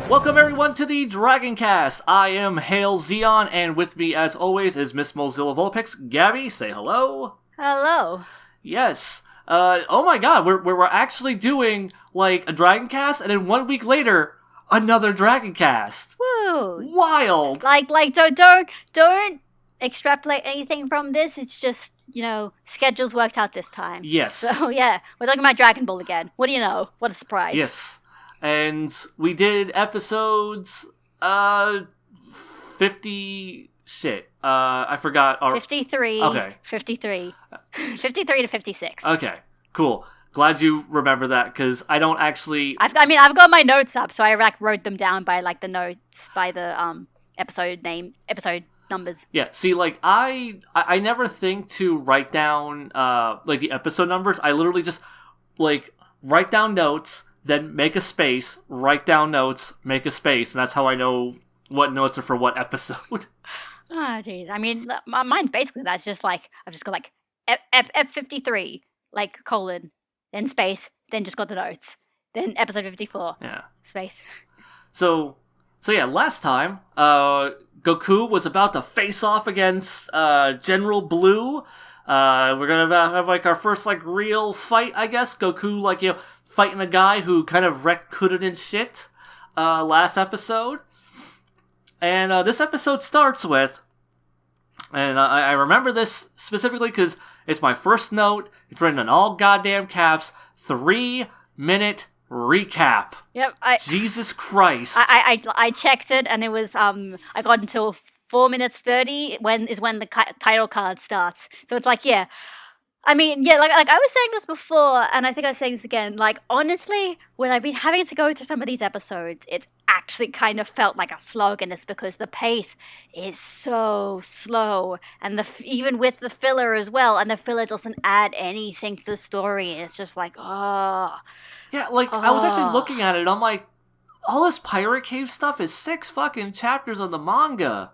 Welcome everyone to the Dragoncast. I am Hail Xeon, and with me as always is Miss Mozilla Vulpix. Gabby, say hello. Hello. Yes. Oh my god, we're actually doing like a Dragoncast, and then 1 week later, another Dragoncast. Woo! Wild. Like don't extrapolate anything from this. It's just, schedules worked out this time. Yes. So yeah, we're talking about Dragon Ball again. What do you know? What a surprise. Yes. And we did episodes 50 shit. I forgot. 53. Okay. 53. 53 to 56. Okay. Cool. Glad you remember that, because I don't actually... I've got my notes up, so I wrote them down by the notes, by the episode numbers. Yeah, see, I never think to write down the episode numbers. I literally just write down notes, then make a space, write down notes, make a space, and that's how I know what notes are for what episode. Oh, jeez. I mean, mine basically that's just I've just got F53, colon, then space, then just got the notes. Then episode 54. Yeah. Space. So yeah, last time, Goku was about to face off against General Blue. We're gonna have our first real fight, I guess. Goku fighting a guy who kind of wrecked Kuririn shit last episode. And this episode starts with, and I remember this specifically because it's my first note. It's written in all goddamn caps. 3-minute recap. Yep. Jesus Christ. I checked it, and it was I got until 4 minutes 30 when the title card starts. So it's yeah. I mean, yeah, I was saying this before, and I think I was saying this again. Honestly, when I've been having to go through some of these episodes, it's actually kind of felt like a slog, and it's because the pace is so slow, and even with the filler as well, and the filler doesn't add anything to the story, and it's just oh. Yeah, I was actually looking at it, and I'm like, all this Pirate Cave stuff is 6 fucking chapters of the manga.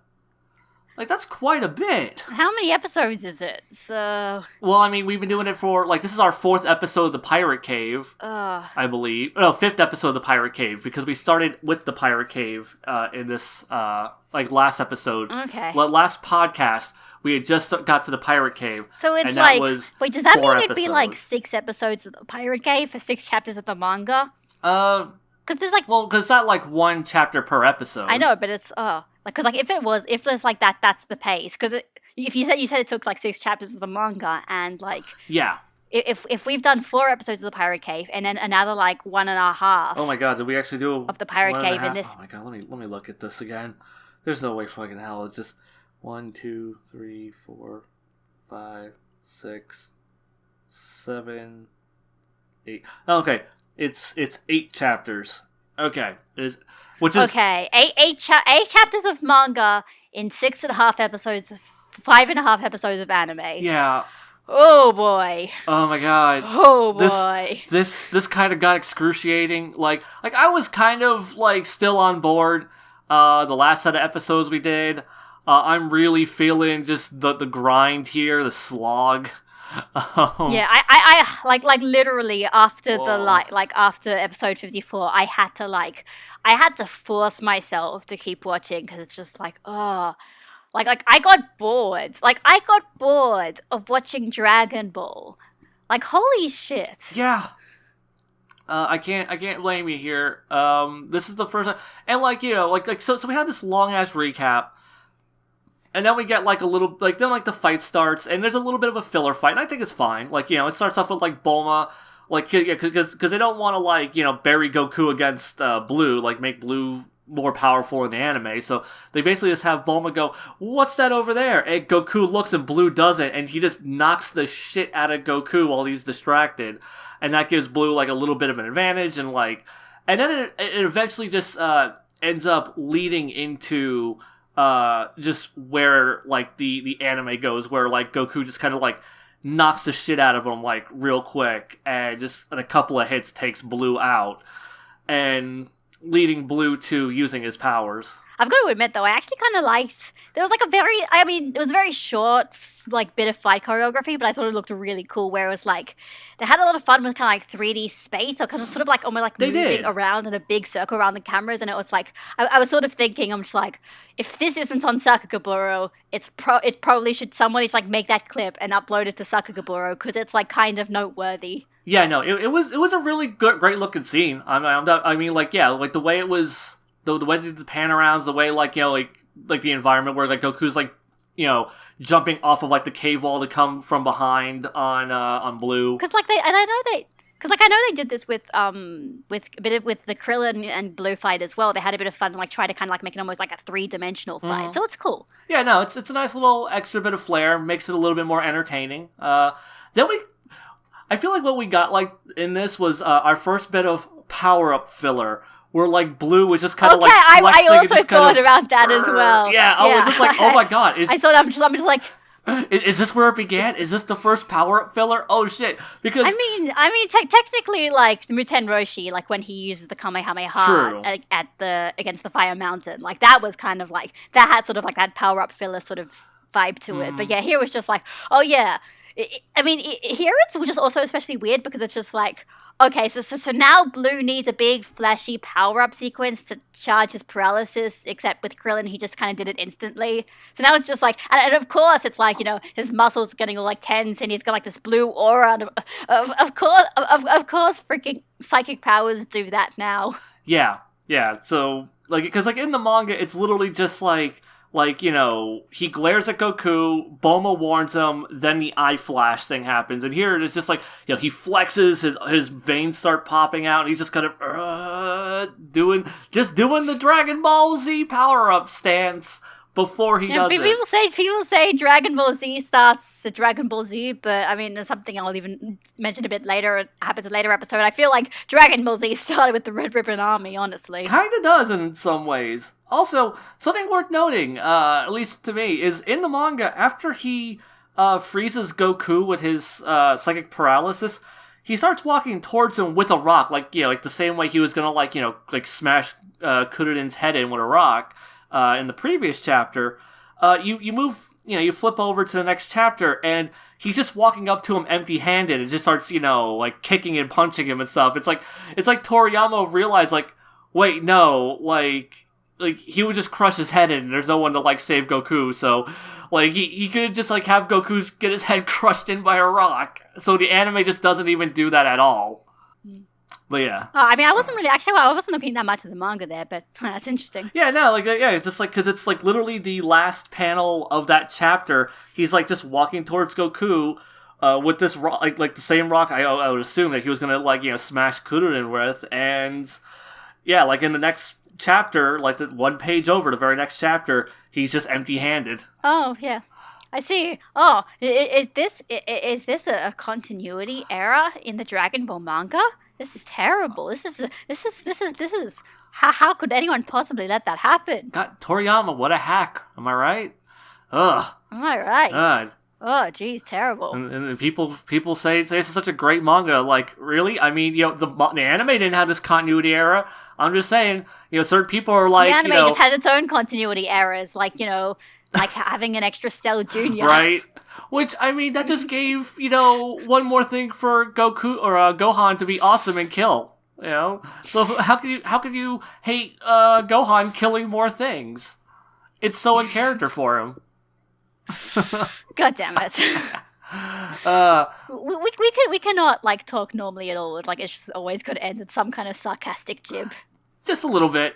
That's quite a bit. How many episodes is it? So... Well, I mean, we've been doing it for, this is our 4th episode of the Pirate Cave, I believe. No, 5th episode of the Pirate Cave, because we started with the Pirate Cave in this, last episode. Okay. Last podcast, we had just got to the Pirate Cave. So it's wait, does that mean it'd be 6 episodes of the Pirate Cave for 6 chapters of the manga? Because there's Well, because it's 1 chapter per episode. I know, but it's, because if there's that, that's the pace. Because if you said it took 6 chapters of the manga, and yeah, if we've done 4 episodes of the Pirate Cave and then another 1.5. Oh my god, did we actually do of the Pirate Cave in this? Oh my god, let me look at this again. There's no way fucking hell. It's just 1, 2, 3, 4, 5, 6, 7, 8. Okay, it's 8 chapters. Okay, which is okay. Eight chapters of manga in 6.5 episodes, 5.5 episodes of anime. Yeah. Oh boy. Oh my god. Oh boy. This kind of got excruciating. I was kind of still on board. The last set of episodes we did. I'm really feeling just the grind here, the slog. Yeah, I literally after after episode 54, I had to force myself to keep watching, because it's just I got bored. I got bored of watching Dragon Ball. Holy shit. Yeah. I can't blame you here. This is the first time, and so we had this long ass recap. And then we get a little, then the fight starts, and there's a little bit of a filler fight, and I think it's fine. It starts off with Bulma, because they don't want to bury Goku against Blue, make Blue more powerful in the anime. So they basically just have Bulma go, "What's that over there?" And Goku looks, and Blue doesn't, and he just knocks the shit out of Goku while he's distracted, and that gives Blue a little bit of an advantage, and then it eventually just ends up leading into. Just where the anime goes, where Goku just kind of knocks the shit out of him real quick, and just in a couple of hits takes Blue out, and leading Blue to using his powers. I've got to admit, though, I actually kind of liked. There was like it was a very short, like, bit of fight choreography, but I thought it looked really cool. Where it was like, they had a lot of fun with kind of like 3D space, or kind of sort of like almost like moving around in a big circle around the cameras, and it was like, I was sort of thinking, I'm just like, if this isn't on Sakagaburo, it probably should somebody just like make that clip and upload it to Sakagaburo because it's like kind of noteworthy. Yeah, no, it was a really great looking scene. I mean, like, yeah, like the way it was, the way they did the pan arounds, the way, like, you know, like the environment where, like, Goku's, like, you know, jumping off of, like, the cave wall to come from behind on Blue. Because, like, I know they did this with the Krillin and Blue fight as well. They had a bit of fun, like, try to kind of like make it almost like a 3-dimensional fight. So it's cool. Yeah, no, it's a nice little extra bit of flair, makes it a little bit more entertaining. I feel like what we got, like, in this was our first bit of power-up filler, where, like, Blue was just kind of, like, flexing. I also thought about that as well. Yeah, I was just like, oh my god. I saw that, I'm just like... Is this where it began? Is this the first power-up filler? Oh, shit. Because... I mean, technically, like, Muten Roshi, like, when he uses the Kamehameha against the Fire Mountain, like, that was kind of, like, that had sort of, like, that power-up filler sort of vibe to it. But, yeah, here it was just like, oh, yeah... here it's just also especially weird because it's just like, okay, so now Blue needs a big, flashy power-up sequence to charge his paralysis, except with Krillin, he just kind of did it instantly. So now it's just like, and of course, it's like, you know, his muscles getting all, like, tense, and he's got, like, this blue aura. And of course, freaking psychic powers do that now. Yeah, so, like, because, like, in the manga, it's literally just, like, you know, he glares at Goku, Bulma warns him, then the eye flash thing happens. And here it's just like, you know, he flexes, his veins start popping out, and he's just kind of doing the Dragon Ball Z power-up stance before he does it. People say Dragon Ball Z starts at Dragon Ball Z, but I mean, there's something I'll even mention a bit later. It happens in a later episode. I feel like Dragon Ball Z started with the Red Ribbon Army, honestly. Kinda does in some ways. Also, something worth noting, at least to me, is in the manga, after he freezes Goku with his psychic paralysis, he starts walking towards him with a rock, like, you know, like the same way he was gonna, like, you know, like smash Kuririn's head in with a rock. In the previous chapter, you move, you know, you flip over to the next chapter, and he's just walking up to him empty-handed and just starts, you know, like, kicking and punching him and stuff. It's like Toriyama realized, like, wait, no, like he would just crush his head in, and there's no one to, like, save Goku, so, like, he could just, like, have Goku get his head crushed in by a rock. So the anime just doesn't even do that at all. But yeah. I mean, I wasn't looking that much at the manga there, but that's interesting. Yeah, no, like, yeah, it's just like, because it's like literally the last panel of that chapter. He's like just walking towards Goku with this rock, like the same rock I would assume that he was gonna, like, you know, smash Kuririn with, and yeah, like in the next chapter, like the one page over, the very next chapter, he's just empty-handed. Oh yeah. I see. Oh, is this a continuity error in the Dragon Ball manga? This is terrible. This is how could anyone possibly let that happen? God, Toriyama, what a hack. Am I right? Ugh. Am I right? God. Oh, geez, terrible. And people say this is such a great manga. Like, really? I mean, you know, the anime didn't have this continuity error. I'm just saying, you know, certain people are like, the anime, you know, just has its own continuity errors, like, you know, like having an extra Cell Junior. Right. Which, I mean, that just gave, you know, one more thing for Goku or Gohan to be awesome and kill. You know, so how could you hate Gohan killing more things? It's so in character for him. God damn it. We cannot, like, talk normally at all. It's like, it's just always got to end with some kind of sarcastic jib. Just a little bit.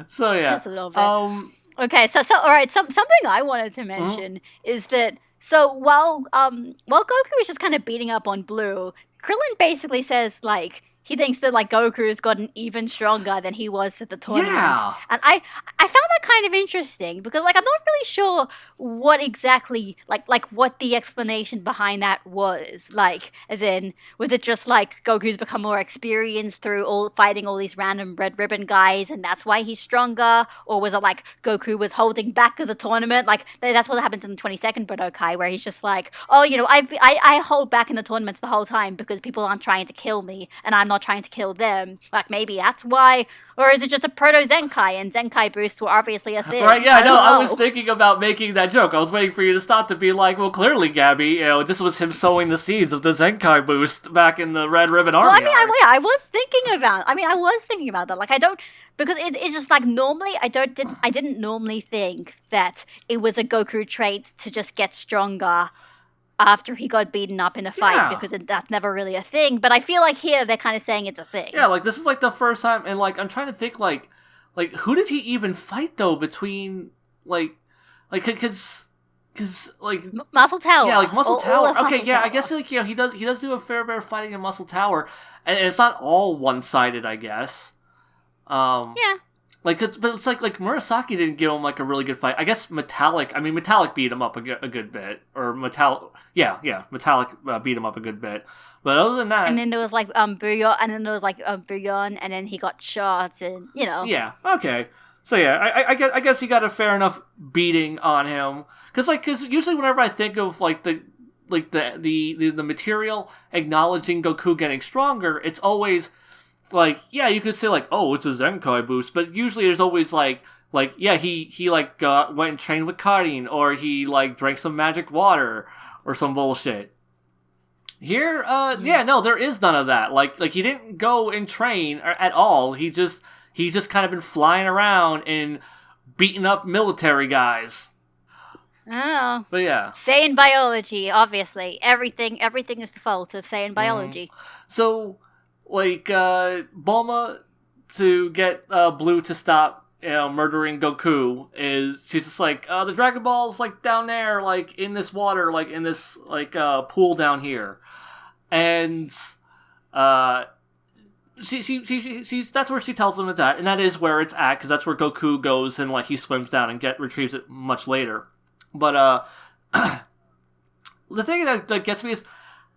So yeah. Just a little bit. Okay, so all right. Something I wanted to mention is that, so while Goku is just kind of beating up on Blue, Krillin basically says, like, he thinks that, like, Goku's gotten even stronger than he was at the tournament. Yeah. And I found that it kind of interesting because, like, I'm not really sure what exactly, like what the explanation behind that was. Like, as in, was it just like Goku's become more experienced through all fighting all these random red ribbon guys, and that's why he's stronger? Or was it like Goku was holding back of the tournament? Like, that's what happens in the 22nd Budokai, where he's just like, oh, you know, I hold back in the tournaments the whole time because people aren't trying to kill me, and I'm not trying to kill them. Like, maybe that's why. Or is it just a proto Zenkai, and Zenkai boosts were obviously a thing? Right, yeah, I know. know. I was thinking about making that joke. I was waiting for you to stop to be like, well, clearly, Gaby, you know, this was him sowing the seeds of the Zenkai boost back in the Red Ribbon Army. Well, I mean, I was thinking about that. Like, I don't, because it's just like normally I didn't normally think that it was a Goku trait to just get stronger after he got beaten up in a fight, Yeah. because that's never really a thing. But I feel like here they're kind of saying it's a thing. Yeah, like, this is, like, the first time, and, like, I'm trying to think, like, who did he even fight, though, between, like, cause, like... Muscle Tower. Yeah, like, Muscle Tower. All Okay, Muscle yeah, I Tower. guess, like, you know, he does do a fair bit of fighting in Muscle Tower, and it's not all one-sided, I guess. Yeah. Like, but it's like Murasaki didn't give him, like, a really good fight. I guess Metallic beat him up a good bit. Or Metallic beat him up a good bit. But other than that... And then there was like Bouillon, and then he got shot, and you know. Yeah, okay. So yeah, I guess he got a fair enough beating on him. Cause usually whenever I think of, like, the material acknowledging Goku getting stronger, it's always... like, yeah, you could say, like, oh, it's a Zenkai boost, but usually there's always, like, yeah, he went and trained with Karin, or he, like, drank some magic water, or some bullshit. Here, yeah, no, there is none of that. Like, he didn't go and train at all. He's just kind of been flying around and beating up military guys. I don't know. But yeah. Saiyan biology, obviously. Everything is the fault of Saiyan biology. So... like, Bulma, to get Blue to stop, you know, murdering Goku, she's just like, the Dragon Ball's, like, down there, like, in this water, like, in this, like, pool down here. And, she's that's where she tells them it's at, and that is where it's at, because that's where Goku goes, and, like, he swims down and retrieves it much later. But, the thing that gets me is,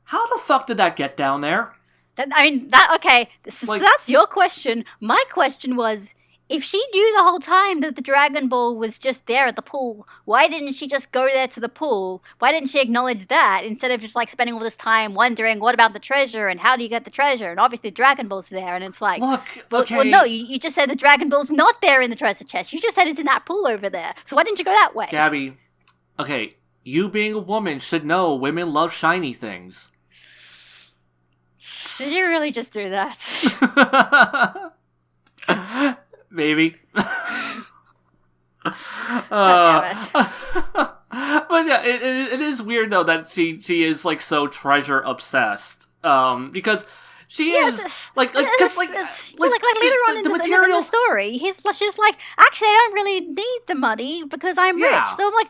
how the fuck did that get down there? Okay, so that's your question. My question was, if she knew the whole time that the Dragon Ball was just there at the pool, why didn't she just go there to the pool? Why didn't she acknowledge that, instead of just, like, spending all this time wondering, what about the treasure, and how do you get the treasure? And obviously the Dragon Ball's there, and it's like... Look, okay... well, no, you just said the Dragon Ball's not there in the treasure chest. You just said it's in that pool over there. So why didn't you go that way? Gaby, okay, you being a woman should know women love shiny things. Did you really just do that? Maybe. Damn it. But yeah, it is weird though that she is, like, so treasure obsessed. Because she is like later on in the story, she's like, actually, I don't really need the money because I'm rich. So I'm like,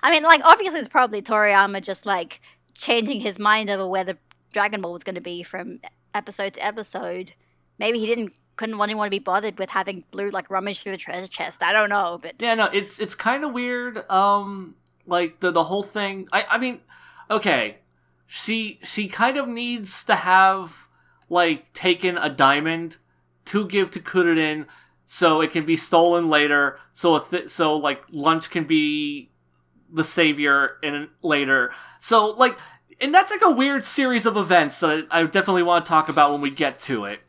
I mean, like, obviously it's probably Toriyama just, like, changing his mind over where the Dragon Ball was going to be from episode to episode. Maybe he couldn't want to be bothered with having Blue, like, rummage through the treasure chest. I don't know, but yeah, no, it's kind of weird. Like the whole thing. I mean, okay, she kind of needs to have, like, taken a diamond to give to Kuririn so it can be stolen later. So like, Lunch can be the savior later. So, like. And that's, like, a weird series of events that I definitely want to talk about when we get to it.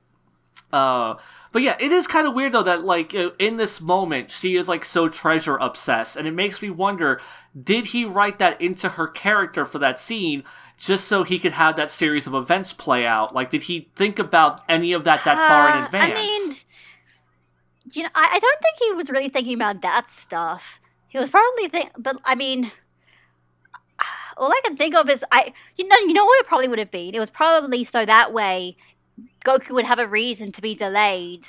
But yeah, it is kind of weird, though, that, like, in this moment, she is, like, so treasure obsessed. And it makes me wonder, did he write that into her character for that scene just so he could have that series of events play out? Like, did he think about any of that far in advance? I mean, you know, I don't think he was really thinking about that stuff. He was probably but I mean... all I can think of is, you know what it probably would have been? It was probably so that way Goku would have a reason to be delayed,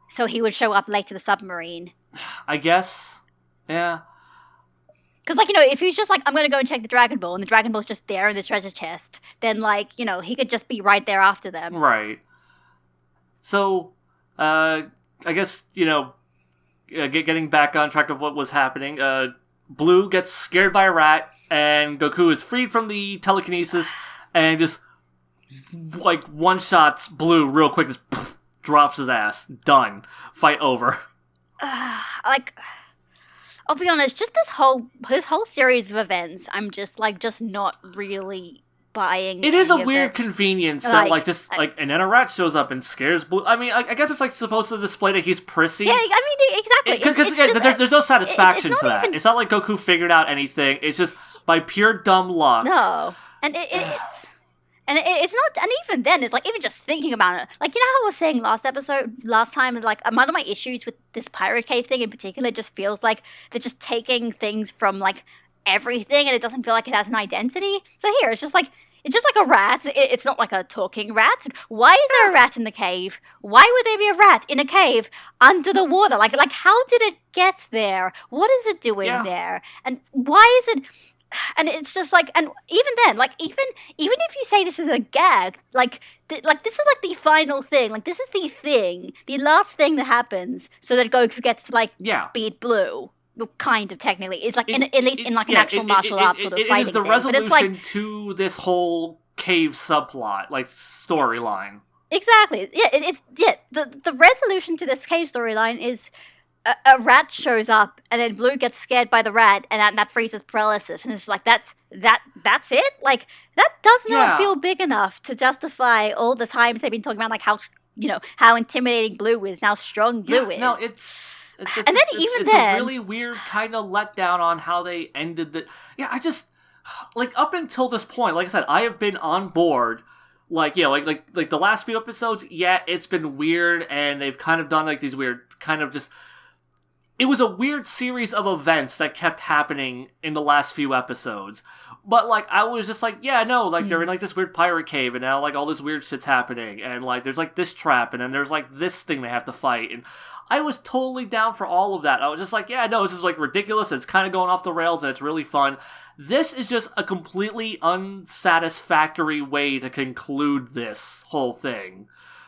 so he would show up late to the submarine. I guess. Yeah. Because, like, you know, if he's just like, I'm going to go and check the Dragon Ball, and the Dragon Ball's just there in the treasure chest, then, like, you know, he could just be right there after them. Right. So, I guess, you know, getting back on track of what was happening, Blue gets scared by a rat, and Goku is freed from the telekinesis, and just, like, one-shots Blue real quick, just poof, drops his ass. Done. Fight over. Like, I'll be honest, just this whole series of events, I'm just not really buying. It is a weird convenience that, and then a rat shows up and scares Blue. I mean, I guess it's, like, supposed to display that he's prissy. Yeah, I mean, exactly. Because there's no satisfaction to that. It's not like Goku figured out anything. It's just by pure dumb luck. No. And it's not, and even then, it's like, even just thinking about it, like, you know how I was saying last time, like, one of my issues with this Pirate Cave thing in particular just feels like they're just taking things from, like, everything, and it doesn't feel like it has an identity. So here, it's just like a rat. It's not like a talking rat. Why is there a rat in the cave? Why would there be a rat in a cave under the water? Like, how did it get there? What is it doing there? And why is it... And it's just like, and even then, like, even if you say this is a gag, like this is like the final thing, like, this is the last thing that happens, so that Goku gets to, like, beat Blue. Well, kind of, technically. It's like, at least in like an actual martial arts sort of fighting thing. It is the resolution to this whole cave subplot, like, storyline. Exactly. Yeah, the resolution to this cave storyline is... A rat shows up, and then Blue gets scared by the rat, and that freezes paralysis. And it's like, that's it? Like, that does not feel big enough to justify all the times they've been talking about, like, how intimidating Blue is, and how strong Blue is. No, it's a really weird kind of letdown on how they ended the... Yeah, I just... Like, up until this point, like I said, I have been on board... Like, yeah, like the last few episodes, it's been weird, and they've kind of done, like, these weird kind of just... It was a weird series of events that kept happening in the last few episodes. But, like, I was just like, they're in, like, this weird pirate cave, and now, like, all this weird shit's happening. And, like, there's, like, this trap, and then there's, like, this thing they have to fight. And I was totally down for all of that. I was just like, this is, like, ridiculous, and it's kind of going off the rails, and it's really fun. This is just a completely unsatisfactory way to conclude this whole thing.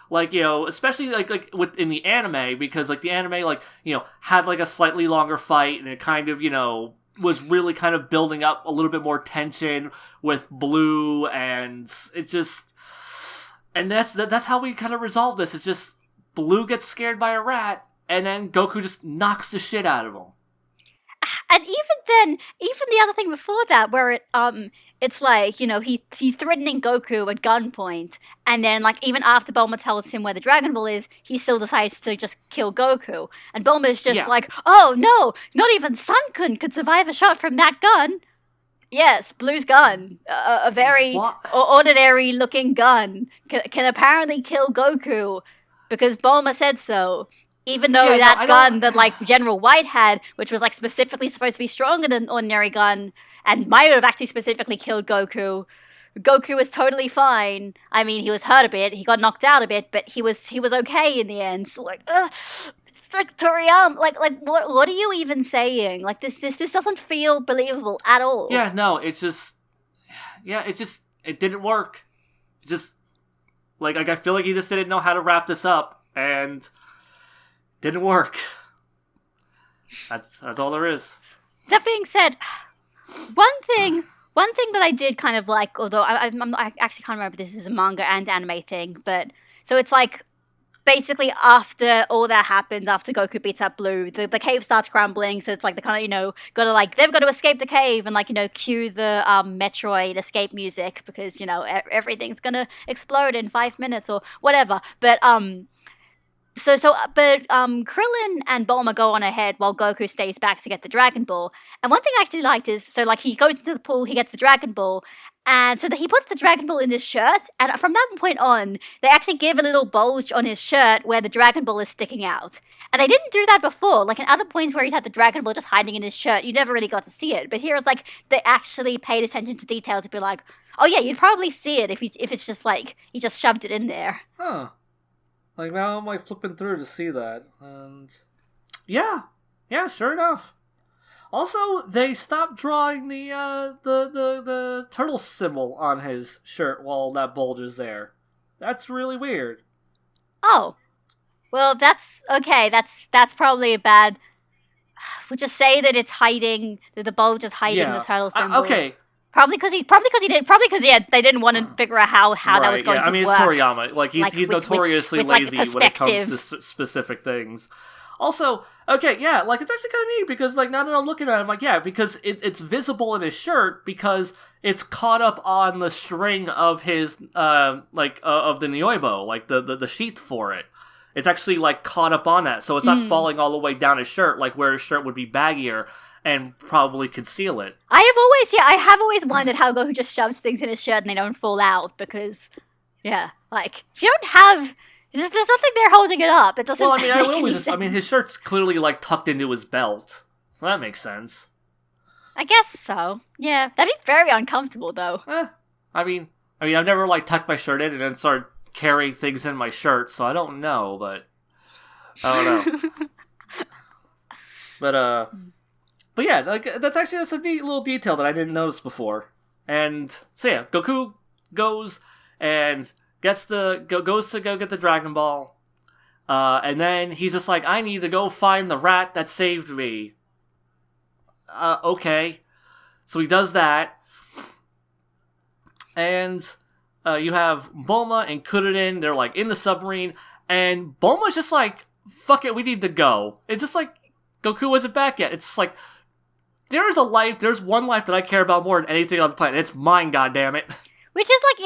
Like, especially, like within the anime, because, like, the anime, like, had, like, a slightly longer fight, and it kind of, was really kind of building up a little bit more tension with Blue, and it just... And that's how we kind of resolve this. It's just, Blue gets scared by a rat, and then Goku just knocks the shit out of him. And even the other thing before that, where it's like, he's threatening Goku at gunpoint, and then, like, even after Bulma tells him where the Dragon Ball is, he still decides to just kill Goku. And Bulma's just like, oh no, not even Sun-kun could survive a shot from that gun. Yes, Blue's gun, a very ordinary-looking gun, can apparently kill Goku, because Bulma said so. Even though gun that, like, General White had, which was, like, specifically supposed to be stronger than an ordinary gun, and might have actually specifically killed Goku, Goku was totally fine. I mean, he was hurt a bit, he got knocked out a bit, but he was okay in the end. So, like, it's like, Toriyama, like, what are you even saying? Like, this doesn't feel believable at all. Yeah, no, it didn't work. It just, like, I feel like he just didn't know how to wrap this up, and... Didn't work. That's all there is. That being said, one thing that I did kind of like, although I actually can't remember if this is a manga and anime thing, but so it's like basically after all that happens, after Goku beats up Blue, the cave starts crumbling. So it's like they kind of they've got to escape the cave and, like, cue the Metroid escape music because everything's gonna explode in 5 minutes or whatever. But Krillin and Bulma go on ahead while Goku stays back to get the Dragon Ball. And one thing I actually liked is, so, like, he goes into the pool, he gets the Dragon Ball, and so that he puts the Dragon Ball in his shirt, and from that point on, they actually give a little bulge on his shirt where the Dragon Ball is sticking out. And they didn't do that before. Like, in other points where he's had the Dragon Ball just hiding in his shirt, you never really got to see it. But here it's like, they actually paid attention to detail to be like, oh yeah, you'd probably see it if it's just like, he just shoved it in there. Huh. Like, now I'm, like, flipping through to see that, and... Yeah, sure enough. Also, they stopped drawing the turtle symbol on his shirt while that bulge is there. That's really weird. Oh. Well, that's... Okay, that's probably a bad we'll just say that it's hiding, that the bowl just hiding the turtle symbol. Okay. Probably because they didn't want to figure out how that was going to work. I mean, it's Toriyama. Like he's notoriously lazy when it comes to specific things. Also, okay, yeah, like it's actually kind of neat because like now that I'm looking at it, I'm like, yeah, because it's visible in his shirt because it's caught up on the string of his of the Nyoibo, like the sheath for it. It's actually like caught up on that, so it's not falling all the way down his shirt, like where his shirt would be baggier and probably conceal it. I have always wondered how Goku just shoves things in his shirt and they don't fall out because, like if you don't have, there's nothing there holding it up. It doesn't. Well, I mean, his shirt's clearly like tucked into his belt, so that makes sense. I guess so. Yeah, that'd be very uncomfortable though. I mean, I've never like tucked my shirt in and then started carrying things in my shirt, so I don't know, but I don't know. But yeah, like that's a neat little detail that I didn't notice before. And so yeah, Goku goes and goes to go get the Dragon Ball, and then he's just like, I need to go find the rat that saved me. Okay, so he does that, and you have Bulma and Kuririn. They're like in the submarine, and Bulma's just like, fuck it, we need to go. It's just like Goku wasn't back yet. It's like, there's one life that I care about more than anything on the planet. It's mine, goddammit. Which is like,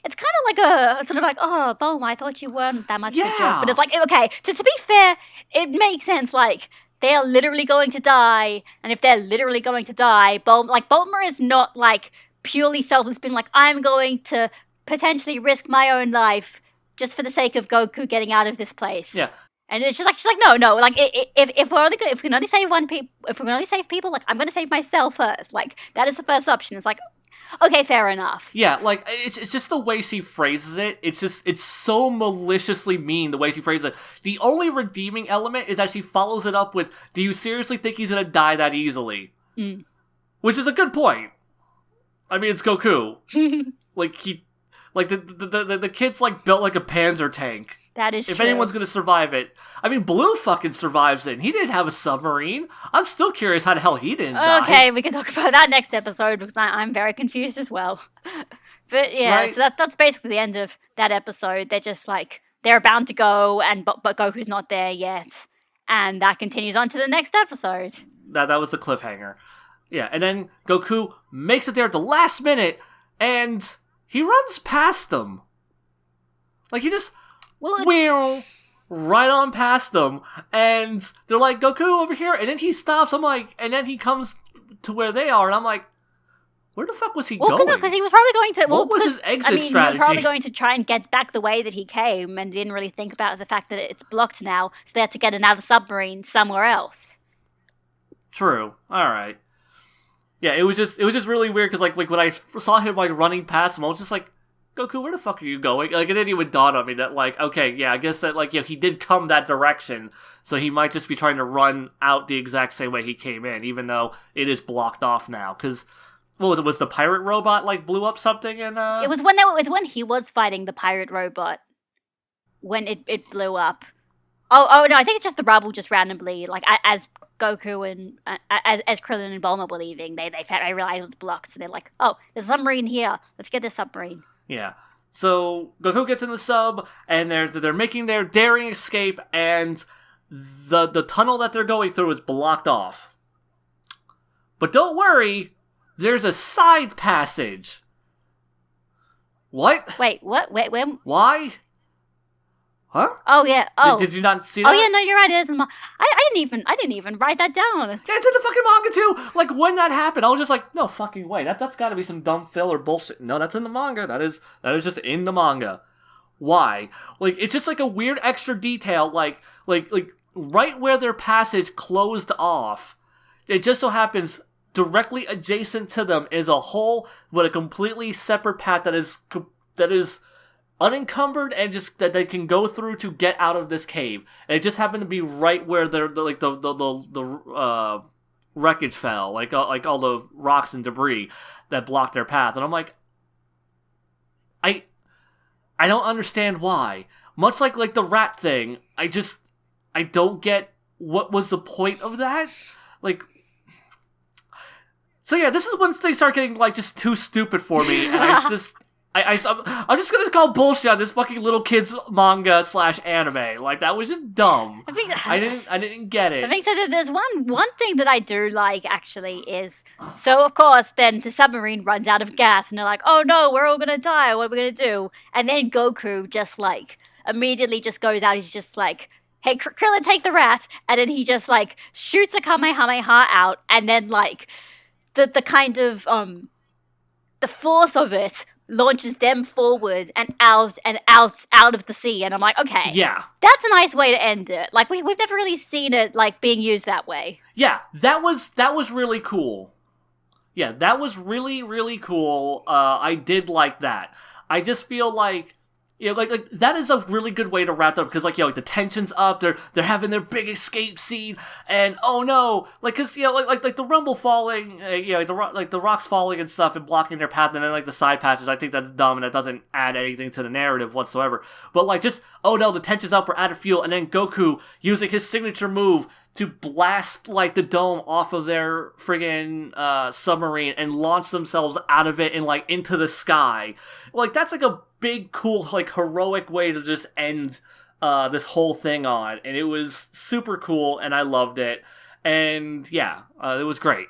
it's kind of like a sort of like, oh, Bulma, I thought you weren't that much of a jerk. But it's like, okay, to be fair, it makes sense. Like, they are literally going to die, and if they're literally going to die, Bulma is not like purely selfless, being like, I'm going to potentially risk my own life just for the sake of Goku getting out of this place. Yeah. And it's just like, she's like, no, like if we can only save people, like I'm going to save myself first. Like that is the first option. It's like, okay, fair enough. Yeah, like it's just the way she phrases it. It's so maliciously mean the way she phrases it. The only redeeming element is that she follows it up with, "Do you seriously think he's going to die that easily?" Which is a good point. I mean, it's Goku. The kid's like built like a Panzer tank. That is true. If anyone's going to survive it. I mean, Blue fucking survives it. He didn't have a submarine. I'm still curious how the hell he didn't die. Okay, we can talk about that next episode because I'm very confused as well. But yeah, right? So that's basically the end of that episode. They're just like, they're bound to go, but Goku's not there yet. And that continues on to the next episode. That was the cliffhanger. Yeah, and then Goku makes it there at the last minute, and he runs past them. Like, he just... right on past them, and they're like, Goku over here, and then he stops. I'm like, and then he comes to where they are, and I'm like, where the fuck was he going? Because he was probably going to. What was his exit strategy? He was probably going to try and get back the way that he came, and didn't really think about the fact that it's blocked now, so they had to get another submarine somewhere else. True. All right. Yeah, it was just really weird because like when I saw him like running past him, I was just like, Goku, where the fuck are you going? Like, it didn't even dawn on me that, like, okay, yeah, I guess that, like, he did come that direction, so he might just be trying to run out the exact same way he came in, even though it is blocked off now, because, what was it, was the pirate robot, like, blew up something, and, It was when he was fighting the pirate robot, when it blew up. Oh, no, I think it's just the rubble just randomly, like, as Goku and, as Krillin and Bulma were leaving, they realized it was blocked, so they're like, oh, there's a submarine here, let's get this submarine. Yeah. So Goku gets in the sub, and they're making their daring escape, and the tunnel that they're going through is blocked off. But don't worry, there's a side passage. What? Wait, what? Wait, when? Why? Huh? Oh yeah. Oh. Did you not see that? Oh yeah, no, you're right. It is in the manga. I didn't even write that down. Yeah, it's in the fucking manga too. Like when that happened, I was just like, no fucking way. That's got to be some dumb filler bullshit. No, that's in the manga. That is just in the manga. Why? Like it's just like a weird extra detail. Like right where their passage closed off, it just so happens directly adjacent to them is a hole with a completely separate path that is unencumbered and just that they can go through to get out of this cave. And it just happened to be right where the wreckage fell, like all the rocks and debris that blocked their path. And I'm like, I don't understand why. Much like the rat thing, I don't get what was the point of that? Like, so yeah, this is when things start getting like just too stupid for me, and I'm just gonna call bullshit on this fucking little kids manga / anime. Like, that was just dumb. I didn't get it. I think so. That there's one thing that I do like actually is, so of course then the submarine runs out of gas and they're like, oh no, we're all gonna die. What are we gonna do? And then Goku just like immediately just goes out. He's just like, hey, Krillin, take the rat, and then he just like shoots a Kamehameha out, and then like the kind of the force of it launches them forward and out of the sea, and I'm like, okay, yeah, that's a nice way to end it. Like we've never really seen it like being used that way. Yeah, that was really cool. Yeah, that was really, really cool. I did like that. I just feel like, you know, like that is a really good way to wrap it up, because like, you know, like the tension's up, they're having their big escape scene, and oh no, like, cause you know, like the rumble falling, you know, the rocks falling and stuff and blocking their path, and then like the side patches, I think that's dumb and that doesn't add anything to the narrative whatsoever. But like, just, oh no, the tension's up, we're out of fuel, and then Goku using his signature move to blast like the dome off of their friggin' submarine and launch themselves out of it and like into the sky. Like, that's like a big, cool, like heroic way to just end this whole thing on, and it was super cool, and I loved it, and yeah, it was great.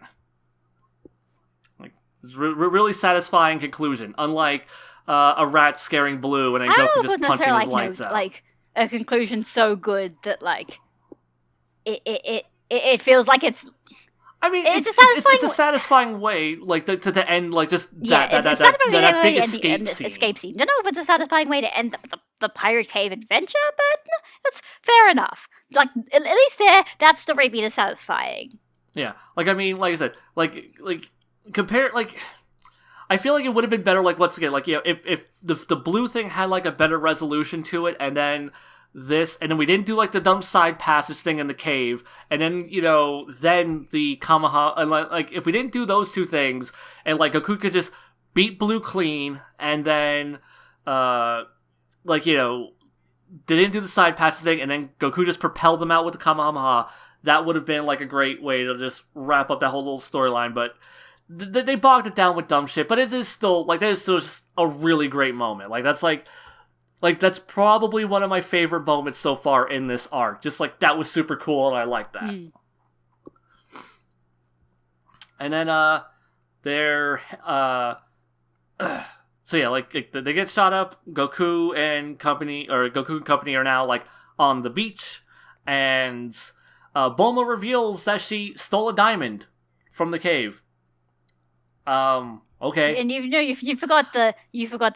Like, it was really satisfying conclusion. Unlike a rat scaring Blue and then Goku just punching his lights out. Like a conclusion so good that like it feels like it's. I mean, it's a satisfying way, like to end, like just that big escape scene. Don't know if it's a satisfying way to end the Pirate Cave adventure, but that's fair enough. Like, at least that story beat is satisfying. Yeah, like, I mean, like I said, like compare, like, I feel like it would have been better, like, once again, like, you know, if the Blue thing had like a better resolution to it, and then we didn't do like the dumb side passage thing in the cave, and then, you know, then the Kamehameha, and like if we didn't do those two things, and like Goku could just beat Blue clean, and then like, you know, they didn't do the side passage thing, and then Goku just propelled them out with the Kamehameha, that would have been like a great way to just wrap up that whole little storyline. But they bogged it down with dumb shit. But it is still like, that is still just a really great moment. Like, that's like, that's probably one of my favorite moments so far in this arc. Just, like, that was super cool, and I like that. And then, so yeah, like, they get shot up. Goku and company are now, like, on the beach. And, Bulma reveals that she stole a diamond from the cave. Okay. And you forgot the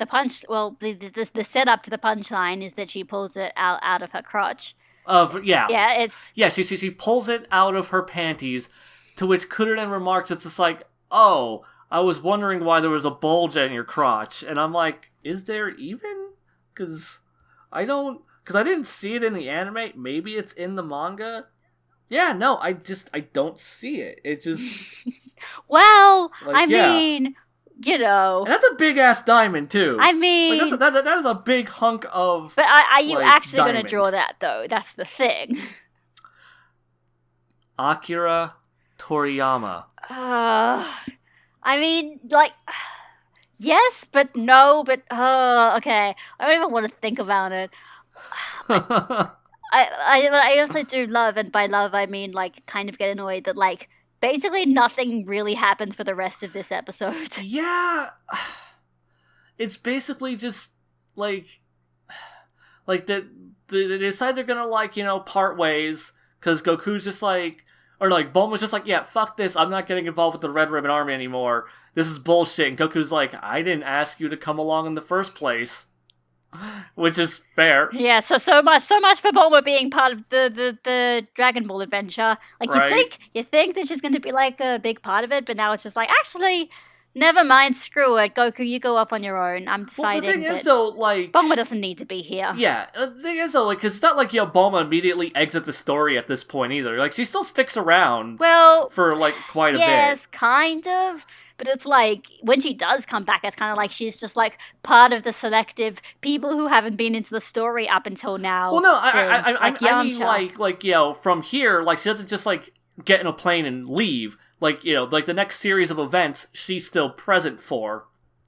punch. Well, the setup to the punchline is that she pulls it out of her crotch. Yeah. Yeah, it's. Yeah, she pulls it out of her panties, to which Kudoden remarks, it's just like, oh, I was wondering why there was a bulge in your crotch, and I'm like, is there even? Because I didn't see it in the anime. Maybe it's in the manga. Yeah, no, I don't see it. It just. Well, like, I mean. You know, and that's a big ass diamond too. I mean, like, that is a big hunk of. But are you like, actually going to draw that though? That's the thing. Akira Toriyama. I mean, like, yes, but no, but okay. I don't even want to think about it. I also do love, and by love I mean like kind of get annoyed that like. Basically, nothing really happens for the rest of this episode. Yeah. It's basically just, like they decide they're gonna, like, you know, part ways, because Goku's just like, or like, Bulma's just like, yeah, fuck this, I'm not getting involved with the Red Ribbon Army anymore. This is bullshit. And Goku's like, I didn't ask you to come along in the first place. Which is fair. Yeah, so much for Bulma being part of the Dragon Ball adventure. Like, right. you think that she's going to be like a big part of it, but now it's just like, actually, Never mind, screw it. Goku, you go off on your own. I'm Well, deciding the thing that is, though, like... Bulma doesn't need to be here. Yeah, the thing is, though, like, because it's not like, Bulma immediately exits the story at this point, either. Like, she still sticks around for, like, quite a bit. Yes, kind of. But it's like, when she does come back, it's kind of like she's just, like, part of the selective people who haven't been into the story up until now. Well, no, I mean, like, from here, like, she doesn't just, like, get in a plane and leave. Like, like, the next series of events, she's still present for,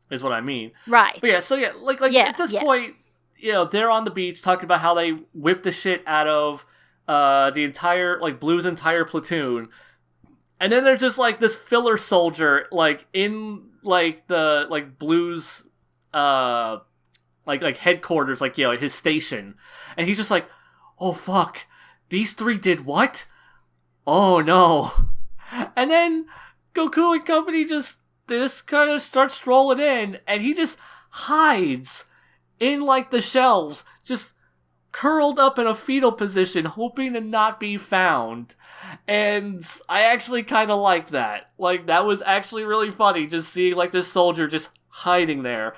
is what I mean. Right. But at this point, they're on the beach talking about how they whipped the shit out of the entire, like, Blue's entire platoon. And then there's just, like, this filler soldier, like, in, like, the, like, Blue's, like headquarters, like, his station. And he's just like, oh, fuck, these three did what? Oh, no. And then Goku and company just kind of start strolling in, and he just hides in, like, the shelves, just curled up in a fetal position, hoping to not be found. And I actually kind of like that. Like, that was actually really funny, just seeing, like, this soldier just hiding there.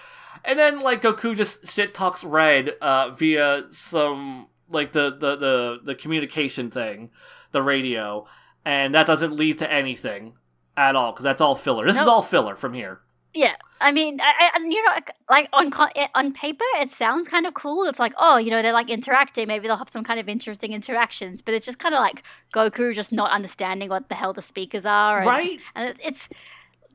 And then, like, Goku just shit talks Red via some, like, the communication thing, the radio. And that doesn't lead to anything at all, because that's all filler. This is all filler from here. Yeah, I mean, like, on paper, it sounds kind of cool. It's like, oh, they're, like, interacting. Maybe they'll have some kind of interesting interactions. But it's just kind of like Goku just not understanding what the hell the speakers are. Right? And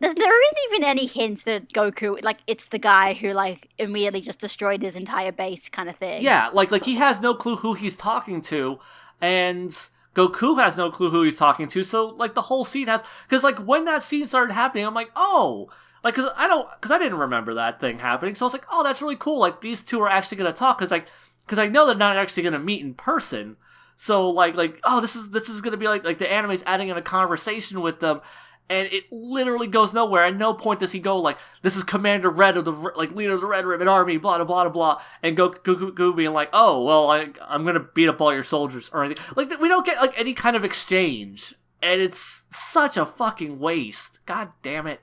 there isn't even any hints that Goku, like, it's the guy who, like, immediately just destroyed his entire base kind of thing. Yeah, like he has no clue who he's talking to, and Goku has no clue who he's talking to, so, like, the whole scene has... Because, like, when that scene started happening, I'm like, oh... Like, because I didn't remember that thing happening, so I was like, oh, that's really cool. Like, these two are actually going to talk, because I know they're not actually going to meet in person. So, like, oh, this is going to be, like, the anime's adding in a conversation with them, and it literally goes nowhere. At no point does he go, like, this is Commander Red of the, like, leader of the Red Ribbon Army, blah, blah, blah, blah, and Goku being like, oh, well, I'm going to beat up all your soldiers, or anything. Like, we don't get, like, any kind of exchange, and it's such a fucking waste. God damn it.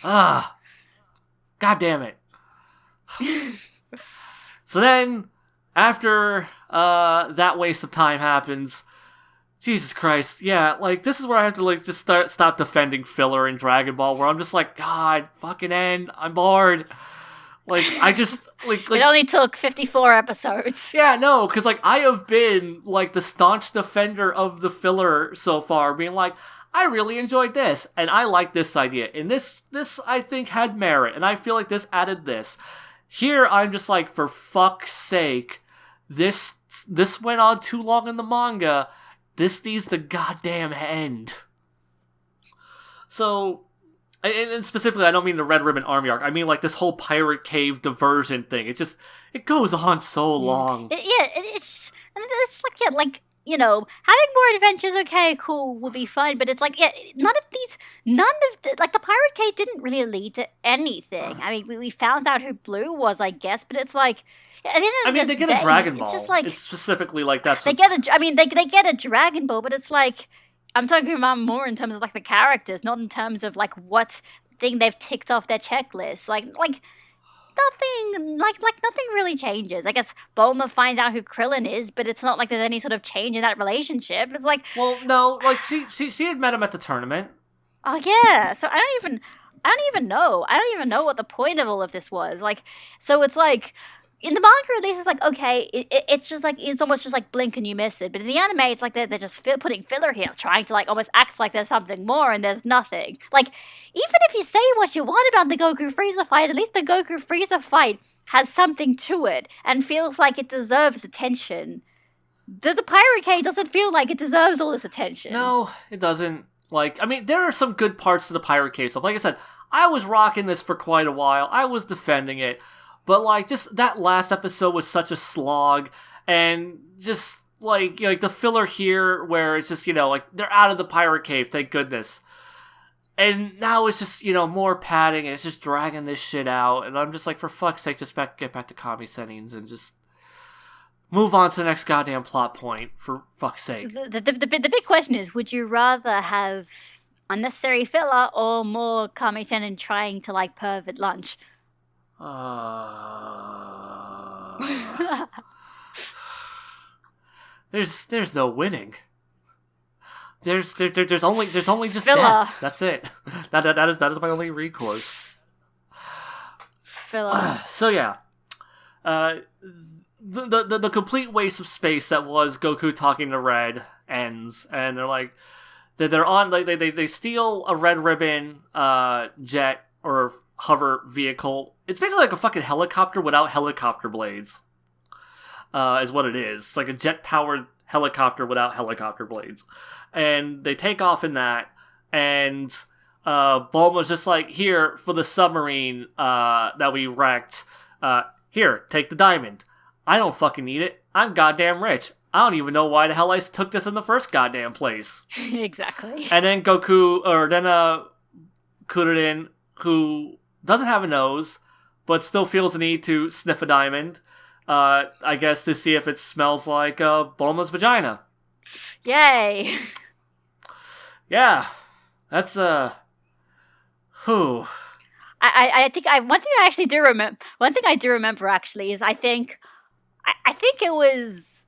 God damn it. So then, after that waste of time happens, Jesus Christ, yeah, like, this is where I have to, like, just stop defending filler in Dragon Ball, where I'm just like, God, fucking end, I'm bored. Like, I just, like... It only took 54 episodes. Yeah, no, because, like, I have been, like, the staunch defender of the filler so far, being like, I really enjoyed this, and I like this idea, and this I think had merit, and I feel like this added this. Here, I'm just like, for fuck's sake, this went on too long in the manga. This needs to goddamn end. So, and specifically, I don't mean the Red Ribbon Army arc. I mean, like, this whole pirate cave diversion thing. It goes on so long. It's like, having more adventures, okay, cool, will be fine, but it's like, none of the, like, the Pirate Cave didn't really lead to anything. I mean, we found out who Blue was, I guess, but it's like, they get a Dragon Ball. It's just like, it's specifically like that's they get a Dragon Ball, but it's like, I'm talking about more in terms of, like, the characters, not in terms of, like, what thing they've ticked off their checklist. Like nothing really changes. I guess Bulma finds out who Krillin is, but it's not like there's any sort of change in that relationship. It's like, well, no, like she had met him at the tournament. Oh yeah, so I don't even know. I don't even know what the point of all of this was. Like, so it's like, in the manga at least, it's like, okay, it's just like, it's almost just like blink and you miss it. But in the anime, it's like they're just putting filler here, trying to, like, almost act like there's something more, and there's nothing. Like, even if you say what you want about the Goku Frieza fight, at least the Goku Frieza fight has something to it and feels like it deserves attention. The Pirate Cave doesn't feel like it deserves all this attention. No, it doesn't. Like, I mean, there are some good parts to the Pirate Cave stuff. Like I said, I was rocking this for quite a while. I was defending it. But, like, just that last episode was such a slog, and just, like the filler here, where it's just, like, they're out of the Pirate Cave, thank goodness. And now it's just, more padding, and it's just dragging this shit out, and I'm just like, for fuck's sake, just get back to Kami settings, and just move on to the next goddamn plot point, for fuck's sake. The big question is, would you rather have Unnecessary filler or more Kami-sen trying to like pervert lunch? There's no winning. There's only just Filler. death. That's it. That is my only recourse. Filler. So yeah, the complete waste of space that was Goku talking to Red ends, and they're like they're on like they steal a Red Ribbon jet or hover vehicle. It's basically like a fucking helicopter without helicopter blades. Is what it is. It's like a jet powered helicopter without helicopter blades, and they take off in that, and Bulma's just like, here for the submarine that we wrecked. Here, take the diamond. I don't fucking need it. I'm goddamn rich. I don't even know why the hell I took this in the first goddamn place. Exactly. And then Kuririn, who doesn't have a nose, but still feels the need to sniff a diamond, I guess to see if it smells like Bulma's vagina. Yay! Yeah, that's whew. I think one thing I actually do remember. One thing I do remember actually is I think it was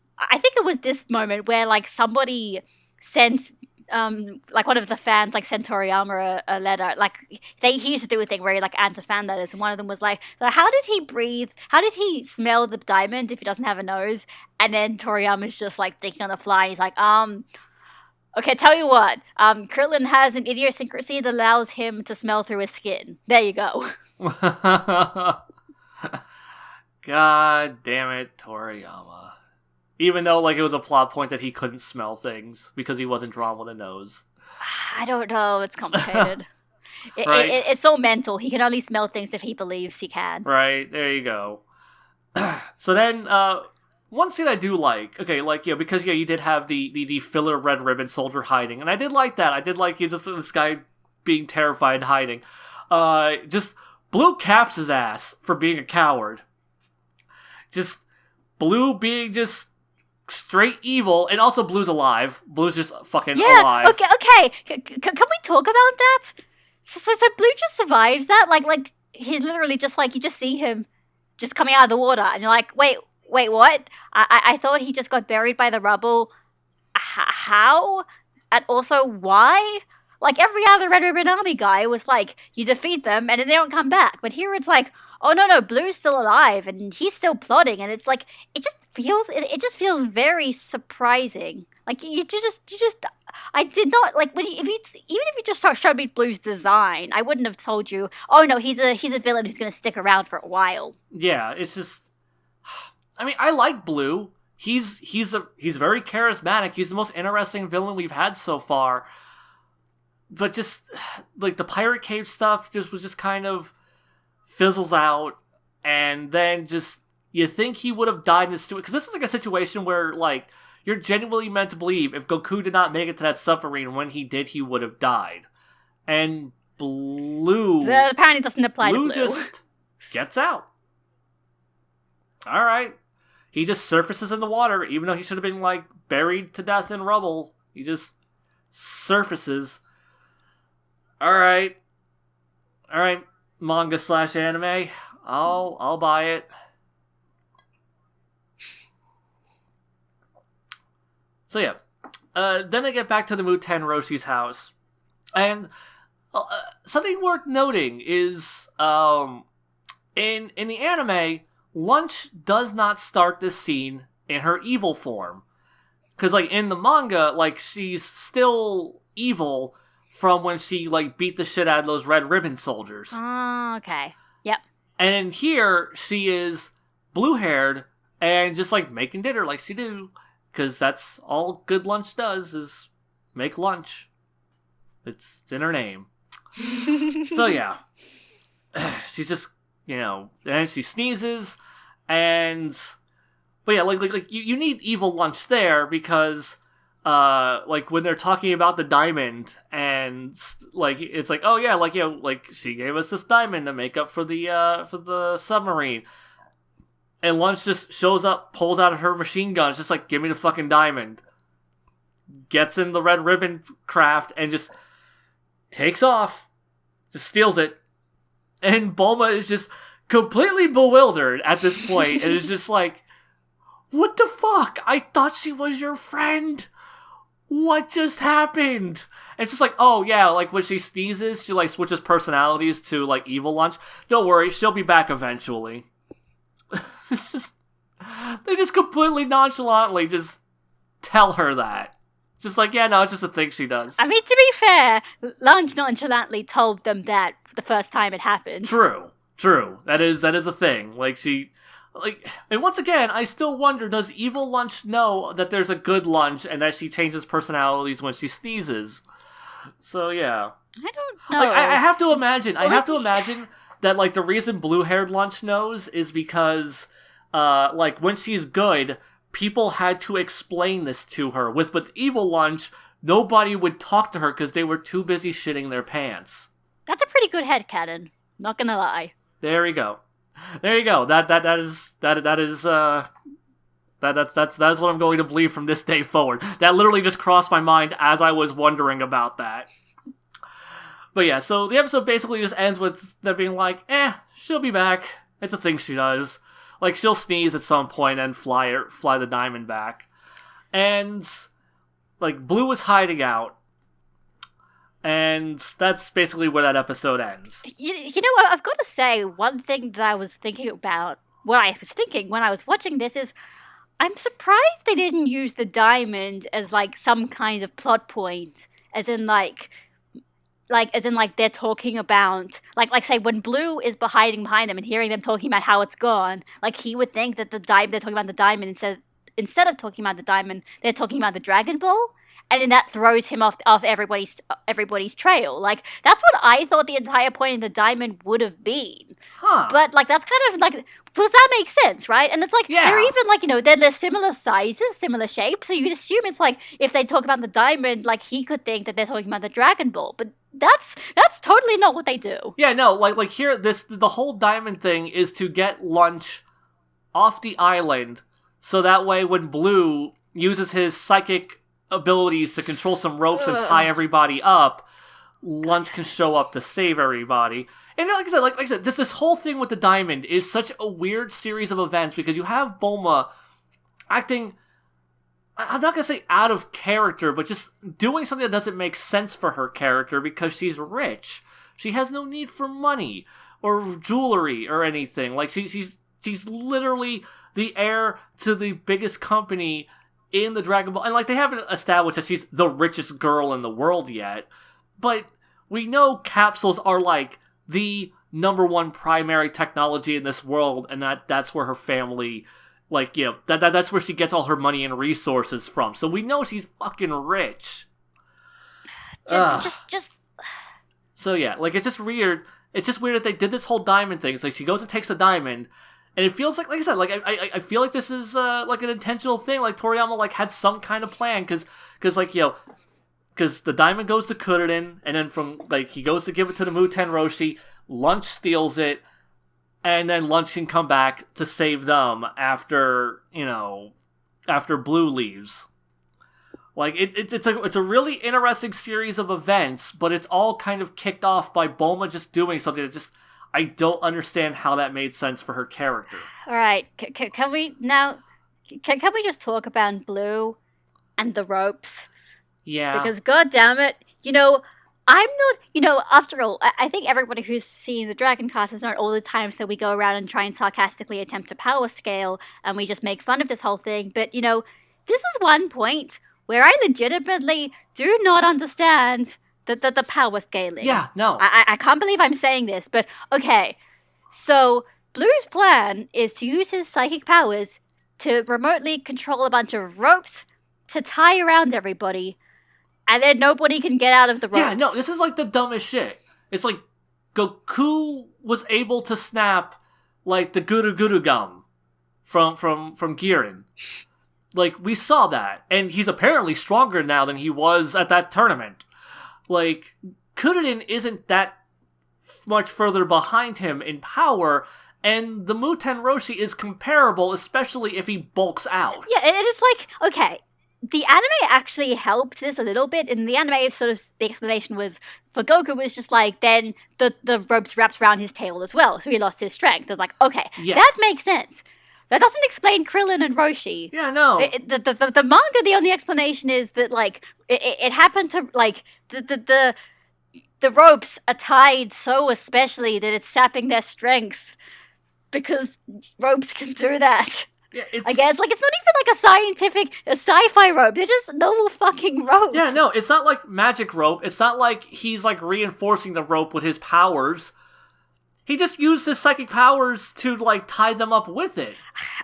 this moment where like somebody sent like one of the fans like sent Toriyama a letter. Like he used to do a thing where he like answer fan letters, and one of them was like, so how did he breathe? How did he smell the diamond if he doesn't have a nose? And then Toriyama's just like thinking on the fly, and he's like, okay, tell you what, Krillin has an idiosyncrasy that allows him to smell through his skin. There you go. God damn it, Toriyama. Even though, like, it was a plot point that he couldn't smell things because he wasn't drawn with a nose. I don't know, it's complicated. Right? It's so mental. He can only smell things if he believes he can. Right, there you go. So then, one scene I do like, okay, like, yeah, because, yeah, you did have the filler Red Ribbon soldier hiding, and I did like that. I did like just this guy being terrified and hiding. Just Blue caps his ass for being a coward. Just Blue being just straight evil, and also Blue's alive. Blue's just fucking alive. Okay. Can we talk about that? So Blue just survives that? Like he's literally just like, you just see him just coming out of the water, and you're like, wait, what? I thought he just got buried by the rubble. How? And also, why? Like, every other Red Ribbon Army guy was like, you defeat them, and then they don't come back. But here it's like, oh, no, Blue's still alive, and he's still plotting, and it's like, it just feels very surprising. Like, you just, I did not, like, even if you just showed me Blue's design, I wouldn't have told you, oh, no, he's a villain who's gonna stick around for a while. Yeah, it's just, I mean, I like Blue. He's very charismatic. He's the most interesting villain we've had so far. But just, like, the Pirate Cave stuff was just kind of fizzles out, and then just, you think he would have died in his because this is like a situation where, like, you're genuinely meant to believe if Goku did not make it to that submarine, when he did, he would have died. And Blue... That apparently doesn't apply to Blue. Blue just gets out. Alright. He just surfaces in the water, even though he should have been, like, buried to death in rubble. He just surfaces. Alright, manga/anime. I'll buy it. So yeah, then I get back to the Muten Roshi's house, and something worth noting is in the anime, Lunch does not start this scene in her evil form, because like in the manga, like she's still evil from when she, like, beat the shit out of those Red Ribbon soldiers. Oh, okay. Yep. And in here, she is blue-haired and just, like, making dinner like she do. Because that's all good Lunch does, is make lunch. It's in her name. So, yeah. She's just, and she sneezes, and... But yeah, like you need evil Lunch there, because... like when they're talking about the diamond, and like it's like, oh yeah, like like she gave us this diamond to make up for the submarine, and Lunch just shows up, pulls out of her machine gun, just like, give me the fucking diamond, gets in the Red Ribbon craft, and just takes off, just steals it, and Bulma is just completely bewildered at this point, and is just like, what the fuck? I thought she was your friend. What just happened? And it's just like, oh yeah, like when she sneezes, she like switches personalities to like Evil Lunch. Don't worry, she'll be back eventually. It's just, they just completely nonchalantly just tell her that. Just like, yeah, no, it's just a thing she does. I mean, to be fair, Lunch nonchalantly told them that the first time it happened. True. That is a thing. Like, she... Like, and once again, I still wonder, does Evil Lunch know that there's a good Lunch and that she changes personalities when she sneezes? So, yeah. I don't know. Like, I have to imagine, that, like, the reason blue-haired Lunch knows is because, like, when she's good, people had to explain this to her. With Evil Lunch, nobody would talk to her because they were too busy shitting their pants. That's a pretty good headcanon. Not gonna lie. There you go. That's what I'm going to believe from this day forward. That literally just crossed my mind as I was wondering about that. But yeah, so the episode basically just ends with them being like, she'll be back. It's a thing she does. Like, she'll sneeze at some point and fly the diamond back. And, like, Blue is hiding out. And that's basically where that episode ends. You know what? I've got to say, one thing that I was thinking about, what I was thinking when I was watching this is, I'm surprised they didn't use the diamond as, like, some kind of plot point. As in, they're talking about, like say, when Blue is hiding behind them and hearing them talking about how it's gone, like, he would think that they're talking about the diamond instead of talking about the diamond, they're talking about the Dragon Ball. And then that throws him off everybody's trail. Like, that's what I thought the entire point of the diamond would have been. Huh. But, like, that's kind of, like, because that makes sense, right? And it's like, they're even, like, you know, they're similar sizes, similar shapes. So you'd assume it's like, if they talk about the diamond, like, he could think that they're talking about the Dragon Ball. But that's totally not what they do. Yeah, no, like here, the whole diamond thing is to get Lunch off the island. So that way when Blue uses his psychic abilities to control some ropes and tie everybody up, Lunch can show up to save everybody. And like I said, this whole thing with the diamond is such a weird series of events because you have Bulma acting, I'm not going to say out of character, but just doing something that doesn't make sense for her character because she's rich. She has no need for money or jewelry or anything. Like, she's literally the heir to the biggest company in the Dragon Ball, and like they haven't established that she's the richest girl in the world yet, but we know capsules are like the number one primary technology in this world, and that's where her family, like, you know, that's where she gets all her money and resources from. So we know she's fucking rich. Just. So yeah, like it's just weird. It's just weird that they did this whole diamond thing. It's like she goes and takes the diamond. And it feels like I said, like I feel like this is like an intentional thing. Like Toriyama like had some kind of plan because like, you know, because the diamond goes to Kuririn, and then from like he goes to give it to the Muten Roshi, Lunch steals it, and then Lunch can come back to save them after Blue leaves. Like it's a really interesting series of events, but it's all kind of kicked off by Bulma just doing something that just. I don't understand how that made sense for her character. All right, can we just talk about Blue and the ropes? Yeah. Because god damn it, I'm not, after all, I think everybody who's seen the Dragon Cast has known all the times that we go around and try and sarcastically attempt to power scale, and we just make fun of this whole thing. But this is one point where I legitimately do not understand. The power scaling. Yeah, no. I can't believe I'm saying this, but okay. So, Blue's plan is to use his psychic powers to remotely control a bunch of ropes to tie around everybody, and then nobody can get out of the ropes. Yeah, no, this is like the dumbest shit. It's like Goku was able to snap like the Guru Guru gum from Girin. Like, we saw that, and he's apparently stronger now than he was at that tournament. Like, Kuririn isn't that much further behind him in power, and the Muten Roshi is comparable, especially if he bulks out. Yeah, it is like, okay, the anime actually helped this a little bit. In the anime, sort of the explanation was for Goku was just like then the ropes wrapped around his tail as well, so he lost his strength. I was like, okay, that makes sense. That doesn't explain Krillin and Roshi. Yeah, no. The manga, the only explanation is that like it happened to like the ropes are tied so especially that it's sapping their strength because ropes can do that. Yeah, I guess like it's not even like a sci-fi rope. They're just normal fucking rope. Yeah, no, it's not like magic rope. It's not like he's like reinforcing the rope with his powers. He just used his psychic powers to like tie them up with it.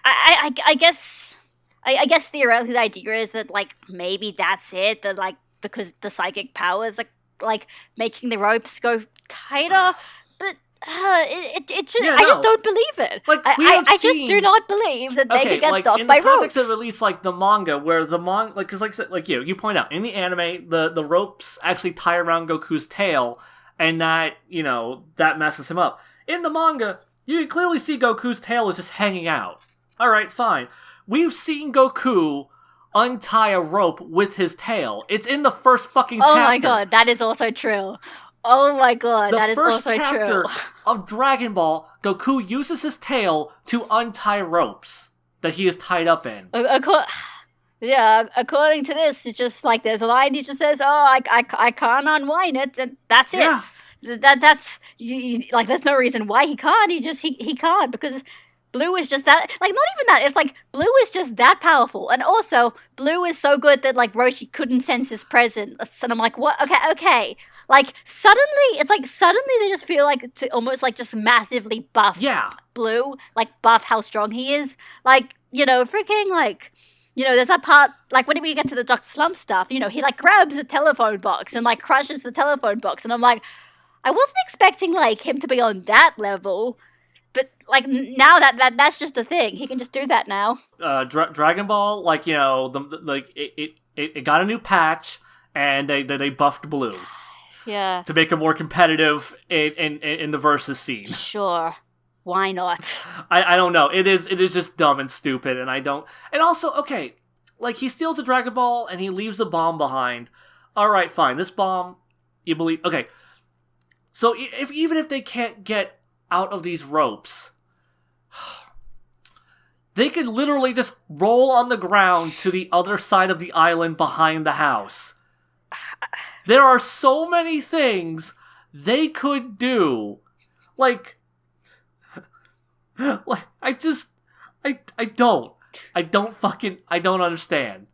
I guess theoretically the idea is that like maybe that's it. That like because the psychic powers like making the ropes go tighter, but I just don't believe it. Like I just do not believe that they could get stopped by ropes. In the context of at least like the manga, where the because like you point out in the anime, the ropes actually tie around Goku's tail, and that that messes him up. In the manga, you can clearly see Goku's tail is just hanging out. All right, fine. We've seen Goku untie a rope with his tail. It's in the first fucking chapter. Oh my god, that is also true. Oh my god, that is also true. The first chapter of Dragon Ball, Goku uses his tail to untie ropes that he is tied up in. According to this, it's just like there's a line he just says, "Oh, I can't unwind it," and that's it. Yeah. That's like there's no reason why he can't. He can't because Blue is just that, like, not even that, it's like Blue is just that powerful, and also Blue is so good that like Roshi couldn't sense his presence, and I'm like, what? Okay, like suddenly they just feel like to almost like just massively buff Blue, like buff how strong he is, like freaking like. There's that part, like, when we get to the Dr. Slump stuff, he, like, grabs the telephone box and, like, crushes the telephone box. And I'm like, I wasn't expecting, like, him to be on that level. But, like, now that's just a thing. He can just do that now. Dragon Ball, like, it got a new patch, and they buffed Blue. Yeah. To make him more competitive in the versus scene. Sure. Why not? I don't know. It is just dumb and stupid, and I don't... And also, okay, like, he steals a Dragon Ball, and he leaves a bomb behind. Alright, fine. This bomb, you believe... Okay. So, even if they can't get out of these ropes, they could literally just roll on the ground to the other side of the island behind the house. There are so many things they could do. Like... I don't understand.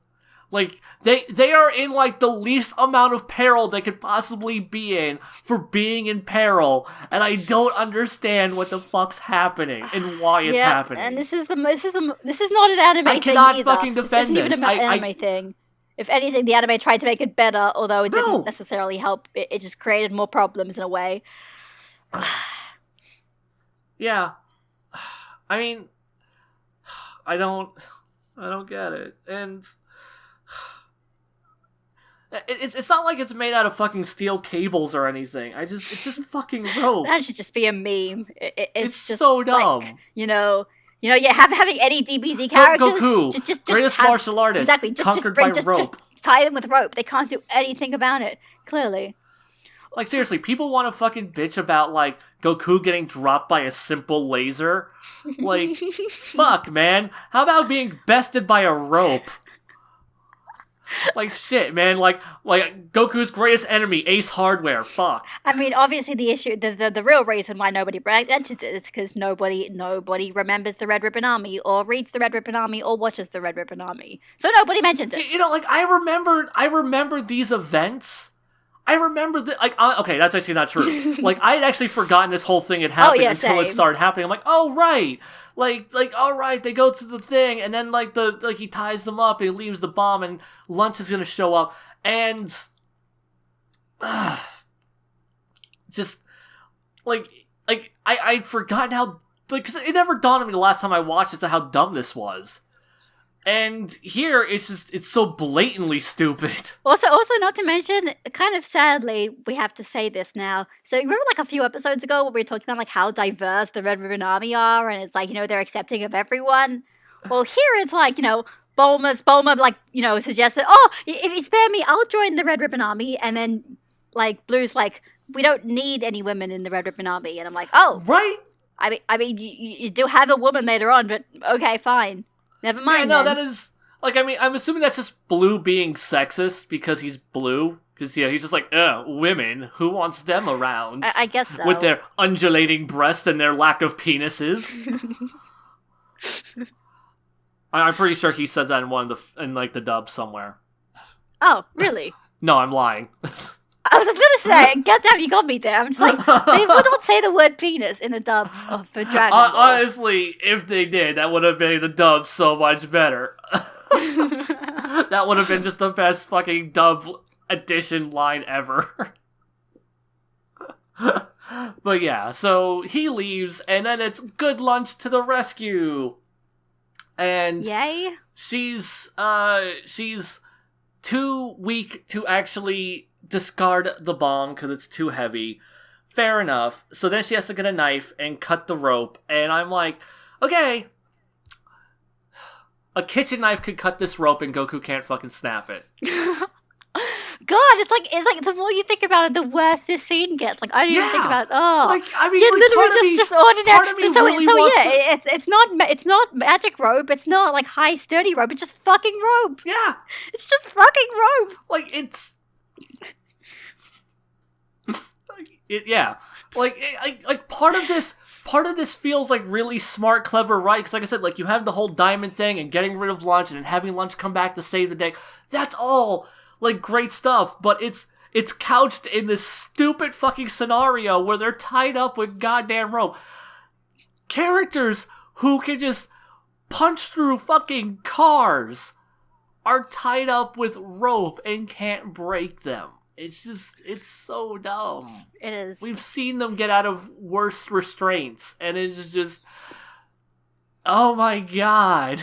Like, they are in, like, the least amount of peril they could possibly be in for being in peril, and I don't understand what the fuck's happening and why it's happening. And this is not an anime thing I cannot either. fucking defend this. Isn't even an anime thing. If anything, the anime tried to make it better, although it didn't necessarily help. It just created more problems in a way. Yeah. I mean, I don't get it, and it's not like it's made out of fucking steel cables or anything. It's just fucking rope. That should just be a meme. It's just so dumb. Like, having any DBZ characters, Goku, just greatest martial artist, conquered by rope. Just tie them with rope. They can't do anything about it. Clearly. Like, seriously, people want to fucking bitch about, like, Goku getting dropped by a simple laser? Like, fuck, man. How about being bested by a rope? Like, shit, man. Like Goku's greatest enemy, Ace Hardware. Fuck. I mean, obviously the issue, the real reason why nobody mentions it is because nobody remembers the Red Ribbon Army, or reads the Red Ribbon Army, or watches the Red Ribbon Army. So nobody mentions it. Like, I remembered these events. I remember that, like, okay, that's actually not true. Like, I had actually forgotten this whole thing had happened until it started happening. I'm like, oh, right. Like, all right, they go to the thing, and then, like, he ties them up, and he leaves the bomb, and Lunch is gonna show up, and... just, I'd forgotten how, like, because it never dawned on me the last time I watched it how dumb this was. And here, it's so blatantly stupid. Also, not to mention, kind of sadly, we have to say this now. So, remember, like, a few episodes ago where we were talking about, like, how diverse the Red Ribbon Army are, and it's like, they're accepting of everyone? Well, here it's like, Bulma, like, suggested, oh, if you spare me, I'll join the Red Ribbon Army. And then, like, Blue's like, we don't need any women in the Red Ribbon Army. And I'm like, oh. Right? I mean, you do have a woman later on, but okay, fine. Never mind. Yeah, no, then. that is, like, I mean, I'm assuming that's just Blue being sexist because he's blue. Because, he's just like, women, who wants them around? I guess so. With their undulating breasts and their lack of penises. I'm pretty sure he said that in the dub somewhere. Oh, really? No, I'm lying. I was just gonna say, goddamn, you got me there. I'm just like, they would not say the word penis in a dub for Dragon Ball. Honestly, if they did, that would have made the dub so much better. That would have been just the best fucking dub edition line ever. But yeah, so he leaves, and then it's good lunch to the rescue. And yay, she's too weak to actually discard the bomb because it's too heavy. Fair enough. So then she has to get a knife and cut the rope, and I'm like, okay, a kitchen knife could cut this rope and Goku can't fucking snap it. God, it's like the more you think about it, the worse this scene gets. Like, I don't even think about it. Oh, like, I mean, yeah, like, literally just ordinary. So it's not magic rope. It's not like high sturdy rope. It's just fucking rope. Yeah, it's just fucking rope. Like, it's yeah. Like part of this feels like really smart, clever, right? Because like I said, like you have the whole diamond thing and getting rid of lunch and then having lunch come back to save the day. That's all like great stuff, but it's couched in this stupid fucking scenario where they're tied up with goddamn rope. Characters who can just punch through fucking cars are tied up with rope and can't break them. It's so dumb. It is. We've seen them get out of worse restraints, and it's just, oh my god.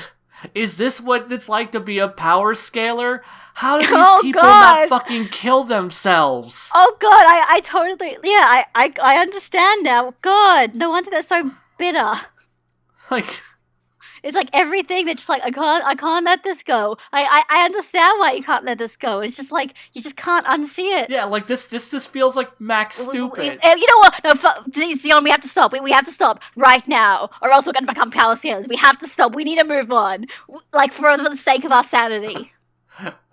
Is this what it's like to be a power scaler? How do these people not fucking kill themselves? Oh god, I totally, yeah, I understand now. God, no wonder they're so bitter. Like, it's like everything that's just like, I can't let this go. I understand why you can't let this go. It's just like, you just can't unsee it. Yeah, like this just feels like max stupid. You know what? No, Sion, we have to stop. We have to stop right now, or else we're going to become power scalers. We have to stop. We need to move on. Like, for the sake of our sanity.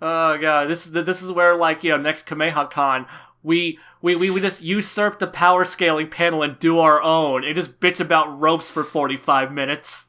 Oh god, this is where, like, next Kamehameha, we just usurp the power scaling panel and do our own and just bitch about ropes for 45 minutes.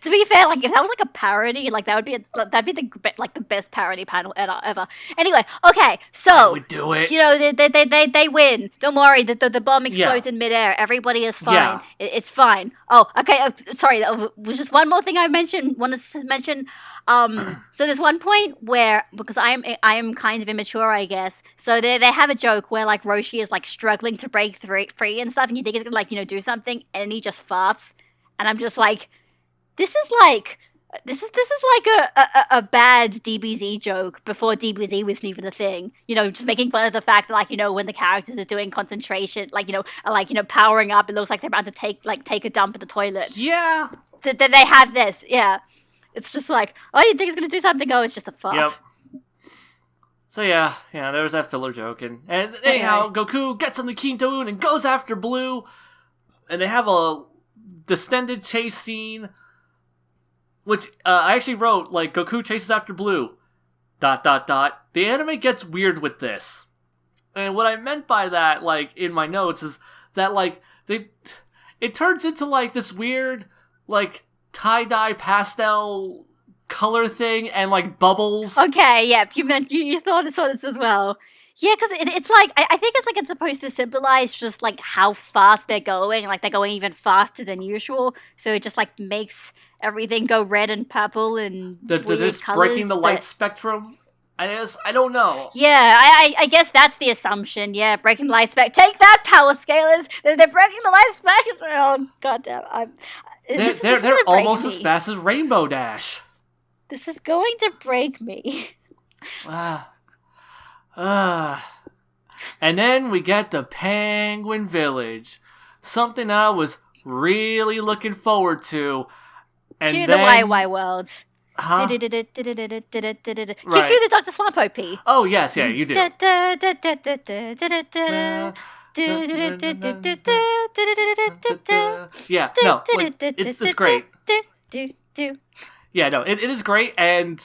To be fair, like, if that was like a parody, like that'd be the best parody panel ever. Anyway, okay, so I would do it. They win. Don't worry, the bomb explodes in midair. Everybody is fine. Yeah. It's fine. Oh, okay. Sorry, was just one more thing I want to mention. So there's one point where, because I am kind of immature, I guess. So they have a joke where like Roshi is like struggling to break free and stuff, and you think he's gonna like do something, and he just farts, and I'm just like, This is like a bad DBZ joke before DBZ was even a thing. Just making fun of the fact that, like, when the characters are doing concentration, powering up, it looks like they're about to take a dump in the toilet. Yeah. That they have this. Yeah. It's just like, oh, you think he's gonna do something? Oh, it's just a fart. Yep. So yeah, there was that filler joke, and anyhow, Goku gets on the Kintoon and goes after Blue, and they have a distended chase scene. Which, I actually wrote, like, Goku chases after Blue, ... The anime gets weird with this. And what I meant by that, like, in my notes, is that, like, it turns into, like, this weird, like, tie-dye pastel color thing, and, like, bubbles. Okay, yeah, you thought this as well. Yeah, because it's like, I think it's like it's supposed to symbolize just like how fast they're going, like they're going even faster than usual, so it just like makes everything go red and purple and they're just breaking the light spectrum. I don't know. Yeah, I guess that's the assumption. Yeah, breaking the light spectrum. Take that, power scalers! They're breaking the light spectrum. Oh goddamn! They're almost as fast as Rainbow Dash. This is going to break me. And then we get the Penguin Village. Something I was really looking forward to. And Cue then, the YY world. huh? Cue Right. the Dr. Slump OP. Oh yes, yeah, you do. Yeah, no, like it's great. Yeah, no, it is great, and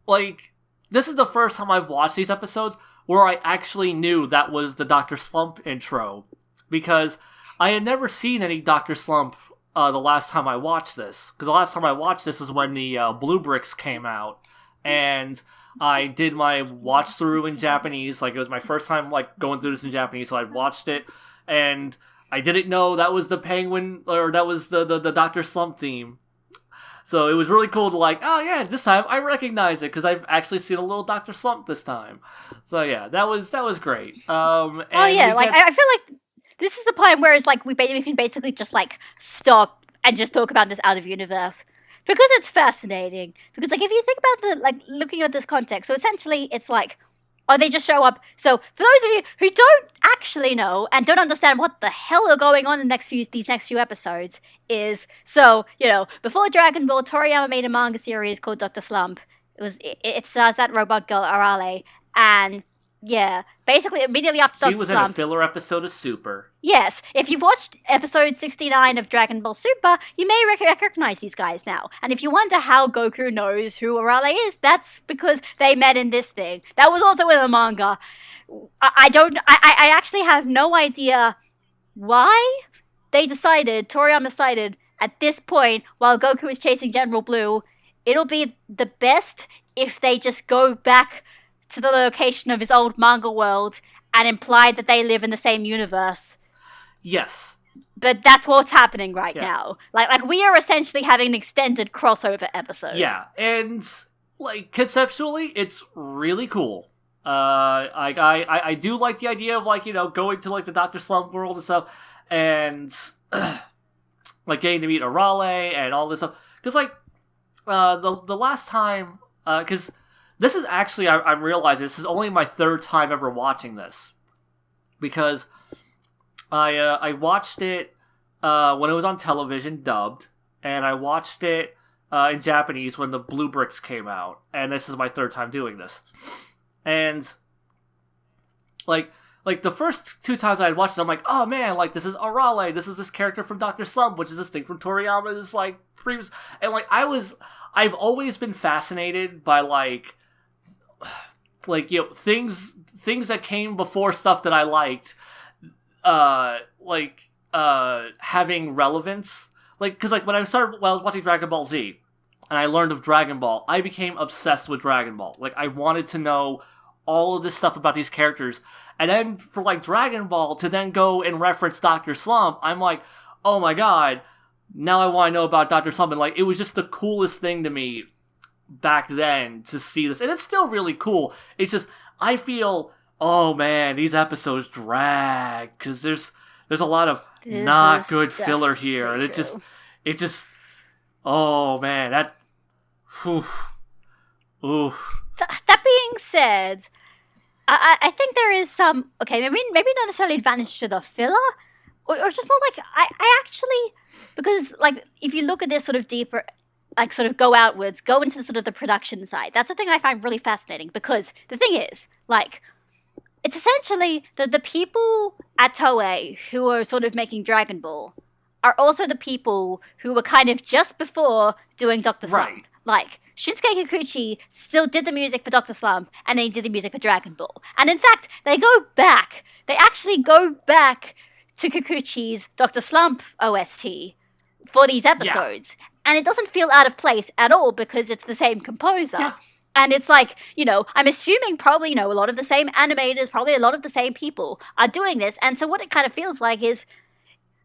like this is the first time I've watched these episodes where I actually knew that was the Dr. Slump intro, because I had never seen any Dr. Slump the last time I watched this. Because the last time I watched this is when the Blue Bricks came out, and I did my watch through in Japanese. Like, it was my first time like going through this in Japanese, so I watched it, and I didn't know that was the Penguin, or that was the Dr. Slump theme. So it was really cool to like, oh yeah, this time I recognize it because I've actually seen a little Dr. Slump this time. So yeah, that was great. And oh yeah, like I feel like this is the point where it's like we can basically just like stop and just talk about this out of universe because it's fascinating. Because like if you think about the like looking at this context, so essentially it's like, oh, they just show up. So for those of you who don't actually know and don't understand what the hell are going on in these next few episodes, is so before Dragon Ball, Toriyama made a manga series called Dr. Slump. It stars that robot girl Arale, and yeah, basically immediately after Dr. she was Slump, in a filler episode of Super. Yes, if you've watched episode 69 of Dragon Ball Super, you may recognize these guys now. And if you wonder how Goku knows who Arale is, that's because they met in this thing. That was also in the manga. I actually have no idea why Toriyama decided at this point, while Goku is chasing General Blue, it'll be the best if they just go back to the location of his old manga world and imply that they live in the same universe. Yes. But that's what's happening right now. Like we are essentially having an extended crossover episode. Yeah, and like conceptually, it's really cool. I do like the idea of like going to like the Dr. Slump world and stuff, and like getting to meet Arale and all this stuff. Because like the last time, because this is actually I'm realizing this is only my third time ever watching this, because I watched it when it was on television dubbed, and I watched it in Japanese when the Blue Bricks came out, and this is my third time doing this. And like the first two times I had watched it, I'm like, oh man, like this is Arale, this is this character from Dr. Slump, which is this thing from Toriyama's like previous, and like I've always been fascinated by like things that came before stuff that I liked, having relevance. Like, because like when I was watching Dragon Ball Z, and I learned of Dragon Ball, I became obsessed with Dragon Ball. Like, I wanted to know all of this stuff about these characters, and then for like Dragon Ball to then go and reference Dr. Slump, I'm like, oh my god, now I want to know about Dr. Slump. And like, it was just the coolest thing to me back then to see this, and it's still really cool. It's just I feel, oh man, these episodes drag because there's a lot of not good filler here, and it just oh man, that oof. That being said, I think there is some maybe not necessarily advantage to the filler, or just more like I actually, because like if you look at this sort of deeper, like sort of go outwards, go into the sort of the production side. That's the thing I find really fascinating, because the thing is, like, it's essentially the people at Toei who are sort of making Dragon Ball are also the people who were kind of just before doing Dr. Slump. Right. Like, Shinsuke Kikuchi still did the music for Dr. Slump, and they did the music for Dragon Ball. And in fact, they actually go back to Kikuchi's Dr. Slump OST for these episodes. Yeah. And it doesn't feel out of place at all because it's the same composer. Yeah. And it's like, I'm assuming probably, a lot of the same animators, probably a lot of the same people are doing this. And so what it kind of feels like is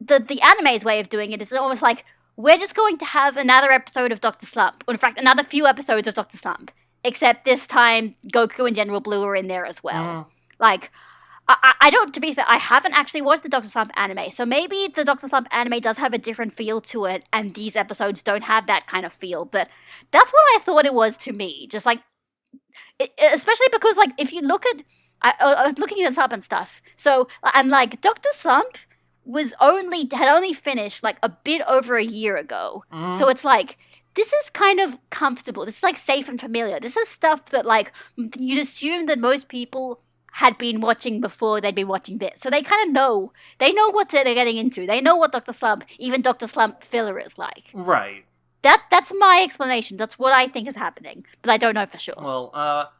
the anime's way of doing it is almost like, we're just going to have another episode of Dr. Slump. Or in fact, another few episodes of Dr. Slump. Except this time, Goku and General Blue are in there as well. Like, I don't, to be fair, I haven't actually watched the Dr. Slump anime, so maybe the Dr. Slump anime does have a different feel to it, and these episodes don't have that kind of feel, but that's what I thought it was to me. Just like, especially because, like, if you look at, I was looking this up and stuff, so, and like, Dr. Slump had only finished like a bit over a year ago. Mhm. So it's like, this is kind of comfortable. This is like safe and familiar. This is stuff that like you'd assume that most people had been watching before they'd been watching this. So they kind of know. They know what they're getting into. They know what Dr. Slump, even Dr. Slump filler is like. Right. That's my explanation. That's what I think is happening, but I don't know for sure. Well,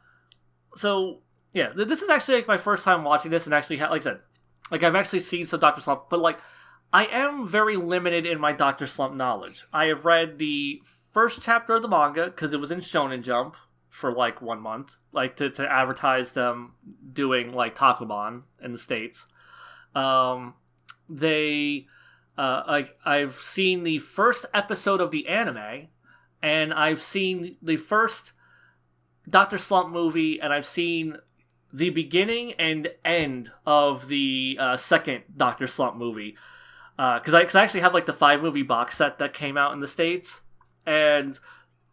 so yeah, this is actually like my first time watching this, and actually, like I said, like I've actually seen some Dr. Slump, but like I am very limited in my Dr. Slump knowledge. I have read the first chapter of the manga because it was in Shonen Jump for like 1 month, like to advertise them doing like Takuban in the States. Like I've seen the first episode of the anime, and I've seen the first Dr. Slump movie, and I've seen the beginning and end of the second Dr. Slump movie. Because I actually have like the 5-movie box set that came out in the States, and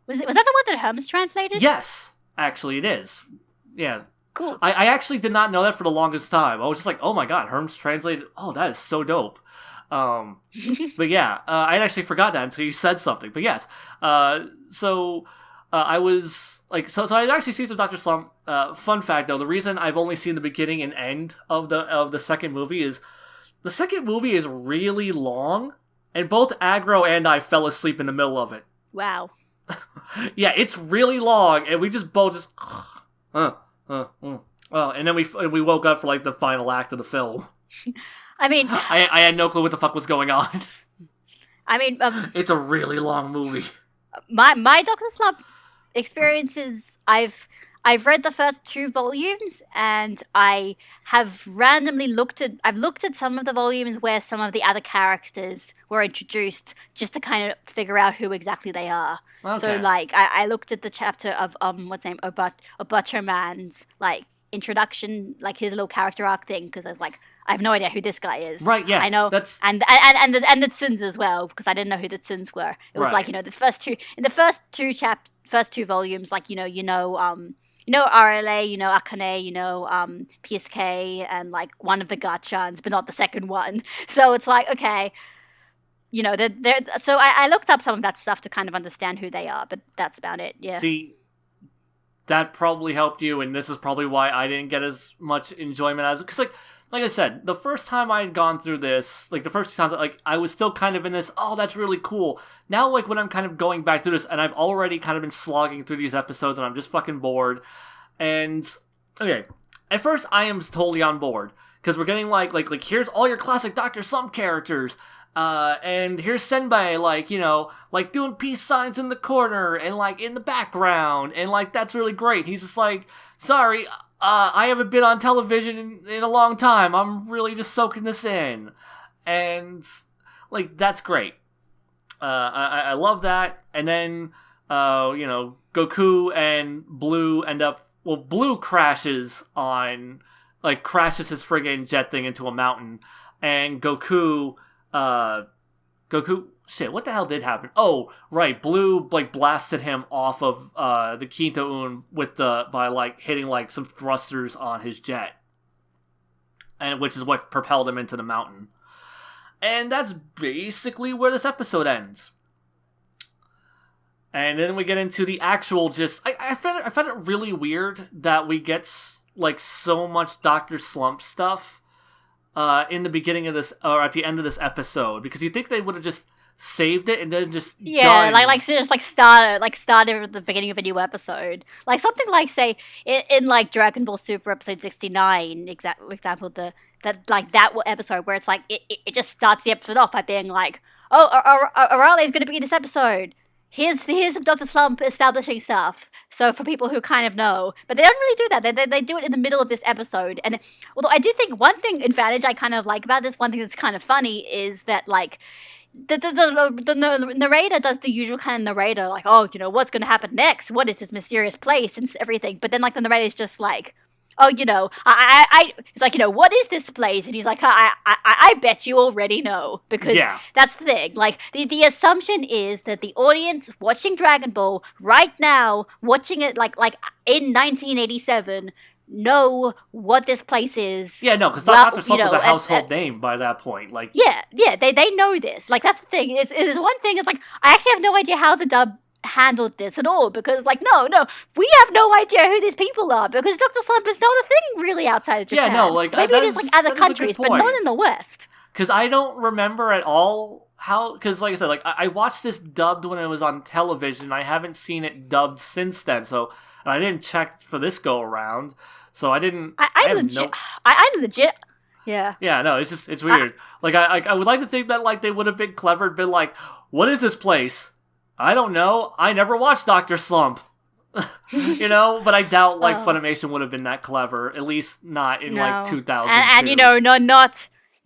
was that the one that Hermes translated? yes, actually it is. Yeah. Cool. I actually did not know that for the longest time. I was just like, oh my god, Hermes translated. Oh, that is so dope. But yeah, I actually forgot that until you said something. But yes, so I was like, so I actually seen some Dr. Slump. Fun fact though, the reason I've only seen the beginning and end of the second movie is the second movie is really long, and both Agro and I fell asleep in the middle of it. Wow. Yeah, it's really long, and we just both just and then we woke up for like the final act of the film. I mean, I had no clue what the fuck was going on. I mean, It's a really long movie. my Dr. Slump experiences, I've read the first 2 volumes, and I have randomly looked at some of the volumes where some of the other characters were introduced, just to kind of figure out who exactly they are. Okay. So like I looked at the chapter of what's name Butcherman's like introduction, like his little character arc thing, because I was like, I have no idea who this guy is. Right, yeah. I know. That's... And the Tsuns as well, because I didn't know who the Tsuns were. It was Right. like, the first two volumes, like, RLA, Akane, PSK, and like one of the Gachans, but not the second one. So it's like, okay, so I looked up some of that stuff to kind of understand who they are, but that's about it. Yeah. See, that probably helped you, and this is probably why I didn't get as much enjoyment as... Because, like I said, the first time I had gone through this, like, the first 2 times, like, I was still kind of in this, oh, that's really cool. Now, like, when I'm kind of going back through this, and I've already kind of been slogging through these episodes, and I'm just fucking bored, and, okay, at first, I am totally on board, because we're getting, like, here's all your classic Dr. Slump characters, and here's Senbei, like doing peace signs in the corner, and, like, in the background, and, like, that's really great. He's just like, sorry, I haven't been on television in a long time. I'm really just soaking this in. And, like, that's great. I love that. And then, Goku and Blue end up... Well, Blue crashes his friggin' jet thing into a mountain. And Goku... Shit, what the hell did happen? Oh, right, Blue, like, blasted him off of, the Quinto-un by hitting, like, some thrusters on his jet. And which is what propelled him into the mountain. And that's basically where this episode ends. And then we get into the actual I found it really weird that we get, like, so much Dr. Slump stuff, in the beginning of this, or at the end of this episode, because you think they would have just saved it and then just done. started at the beginning of a new episode, like something like, say, in like Dragon Ball Super episode 69, example, that episode where it's like it just starts the episode off by being like, oh, Arale is going to be in this episode. Here's some Dr. Slump establishing stuff. So for people who kind of know, but they don't really do that. They do it in the middle of this episode. And although I do think one thing advantage I kind of like about this, one thing that's kind of funny is that like the narrator does the usual kind of narrator, like, oh, what's going to happen next? What is this mysterious place and everything? But then like the narrator is just like, oh, it's like, what is this place? And he's like, I bet you already know, because that's the thing. Like, the assumption is that the audience watching Dragon Ball right now, watching it like in 1987, know what this place is. Yeah, no, because well, Dr. Slump was a household name by that point. Like, yeah, they know this. Like, that's the thing. It is one thing. It's like, I actually have no idea how the dub handled this at all, because like, no, we have no idea who these people are, because Dr. Slump is not a thing really outside of Japan. Yeah, no, like, maybe it is like other countries, but not in the West. Because I don't remember at all how, because like I said, like I watched this dubbed when it was on television. I haven't seen it dubbed since then, so and I didn't check for this go around, so I didn't. I legit. Yeah. Yeah, no, it's weird. Like I would like to think that like they would have been clever and been like, what is this place? I don't know. I never watched Dr. Slump. You know, but I doubt like Funimation would have been that clever, at least not in like 2000. And you know,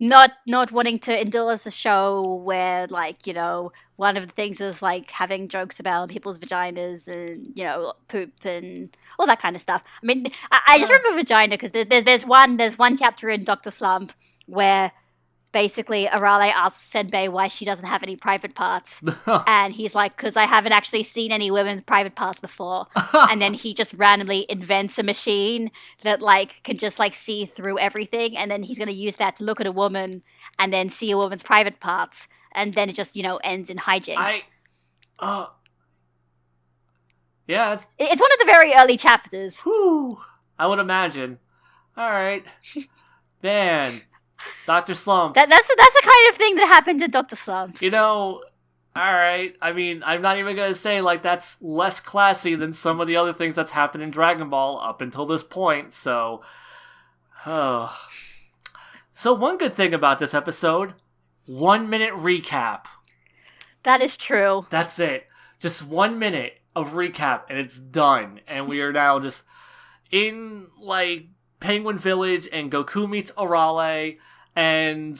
not wanting to endorse a show where, like, you know, one of the things is like having jokes about people's vaginas and, you know, poop and all that kind of stuff. I mean, I just remember vagina because there's one chapter in Dr. Slump where basically Arale asks Senbei why she doesn't have any private parts, and he's like, because I haven't actually seen any women's private parts before. And then he just randomly invents a machine that like can just like see through everything, and then he's going to use that to look at a woman and then see a woman's private parts, and then it just, you know, ends in hijinks. Yeah, it's one of the very early chapters. Whew, I would imagine. All right, man. Dr. Slump. That's the kind of thing that happened to Dr. Slump. You know, alright, I mean, I'm not even gonna say, like, that's less classy than some of the other things that's happened in Dragon Ball up until this point, so... Oh. So one good thing about this episode, 1 minute recap. That is true. That's it. Just 1 minute of recap, and it's done. And we are now just in, like, Penguin Village, and Goku meets Arale, and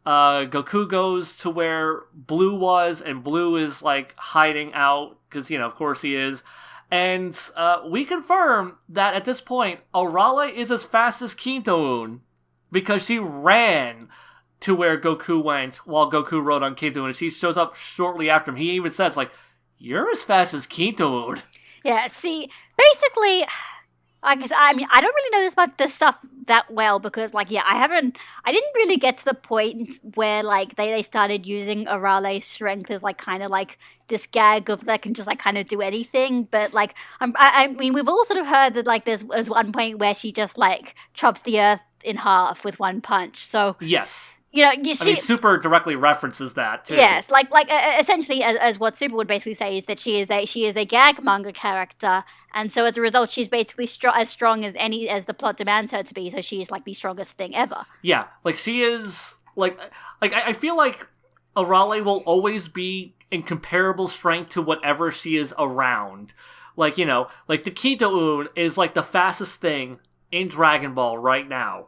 Goku goes to where Blue was, and Blue is like hiding out because, you know, of course he is. And we confirm that at this point, Arale is as fast as Kintoun because she ran to where Goku went while Goku rode on Kintoun, and she shows up shortly after him. He even says, like, "You're as fast as Kintoun." Yeah. See, basically. Because I mean, I don't really know this stuff that well because, like, yeah, I didn't really get to the point where, like, they started using Arale's strength as, like, kind of, like, this gag of that can just, like, kind of do anything. But, like, I mean, we've all sort of heard that, like, there's one point where she just, like, chops the earth in half with one punch. So, yes. You know, I mean, Super directly references that too. Yes, like essentially, as what Super would basically say is that she is a gag manga character, and so as a result, she's basically as strong as the plot demands her to be. So she's like the strongest thing ever. Yeah, like she is like I feel like Arale will always be in comparable strength to whatever she is around. Like, you know, like the Kintoun is like the fastest thing in Dragon Ball right now.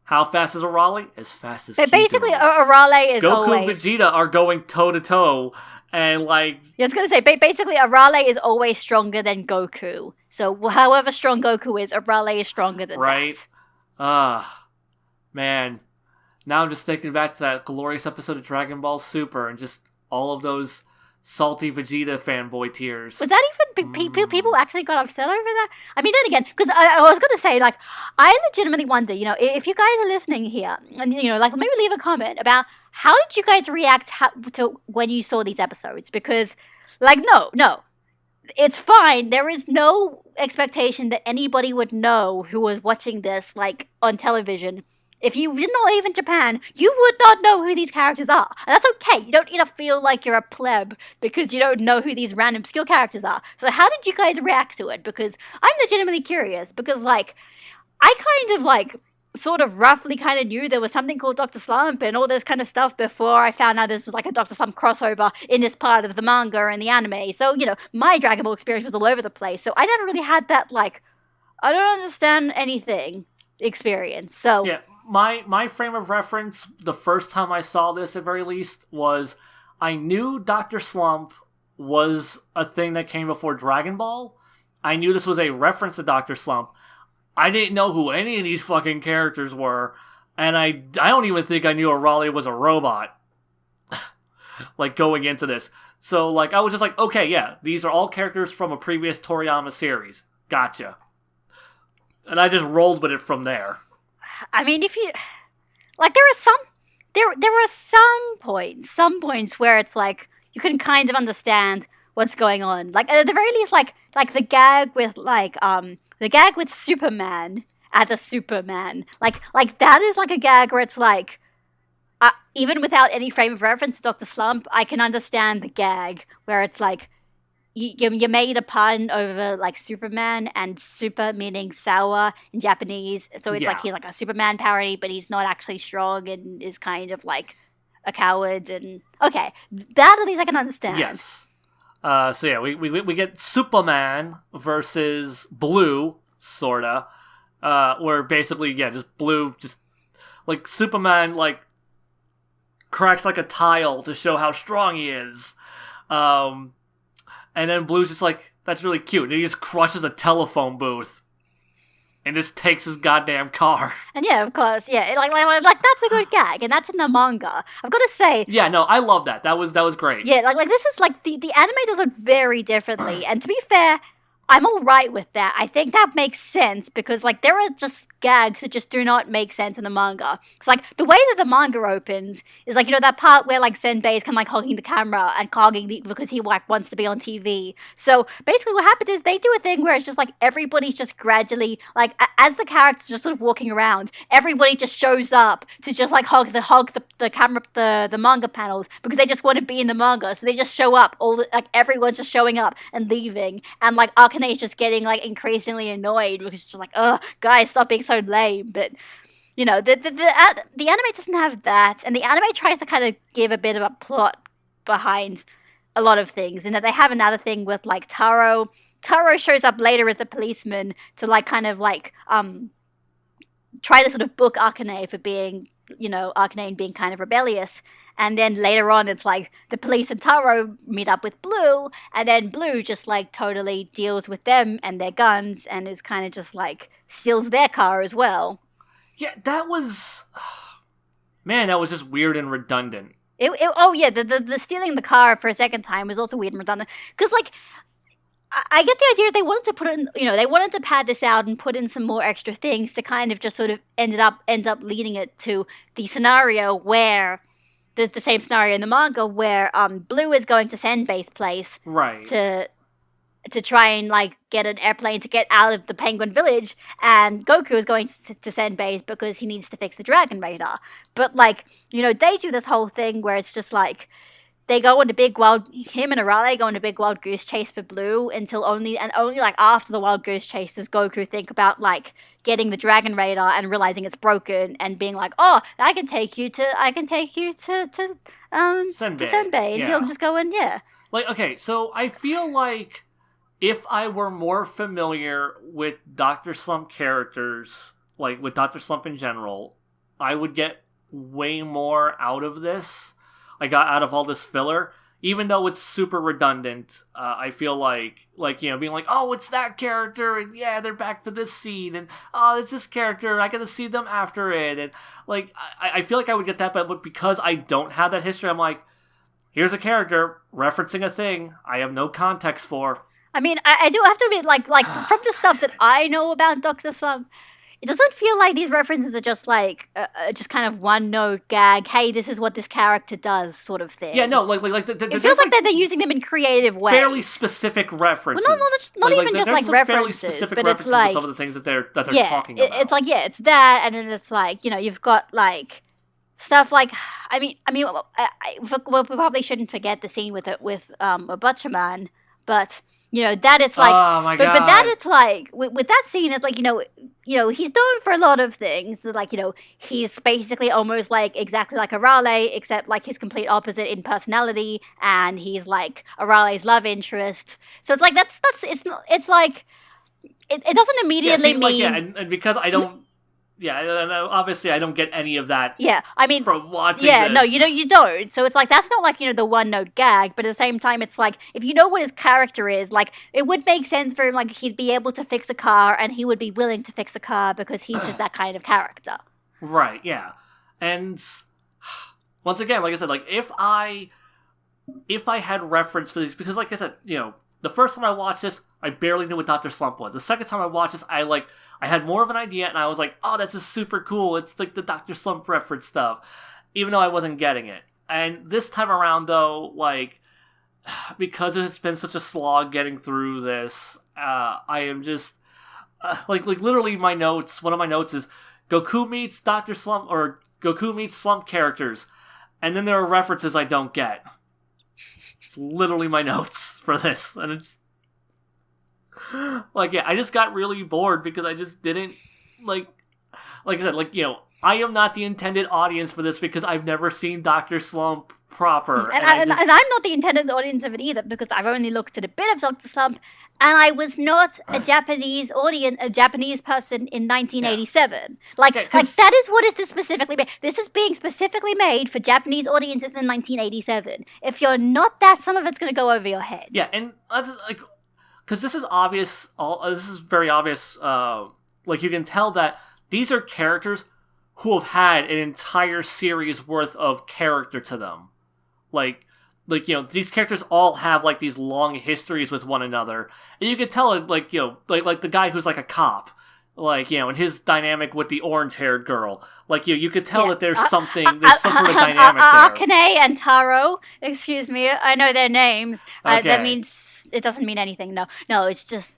How fast is Arale? As fast as Kintoun. Basically, Arale is Goku always... and Vegeta are going toe-to-toe, and like... Yeah, I was going to say, basically, Arale is always stronger than Goku. So, however strong Goku is, Arale is stronger than that. Right? Man. Now I'm just thinking back to that glorious episode of Dragon Ball Super, and just all of those salty Vegeta fanboy tears. Was that even people actually got upset over that? I mean, then again, because I was going to say, like, I legitimately wonder, you know, if you guys are listening here, and, you know, like, maybe leave a comment about how did you guys react to when you saw these episodes? Because, like, no, it's fine. There is no expectation that anybody would know who was watching this, like, on television. If you didn't live in Japan, you would not know who these characters are. And that's okay. You don't need to feel like you're a pleb because you don't know who these random skill characters are. So how did you guys react to it? Because I'm legitimately curious. Because, like, I kind of, like, sort of roughly kind of knew there was something called Dr. Slump and all this kind of stuff before I found out this was, like, a Dr. Slump crossover in this part of the manga and the anime. So, you know, my Dragon Ball experience was all over the place. So I never really had that, like, I don't understand anything experience. So... yeah. My frame of reference, the first time I saw this at very least, was I knew Dr. Slump was a thing that came before Dragon Ball. I knew this was a reference to Dr. Slump. I didn't know who any of these fucking characters were, and I don't even think I knew Arale was a robot. Like, going into this. So, like, I was just like, okay, yeah, these are all characters from a previous Toriyama series. Gotcha. And I just rolled with it from there. I mean, if you like, there are some points where it's like you can kind of understand what's going on. Like at the very least, like the gag with Superman as a Superman. Like that is like a gag where it's like, even without any frame of reference to Dr. Slump, I can understand the gag where it's like, you made a pun over like Superman, and super meaning sour in Japanese. So it's like he's like a Superman parody, but he's not actually strong and is kind of like a coward. And okay, that at least I can understand. Yes. So yeah, we get Superman versus Blue, sorta. Where basically, just Blue, just like Superman, like cracks like a tile to show how strong he is. And then Blue's just like, that's really cute. And he just crushes a telephone booth. And just takes his goddamn car. And yeah, of course, yeah. Like that's a good gag, and that's in the manga. I've got to say. Yeah, no, I love that. That was great. Yeah, like this is like the anime does it very differently. And to be fair, I'm all right with that. I think that makes sense because like there are just gags that just do not make sense in the manga. It's like the way that the manga opens is like, that part where like Senbei is kind of like hogging the camera and cogging because he like wants to be on TV. So basically what happens is they do a thing where it's just like everybody's just gradually like as the characters just sort of walking around, everybody just shows up to just like hog the camera, the manga panels because they just want to be in the manga. So they just show up, everyone's just showing up and leaving, and like Akane is just getting like increasingly annoyed because it's just like, ugh, guys, stop being so lame. But the anime doesn't have that, and the anime tries to kind of give a bit of a plot behind a lot of things, and that they have another thing with like Taro shows up later as the policeman to like kind of like try to sort of book Akane for being Akane being kind of rebellious. And then later on, it's like the police and Taro meet up with Blue, and then Blue just like totally deals with them and their guns, and is kind of just like steals their car as well. Yeah, that was, man, that was just weird and redundant. The stealing the car for a second time was also weird and redundant because like I get the idea they wanted to put in, they wanted to pad this out and put in some more extra things to kind of just sort of end up leading it to the scenario where. The same scenario in the manga where Blue is going to Senbei's place, right, to try and like get an airplane to get out of the Penguin Village, and Goku is going to Senbei's because he needs to fix the Dragon Radar. But like they do this whole thing where it's just like they go on him and Arale go on a big wild goose chase for Blue until only like after the wild goose chase does Goku think about like getting the Dragon Radar and realizing it's broken and being like, oh, I can take you to Senbei, and he'll just go in, yeah. Like, okay, so I feel like if I were more familiar with Dr. Slump characters, like with Dr. Slump in general, I would get way more out of this. I got out of all this filler, even though it's super redundant. I feel like being like, oh, it's that character, and yeah, they're back for this scene, and oh, it's this character, I get to see them after it, and like I feel like I would get that, but because I don't have that history, I'm like, here's a character referencing a thing I have no context for. I mean, I do have to admit, like from the stuff that I know about Dr. Slump, it doesn't feel like these references are just like just kind of one note gag. Hey, this is what this character does, sort of thing. Yeah, no, it feels like they're using them in creative ways. Fairly specific references. Well, not even just like references, but it's like some of the things that they're talking about. It's like it's that, and then it's like you've got like stuff like I mean, we probably shouldn't forget the scene with Butcherman, but. That it's like, oh my God. But that it's like, with that scene, it's like, he's known for a lot of things. Like, he's basically almost like exactly like Arale, except like his complete opposite in personality, and he's like Arale's love interest. So it's like, it's like, it doesn't immediately mean. Like, yeah, and because I don't. Yeah, obviously I don't get any of that. Yeah, I mean, from watching. Yeah, this. No, you don't. So it's like that's not like the one note gag, but at the same time, it's like if you know what his character is, like it would make sense for him. Like he'd be able to fix a car, and he would be willing to fix a car because he's just that kind of character. Right. Yeah, and once again, like I said, like if I had reference for these, because like I said, the first time I watched this, I barely knew what Dr. Slump was. The second time I watched this, I had more of an idea, and I was like, oh, that's just super cool. It's like the Dr. Slump reference stuff, even though I wasn't getting it. And this time around, though, like, because it's been such a slog getting through this, I am just, like literally my notes, one of my notes is, Goku meets Dr. Slump, or Goku meets Slump characters, and then there are references I don't get. It's literally my notes for this, and it's like, yeah, I just got really bored because I just didn't, like I said, like, you know, I am not the intended audience for this because I've never seen Dr. Slump proper. And I'm not the intended audience of it either because I've only looked at a bit of Dr. Slump, and I was not a Japanese person in 1987. Yeah. Like that is what is this specifically made. This is being specifically made for Japanese audiences in 1987. If you're not that, some of it's going to go over your head. Yeah, and that's like, because this is obvious. This is very obvious. Like, you can tell that these are characters who have had an entire series worth of character to them. Like, you know, these characters all have, like, these long histories with one another. And you can tell, like, you know, like the guy who's, like, a cop. Like, you know, and his dynamic with the orange-haired girl. Like, you could tell that there's some sort of dynamic there. Akane and Taro, excuse me, I know their names. Okay. That means, it doesn't mean anything, no, it's just,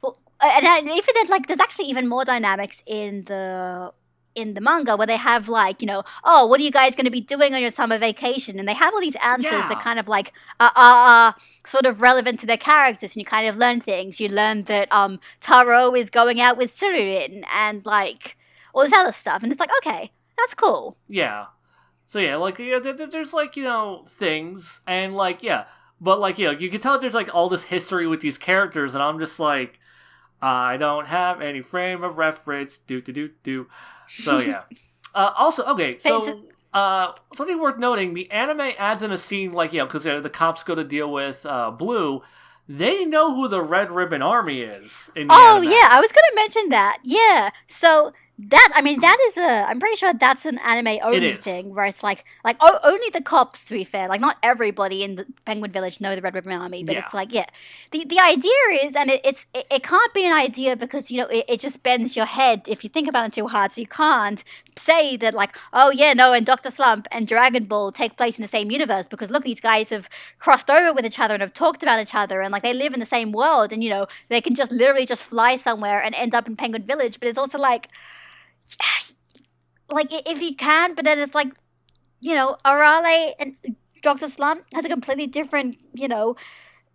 well, and even then, like, there's actually even more dynamics in the manga where they have, like, you know, oh, what are you guys going to be doing on your summer vacation? And they have all these answers that kind of, like, are sort of relevant to their characters, and you kind of learn things. You learn that Taro is going out with Tsuruin and, like, all this other stuff. And it's like, okay, that's cool. Yeah. So, yeah, like, yeah, there's, like, you know, things, and, like, yeah. But, like, you know, you can tell that there's, like, all this history with these characters, and I'm just like, I don't have any frame of reference. Do. So, yeah. Also, okay, so something worth noting, the anime adds in a scene, like, you know, because the cops go to deal with Blue. They know who the Red Ribbon Army is in the anime. Yeah, I was going to mention that. Yeah, so that is I'm pretty sure that's an anime only thing where it's like only the cops, to be fair, like not everybody in the Penguin Village know the Red Ribbon Army, but it's like, yeah, the idea is, and it can't be an idea because, you know, it just bends your head if you think about it too hard, so you can't say that, like, oh yeah, no, and Dr. Slump and Dragon Ball take place in the same universe because look, these guys have crossed over with each other and have talked about each other, and like they live in the same world, and, you know, they can just literally just fly somewhere and end up in Penguin Village. But it's also like if you can, but then it's like, you know, Arale and Dr. Slump has a completely different, you know,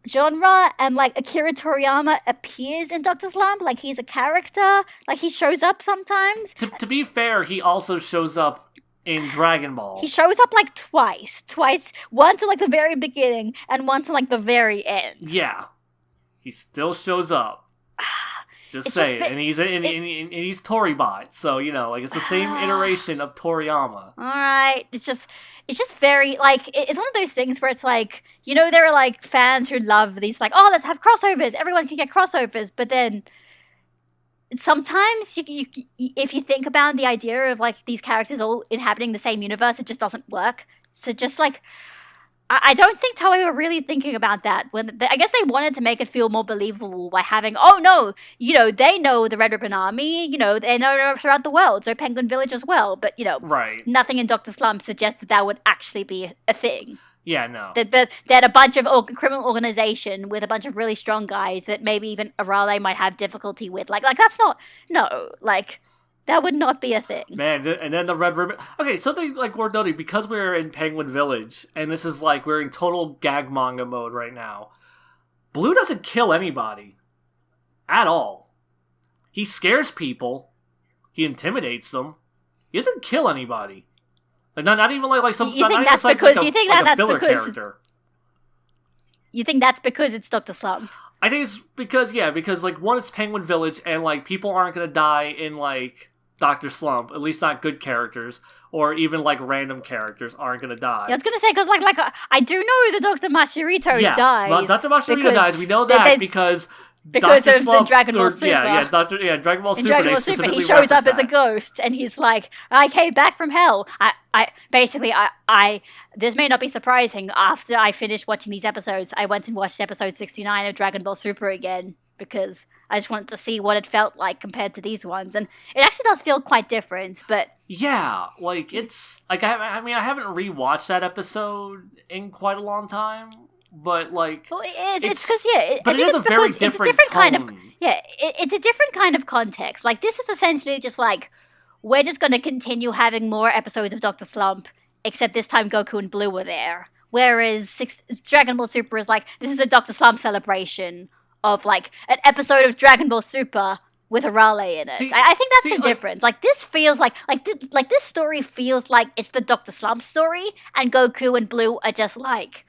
genre, and like Akira Toriyama appears in Dr. Slump, like he's a character, like he shows up sometimes. To be fair, he also shows up in Dragon Ball. He shows up like twice, once at like the very beginning and once at like the very end. Yeah, he still shows up. Just say it. And he's Toribot, so, you know, like, it's the same iteration of Toriyama. Alright, it's just very, like, it's one of those things where it's like, you know, there are, like, fans who love these, like, oh, let's have crossovers, everyone can get crossovers, but then sometimes you if you think about the idea of, like, these characters all inhabiting the same universe, it just doesn't work. So just, like, I don't think Toei were really thinking about that. I guess they wanted to make it feel more believable by having, oh no, you know, they know the Red Ribbon Army, you know, they know throughout the world, so Penguin Village as well. But, you know, nothing in Dr. Slump suggests that would actually be a thing. Yeah, no. That a bunch of criminal organization with a bunch of really strong guys that maybe even Arale might have difficulty with. Like that's not, no, like, that would not be a thing. Man, and then the Red Ribbon... Okay, something, like, worth noting, because we're in Penguin Village, and this is, like, we're in total gag manga mode right now, Blue doesn't kill anybody. At all. He scares people. He intimidates them. He doesn't kill anybody. Like, not even, like some... You think that's because... You think that's because... character. You think that's because it's Dr. Slump? I think it's because, like, one, it's Penguin Village, and, like, people aren't gonna die in, like, Dr. Slump, at least not good characters, or even, like, random characters aren't gonna die. Yeah, I was gonna say, because, like, I do know that Dr. Mashirito dies. Yeah, Dr. Mashirito dies, we know that because because Dr. of Slump, the Dragon Ball Super. Dragon Ball Super. Dragon Ball Super, he shows up as a ghost, and he's like, "I came back from hell." This may not be surprising. After I finished watching these episodes, I went and watched episode 69 of Dragon Ball Super again, because I just wanted to see what it felt like compared to these ones, and it actually does feel quite different. But yeah, like it's like I mean I haven't rewatched that episode in quite a long time, but like well, it's because I but it think is it's a very because it's a different different tone. kind of it's a different kind of context. Like this is essentially just like we're just going to continue having more episodes of Dr. Slump, except this time Goku and Blue were there. Whereas Dragon Ball Super is like, this is a Dr. Slump celebration of like an episode of Dragon Ball Super with a Raleigh in it. See, I think that's the like, difference. Like this feels like this story feels like it's the Dr. Slump story, and Goku and Blue are just like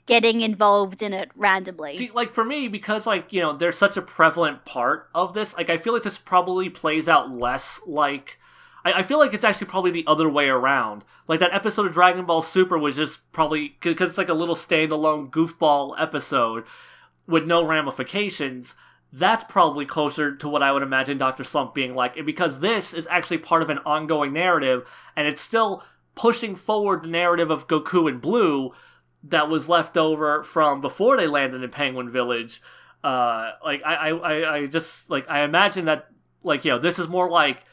getting involved in it randomly. See, like for me, because like, you know, there's such a prevalent part of this, like I feel like this probably plays out less like I feel like it's actually probably the other way around. Like that episode of Dragon Ball Super was just probably because it's like a little standalone goofball episode with no ramifications. That's probably closer to what I would imagine Dr. Slump being like. And because this is actually part of an ongoing narrative, and it's still pushing forward the narrative of Goku and Blue that was left over from before they landed in Penguin Village. Like I just like I imagine that like, you know, this is more like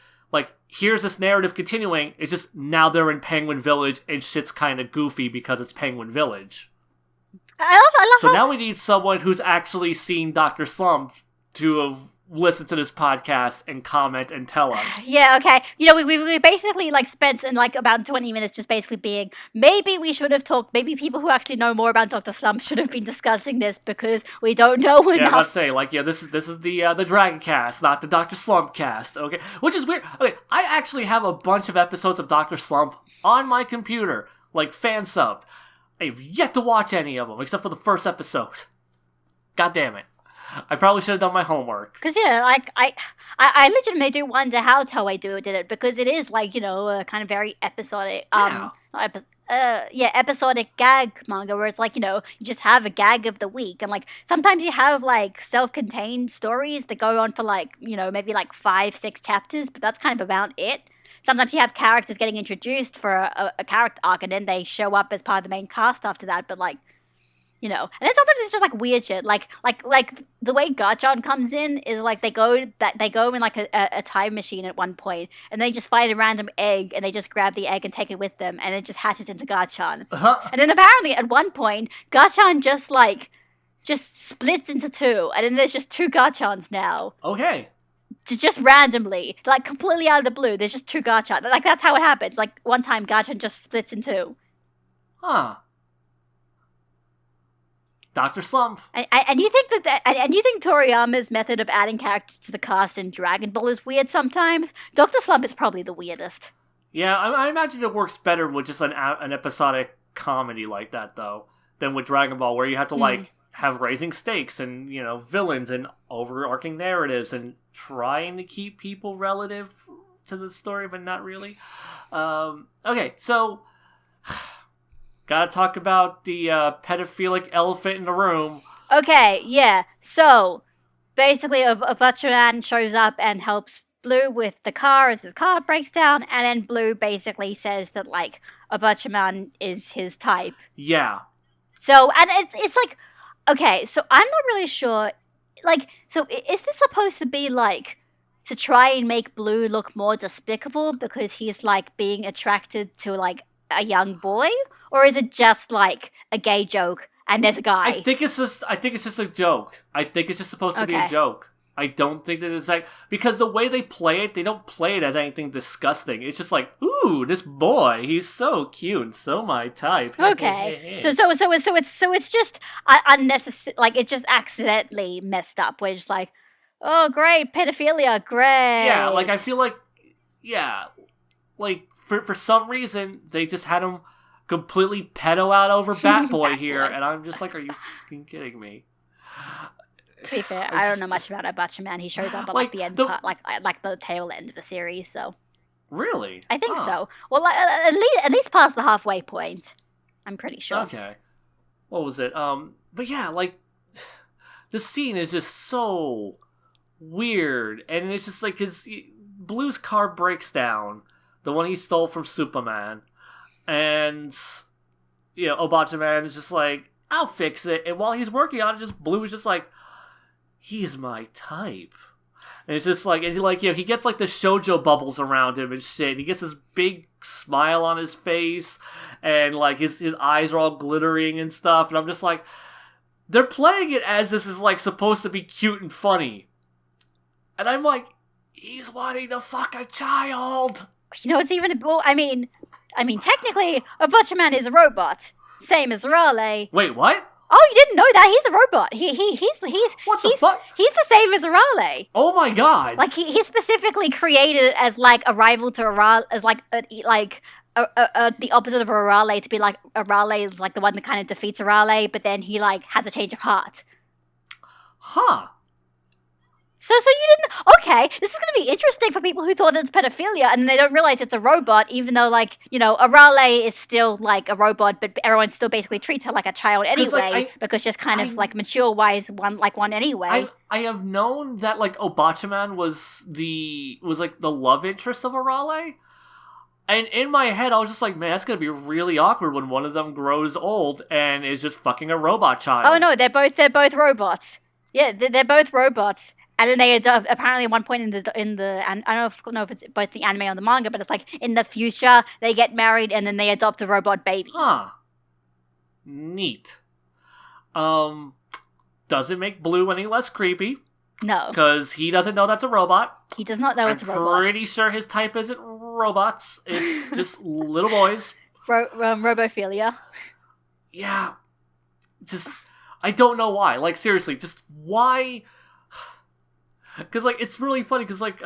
here's this narrative continuing. It's just now they're in Penguin Village and shit's kind of goofy because it's Penguin Village. I love. So now we need someone who's actually seen Dr. Slump to have listened to this podcast and comment and tell us. Yeah, okay. You know, we basically like spent in like about 20 minutes just basically being, maybe we should have talked, maybe people who actually know more about Dr. Slump should have been discussing this because we don't know enough. Yeah, let's say, like, yeah, this is the Dragon Cast, not the Dr. Slump cast, okay? Which is weird. Okay, I actually have a bunch of episodes of Dr. Slump on my computer, like fan subbed. I've yet to watch any of them, except for the first episode. God damn it. I probably should have done my homework. Because, yeah, like, I legitimately do wonder how Toei did it, because it is, like, you know, a kind of very episodic, episodic gag manga, where it's like, you know, you just have a gag of the week, and, like, sometimes you have, like, self-contained stories that go on for, like, you know, maybe, like, 5-6 chapters, but that's kind of about it. Sometimes you have characters getting introduced for a character arc, and then they show up as part of the main cast after that, but, like, you know, and then sometimes it's just like weird shit, like the way Gachon comes in is like they go in like a time machine at one point, and they just find a random egg, and they just grab the egg and take it with them, and it just hatches into Gachon. And then apparently at one point Gachon just splits into two, and then there's just two Gachons now. Okay. Just randomly, like completely out of the blue, there's just two Gachon. Like that's how it happens. Like one time Gachon just splits in two. Huh. Dr. Slump. And you think and you think Toriyama's method of adding characters to the cast in Dragon Ball is weird sometimes? Dr. Slump is probably the weirdest. Yeah, I imagine it works better with just an episodic comedy like that, though, than with Dragon Ball, where you have to, like, have raising stakes and, you know, villains and overarching narratives and trying to keep people relative to the story, but not really. Okay, so gotta talk about the pedophilic elephant in the room. Okay, yeah. So, basically, a butcherman shows up and helps Blue with the car as his car breaks down, and then Blue basically says that, like, a butcherman is his type. Yeah. So, and it's like, okay, so I'm not really sure, like, so is this supposed to be, like, to try and make Blue look more despicable because he's, like, being attracted to, like, a young boy, or is it just like a gay joke and there's a guy? I think it's just a joke. I think it's just supposed to be a joke. I don't think that it's like, because the way they play it, they don't play it as anything disgusting. It's just like, ooh, this boy, he's so cute and so my type. Okay, so it's just unnecessary. Like it's just accidentally messed up. Where it's like, oh great, pedophilia, great. Yeah, like I feel like, like. For some reason, they just had him completely pedo out over Bat Boy here, and I'm just like, are you fucking kidding me? To be fair, I don't know much about Butcherman. He shows up at like the end part, like the tail end of the series. So really, I think so. Well, at least past the halfway point, I'm pretty sure. Okay, what was it? But yeah, like the scene is just so weird, and it's just like his Blue's car breaks down. The one he stole from Superman. And, you know, Obacha Man is just like, I'll fix it. And while he's working on it, Blue is just like, he's my type. And it's just like, and he gets like the shoujo bubbles around him and shit. And he gets this big smile on his face, and like his eyes are all glittering and stuff. And I'm just like, they're playing it as this is like supposed to be cute and funny. And I'm like, he's wanting to fuck a child. You know, it's even, well, I mean, technically, a Butcher Man is a robot, same as Raleigh. Wait, what? Oh, you didn't know that? He's a robot. He's what the fuck? He's the same as Raleigh. Oh my god! Like he's specifically created as like a rival to Raleigh, as like the opposite of a Raleigh, to be like a Raleigh is like the one that kind of defeats a Raleigh, but then he like has a change of heart. Huh. So you didn't... Okay, this is going to be interesting for people who thought it's pedophilia, and they don't realize it's a robot, even though, like, you know, a Raleigh is still, like, a robot, but everyone still basically treats her like a child anyway, because she's kind of, like, mature-wise one anyway. I have known that, like, Obachaman was the love interest of a Raleigh, and in my head, I was just like, man, that's going to be really awkward when one of them grows old and is just fucking a robot child. Oh, no, they're both robots. Yeah, they're both robots. And then they adopt, apparently at one point in the and I don't know if it's both the anime or the manga, but it's like in the future they get married and then they adopt a robot baby. Huh. Neat. Does it make Blue any less creepy? No. Because he doesn't know that's a robot. He does not know it's a robot. I'm pretty sure his type isn't robots. It's just little boys. Robophilia. Yeah. Just, I don't know why. Like, seriously, just why... Because, like, it's really funny, because, like,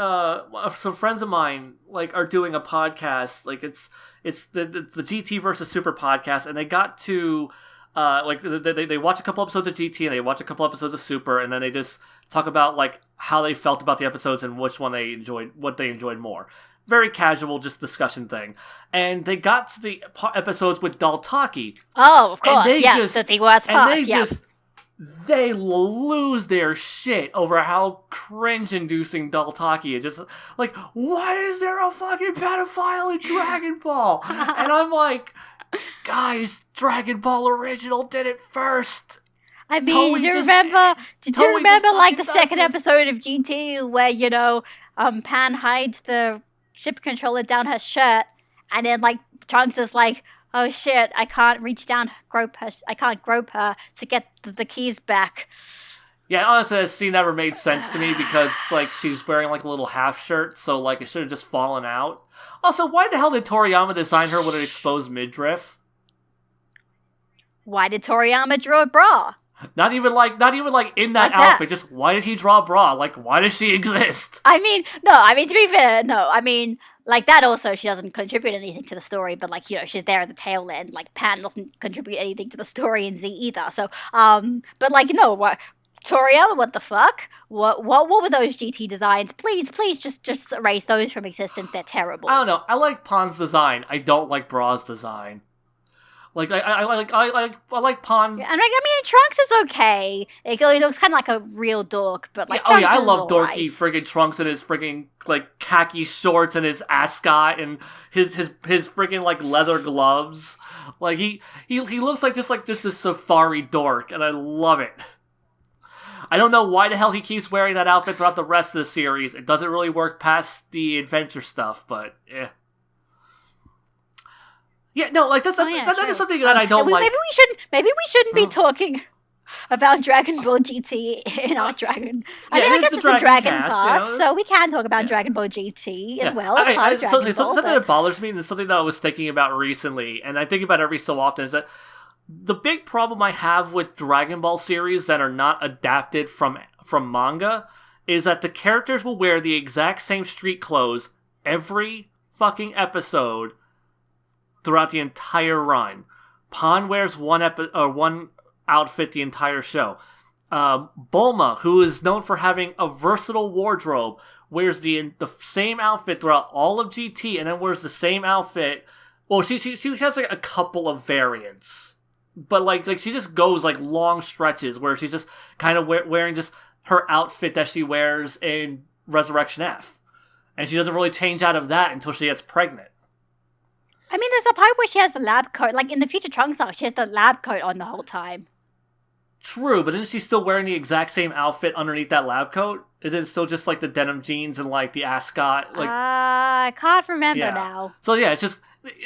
some friends of mine, like, are doing a podcast, like, it's the GT versus Super podcast, and they got to, like, they watch a couple episodes of GT, and they watch a couple episodes of Super, and then they just talk about, like, how they felt about the episodes and which one they enjoyed, what they enjoyed more. Very casual, just discussion thing. And they got to the episodes with Daltaki. Oh, of course, yeah, the worst parts, yeah. They lose their shit over how cringe-inducing Daltaki is. Just like, why is there a fucking pedophile in Dragon Ball? And I'm like, guys, Dragon Ball Original did it first. I mean, do you remember like the second episode of GT where, you know, Pan hides the ship controller down her shirt, and then like Trunks is like, oh shit, I can't reach down, I can't grope her to get the keys back. Yeah, honestly, that scene never made sense to me because, like, she was wearing, like, a little half shirt, so, like, it should have just fallen out. Also, why the hell did Toriyama design her with an exposed midriff? Why did Toriyama draw a bra? Not even like in that outfit, just why did he draw a bra? Like, why does she exist? I mean, to be fair, no, I mean... Like, that also, she doesn't contribute anything to the story, but, like, you know, she's there at the tail end. Like, Pan doesn't contribute anything to the story in Z either. So, but, like, no, what... Toriyama, what the fuck? What were those GT designs? Please, just erase those from existence. They're terrible. I don't know. I like Pon's design. I don't like Bra's design. Like, I like Pon. Yeah, and I mean, Trunks is okay. It looks kind of like a real dork, but like, I love dorky friggin' Trunks and his friggin' like khaki shorts and his ascot and his friggin' like leather gloves. Like he looks like just a safari dork, and I love it. I don't know why the hell he keeps wearing that outfit throughout the rest of the series. It doesn't really work past the adventure stuff, but yeah. Yeah, no, like that is something that I don't like. Maybe we shouldn't be talking about Dragon Ball GT in our Dragon. I guess it's the Dragon part, you know, so we can talk about Dragon Ball GT as well. Something that bothers me, and it's something that I was thinking about recently, and I think about every so often, is that the big problem I have with Dragon Ball series that are not adapted from manga is that the characters will wear the exact same street clothes every fucking episode throughout the entire run. Pon wears one outfit the entire show. Bulma, who is known for having a versatile wardrobe, wears the same outfit throughout all of GT, and then wears the same outfit. Well, she has like a couple of variants, but like she just goes like long stretches where she's just kind of wearing just her outfit that she wears in Resurrection F, and she doesn't really change out of that until she gets pregnant. I mean, there's the part where she has the lab coat. Like, in the future Trunks arc, she has the lab coat on the whole time. True, but isn't she still wearing the exact same outfit underneath that lab coat? Is it still just like the denim jeans and like the ascot? Like, I can't remember now. So yeah, it's just No, she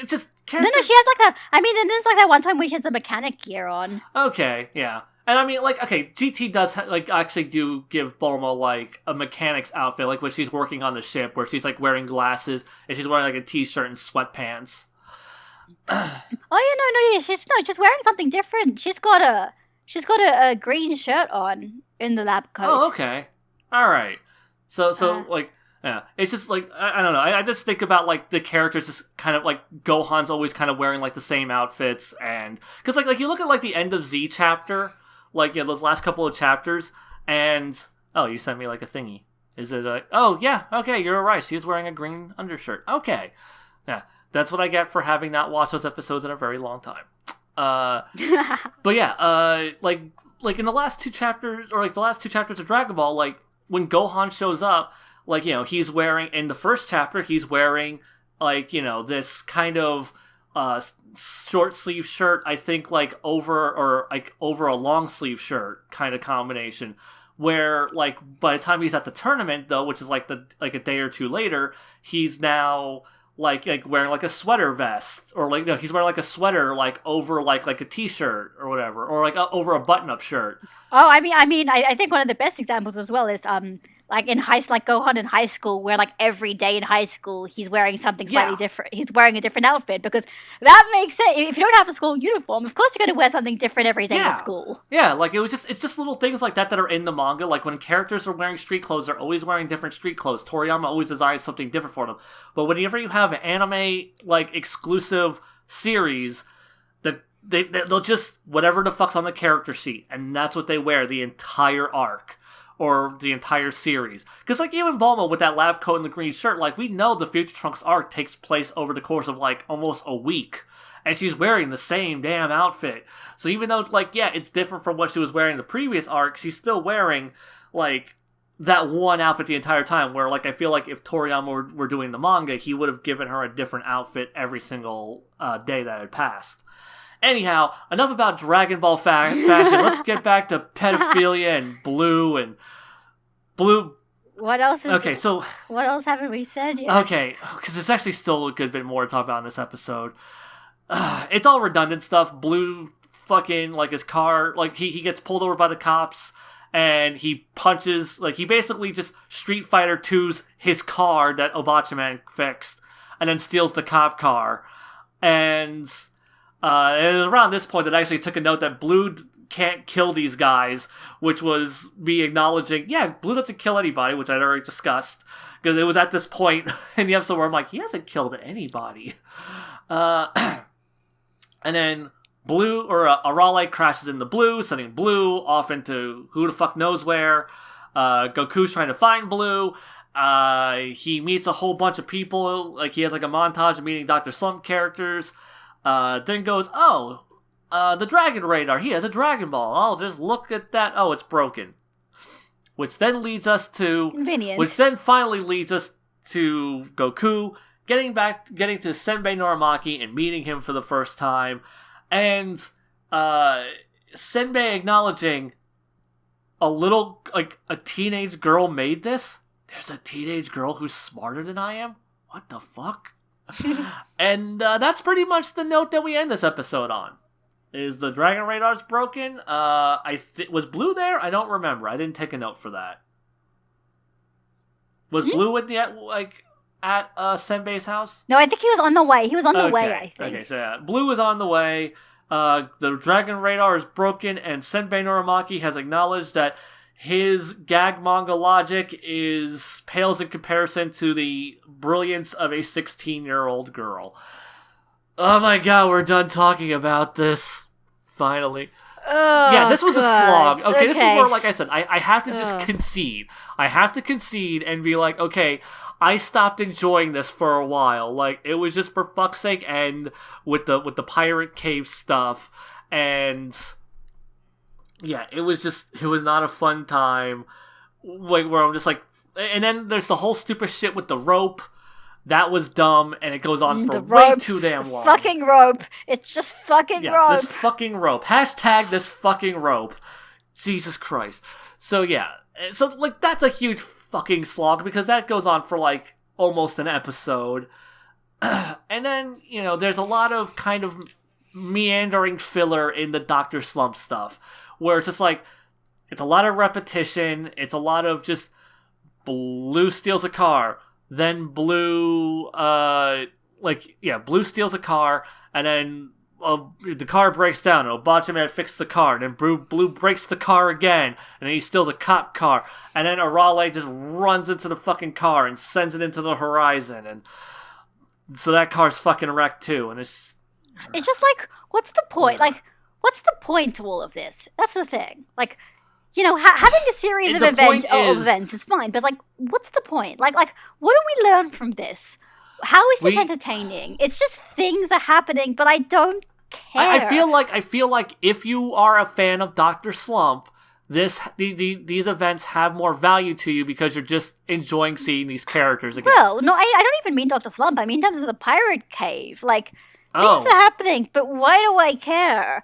has like a. I mean, there's like that one time where she has the mechanic gear on. Okay, yeah. And I mean, like, okay, GT does, like, actually do give Bulma, like, a mechanic's outfit, like, when she's working on the ship, where she's, like, wearing glasses, and she's wearing, like, a t-shirt and sweatpants. She's wearing something different. She's got a green shirt on in the lab coat. Oh, okay. Alright. So, like, yeah, it's just, like, I don't know, I just think about, like, the characters just kind of, like, Gohan's always kind of wearing, like, the same outfits, and, because, like, you look at, like, the end of Z chapter, like, yeah, those last couple of chapters, and, oh, you sent me, like, a thingy. Is it oh, yeah, okay, you're right, she's wearing a green undershirt. Okay. Yeah, that's what I get for having not watched those episodes in a very long time. But yeah, like, in the last two chapters, or, like, the last two chapters of Dragon Ball, like, when Gohan shows up, like, you know, he's wearing, in the first chapter, he's wearing, like, you know, this kind of, short sleeve shirt, I think, like, over a long sleeve shirt kind of combination, where, like, by the time he's at the tournament, though, which is like a day or two later, he's now like wearing like a sweater vest, or like, no, he's wearing like a sweater like over like a t-shirt or whatever, or like over a button-up shirt. Oh, I think one of the best examples as well is like Gohan in high school, where like every day in high school he's wearing something slightly different. He's wearing a different outfit, because that makes sense. If you don't have a school uniform, of course you're going to wear something different every day in school. Yeah, like it's just little things like that are in the manga. Like when characters are wearing street clothes, they're always wearing different street clothes. Toriyama always designs something different for them. But whenever you have an anime like exclusive series, they'll just whatever the fuck's on the character sheet, and that's what they wear the entire arc. Or the entire series. Because, like, even Bulma with that lab coat and the green shirt, like, we know the Future Trunks arc takes place over the course of, like, almost a week. And she's wearing the same damn outfit. So even though it's, like, yeah, it's different from what she was wearing in the previous arc, she's still wearing, like, that one outfit the entire time. Where, like, I feel like if Toriyama were doing the manga, he would have given her a different outfit every single day that had passed. Anyhow, enough about Dragon Ball fashion. Let's get back to pedophilia and Blue. What else? So what else haven't we said yet? Okay, because there's actually still a good bit more to talk about in this episode. It's all redundant stuff. Blue fucking, like, his car, like, he gets pulled over by the cops, and he punches, like, he basically just Street Fighter 2's his car that Obachaman fixed, and then steals the cop car. And it was around this point that I actually took a note that Blue can't kill these guys, which was me acknowledging, yeah, Blue doesn't kill anybody, which I'd already discussed, because it was at this point in the episode where I'm like, he hasn't killed anybody. And then Blue, or Arale crashes into Blue, sending Blue off into who the fuck knows where. Goku's trying to find Blue. He meets a whole bunch of people, like, he has like a montage of meeting Dr. Slump characters. Then goes, the Dragon Radar. He has a Dragon Ball. I'll just look at that. Oh, it's broken. Which then leads us to... Convenient. Which then finally leads us to Goku getting to Senbei Norimaki and meeting him for the first time. And, Senbei acknowledging a teenage girl made this? There's a teenage girl who's smarter than I am? What the fuck? And that's pretty much the note that we end this episode on. Is the Dragon Radar's broken? Was Blue there? I don't remember. I didn't take a note for that. Was Blue at Senbei's house? No, I think he was on the way. He was on the way, I think. Okay, so yeah, Blue is on the way. The Dragon Radar is broken, and Senbei Norimaki has acknowledged that his gag manga logic pales in comparison to the brilliance of a 16-year-old girl. Oh my god, we're done talking about this. Finally. Oh, yeah, this was a slog. Okay, this is where, like I said, I have to just concede. I have to concede and be like, okay, I stopped enjoying this for a while. Like, it was just for fuck's sake end with the pirate cave stuff, and... yeah, it was not a fun time. Like, where I'm just like, and then there's the whole stupid shit with the rope. That was dumb, and it goes on for way too damn long. Fucking rope. It's just fucking rope. This fucking rope. Hashtag this fucking rope. Jesus Christ. So yeah, so like that's a huge fucking slog because that goes on for like almost an episode. And then, there's a lot of kind of meandering filler in the Dr. Slump stuff where it's just like it's a lot of repetition, it's a lot of just Blue steals a car, then Blue Blue steals a car, and then the car breaks down, and Obachiman fixes the car, and then Blue breaks the car again, and then he steals a cop car, and then Arale just runs into the fucking car and sends it into the horizon, and so that car's fucking wrecked too, and it's just like, what's the point? Like, what's the point to all of this? That's the thing. Like, having a series of events is fine, but like, what's the point? Like, what do we learn from this? How is this entertaining? It's just things are happening, but I don't care. I feel like if you are a fan of Dr. Slump, these events have more value to you because you're just enjoying seeing these characters again. Well, no, I don't even mean Dr. Slump. I mean in terms of the pirate cave. Like, things are happening, but why do I care?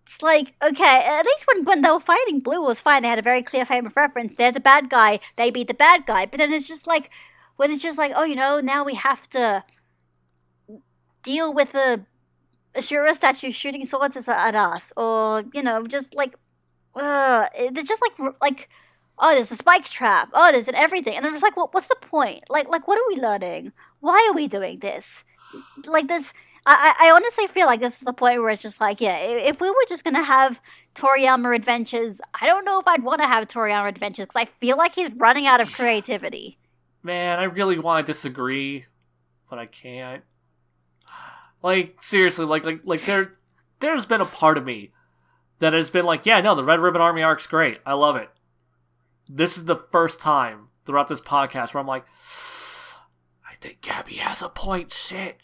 It's like, okay, at least when they were fighting Blue, it was fine. They had a very clear frame of reference. There's a bad guy. They beat the bad guy. But then it's just like, when it's just like, now we have to deal with the Ashura statue shooting swords at us. Or, just like, it's just like, oh, there's a spike trap. Oh, there's an everything. And I'm just like, well, what's the point? Like, what are we learning? Why are we doing this? Like, this... I honestly feel like this is the point where it's just like, yeah, if we were just going to have Toriyama adventures, I don't know if I'd want to have Toriyama adventures because I feel like he's running out of creativity. Man, I really want to disagree, but I can't. Like, seriously, like there's been a part of me that has been like, yeah, no, the Red Ribbon Army arc's great. I love it. This is the first time throughout this podcast where I'm like, I think Gaby has a point, shit.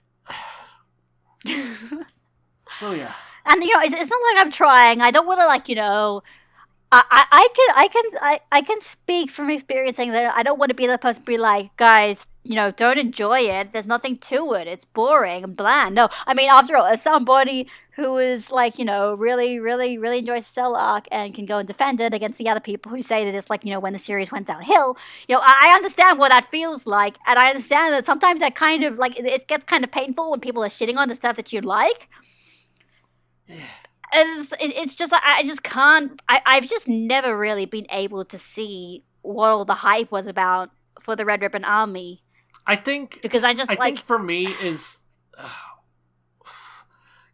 So yeah, and it's not like I'm trying. I don't want to I can speak from experiencing that. I don't want to be the person to be like, guys, don't enjoy it. There's nothing to it. It's boring and bland. No, I mean, after all, as somebody who is like, really, really, really enjoys the Cell arc and can go and defend it against the other people who say that it's like, when the series went downhill, I understand what that feels like, and I understand that sometimes that kind of like it gets kind of painful when people are shitting on the stuff that you like. Yeah. And it's just like, I just can't. I've just never really been able to see what all the hype was about for the Red Ribbon Army. I think for me is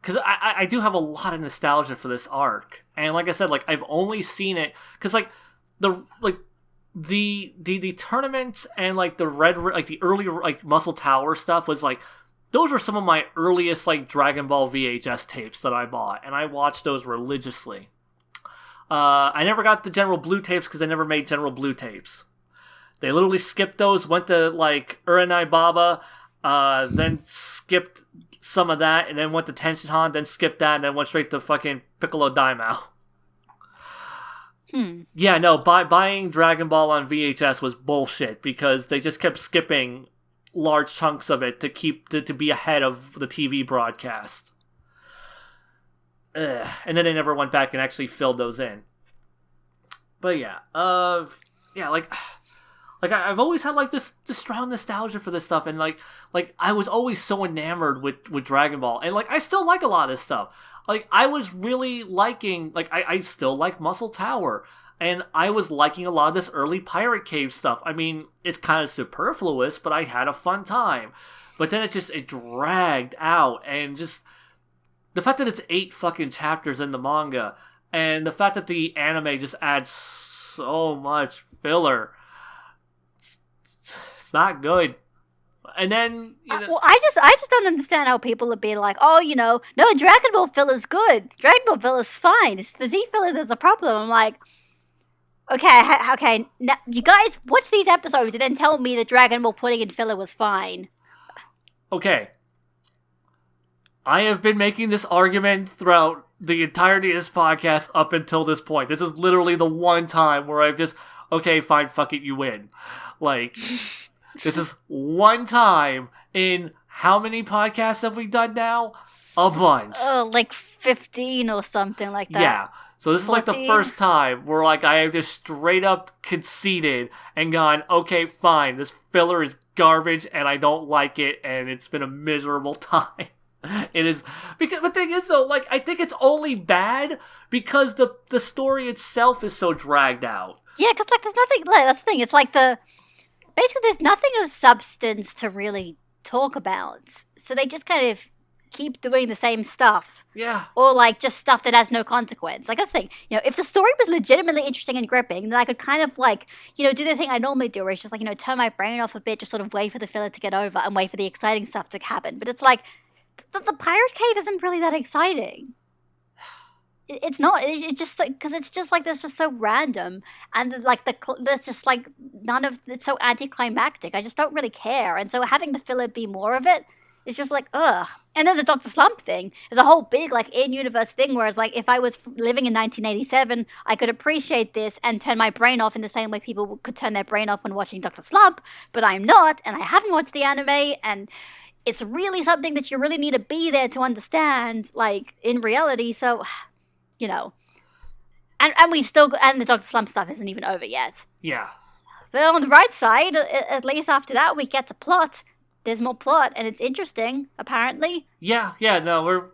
because I do have a lot of nostalgia for this arc, and like I said, like I've only seen it because the tournament and like the the early like Muscle Tower stuff was like. Those were some of my earliest, like, Dragon Ball VHS tapes that I bought, and I watched those religiously. I never got the General Blue tapes because they never made General Blue tapes. They literally skipped those, went to, like, Uranai Baba, then skipped some of that, and then went to Tenshinhan, then skipped that, and then went straight to fucking Piccolo Daimao. Yeah, no, buying Dragon Ball on VHS was bullshit, because they just kept skipping large chunks of it to be ahead of the TV broadcast. And then they never went back and actually filled those in. But yeah, like I've always had like this strong nostalgia for this stuff, and like I was always so enamored with Dragon Ball, and like I still like a lot of this stuff. Like I was really liking, like I still like Muscle Tower. And I was liking a lot of this early Pirate Cave stuff. I mean, it's kind of superfluous, but I had a fun time. But then it dragged out, and just the fact that it's 8 fucking chapters in the manga, and the fact that the anime just adds so much filler, it's not good. And then well, I just don't understand how people are being like, oh, no, Dragon Ball filler's good. Dragon Ball filler's fine. It's the Z filler that's a problem. I'm like. Okay, now, you guys watch these episodes and then tell me that Dragon Ball putting in filler was fine. Okay. I have been making this argument throughout the entirety of this podcast up until this point. This is literally the one time where I've just, okay, fine, fuck it, you win. Like, this is one time in how many podcasts have we done now? A bunch. Oh, like 15 or something like that. Yeah. So this is like the 14. first time where like I have just straight up conceded and gone, okay, fine, this filler is garbage and I don't like it and it's been a miserable time. It is, because the thing is though, like I think it's only bad because the story itself is so dragged out. Yeah, because like there's nothing. Like, that's the thing. It's like basically there's nothing of substance to really talk about. So they just kind of keep doing the same stuff. Yeah. Or like just stuff that has no consequence. Like that's the thing. If the story was legitimately interesting and gripping, then I could kind of like, do the thing I normally do, where it's just like, turn my brain off a bit, just sort of wait for the filler to get over and wait for the exciting stuff to happen. But it's like the pirate cave isn't really that exciting. It's not. It just like, because it's just like that's just so random, and like that's just like none of it's so anticlimactic. I just don't really care, and so having the filler be more of it is just like ugh. And then the Dr. Slump thing is a whole big like in-universe thing, whereas like if I was living in 1987, I could appreciate this and turn my brain off in the same way people could turn their brain off when watching Dr. Slump, but I'm not, and I haven't watched the anime, and it's really something that you really need to be there to understand, like in reality. So. And we've still got, and the Dr. Slump stuff isn't even over yet. Yeah. But on the right side, at least after that, we get to plot. There's more plot, and it's interesting, apparently. Yeah, no,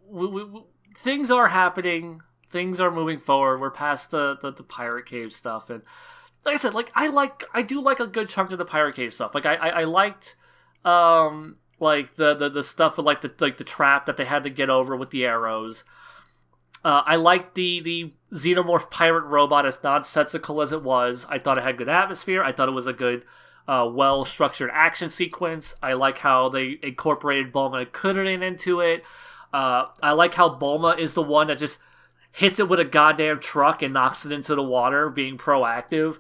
we things are happening. Things are moving forward. We're past the pirate cave stuff, and like I said, like I do like a good chunk of the pirate cave stuff. Like I liked like the stuff with like the trap that they had to get over with the arrows. I liked the xenomorph pirate robot, as nonsensical as it was. I thought it had good atmosphere. I thought it was a good, well-structured action sequence. I like how they incorporated Bulma and Kuririn into it. I like how Bulma is the one that just hits it with a goddamn truck and knocks it into the water, being proactive.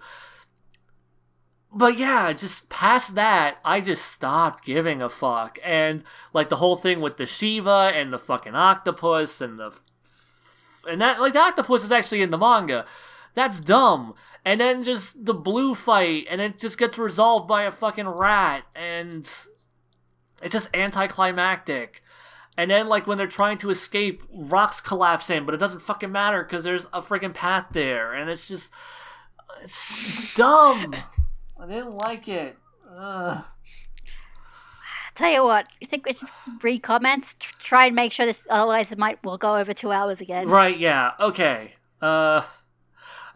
But yeah, just past that, I just stopped giving a fuck. And like the whole thing with the Shiva and the fucking octopus and that, like the octopus is actually in the manga. That's dumb. And then just the blue fight, and it just gets resolved by a fucking rat, and it's just anticlimactic. And then like when they're trying to escape, rocks collapse in, but it doesn't fucking matter because there's a freaking path there, and it's just it's dumb. I didn't like it. Tell you what, you think we should read comments? Try and make sure this, otherwise we'll go over 2 hours again. Right, yeah, okay.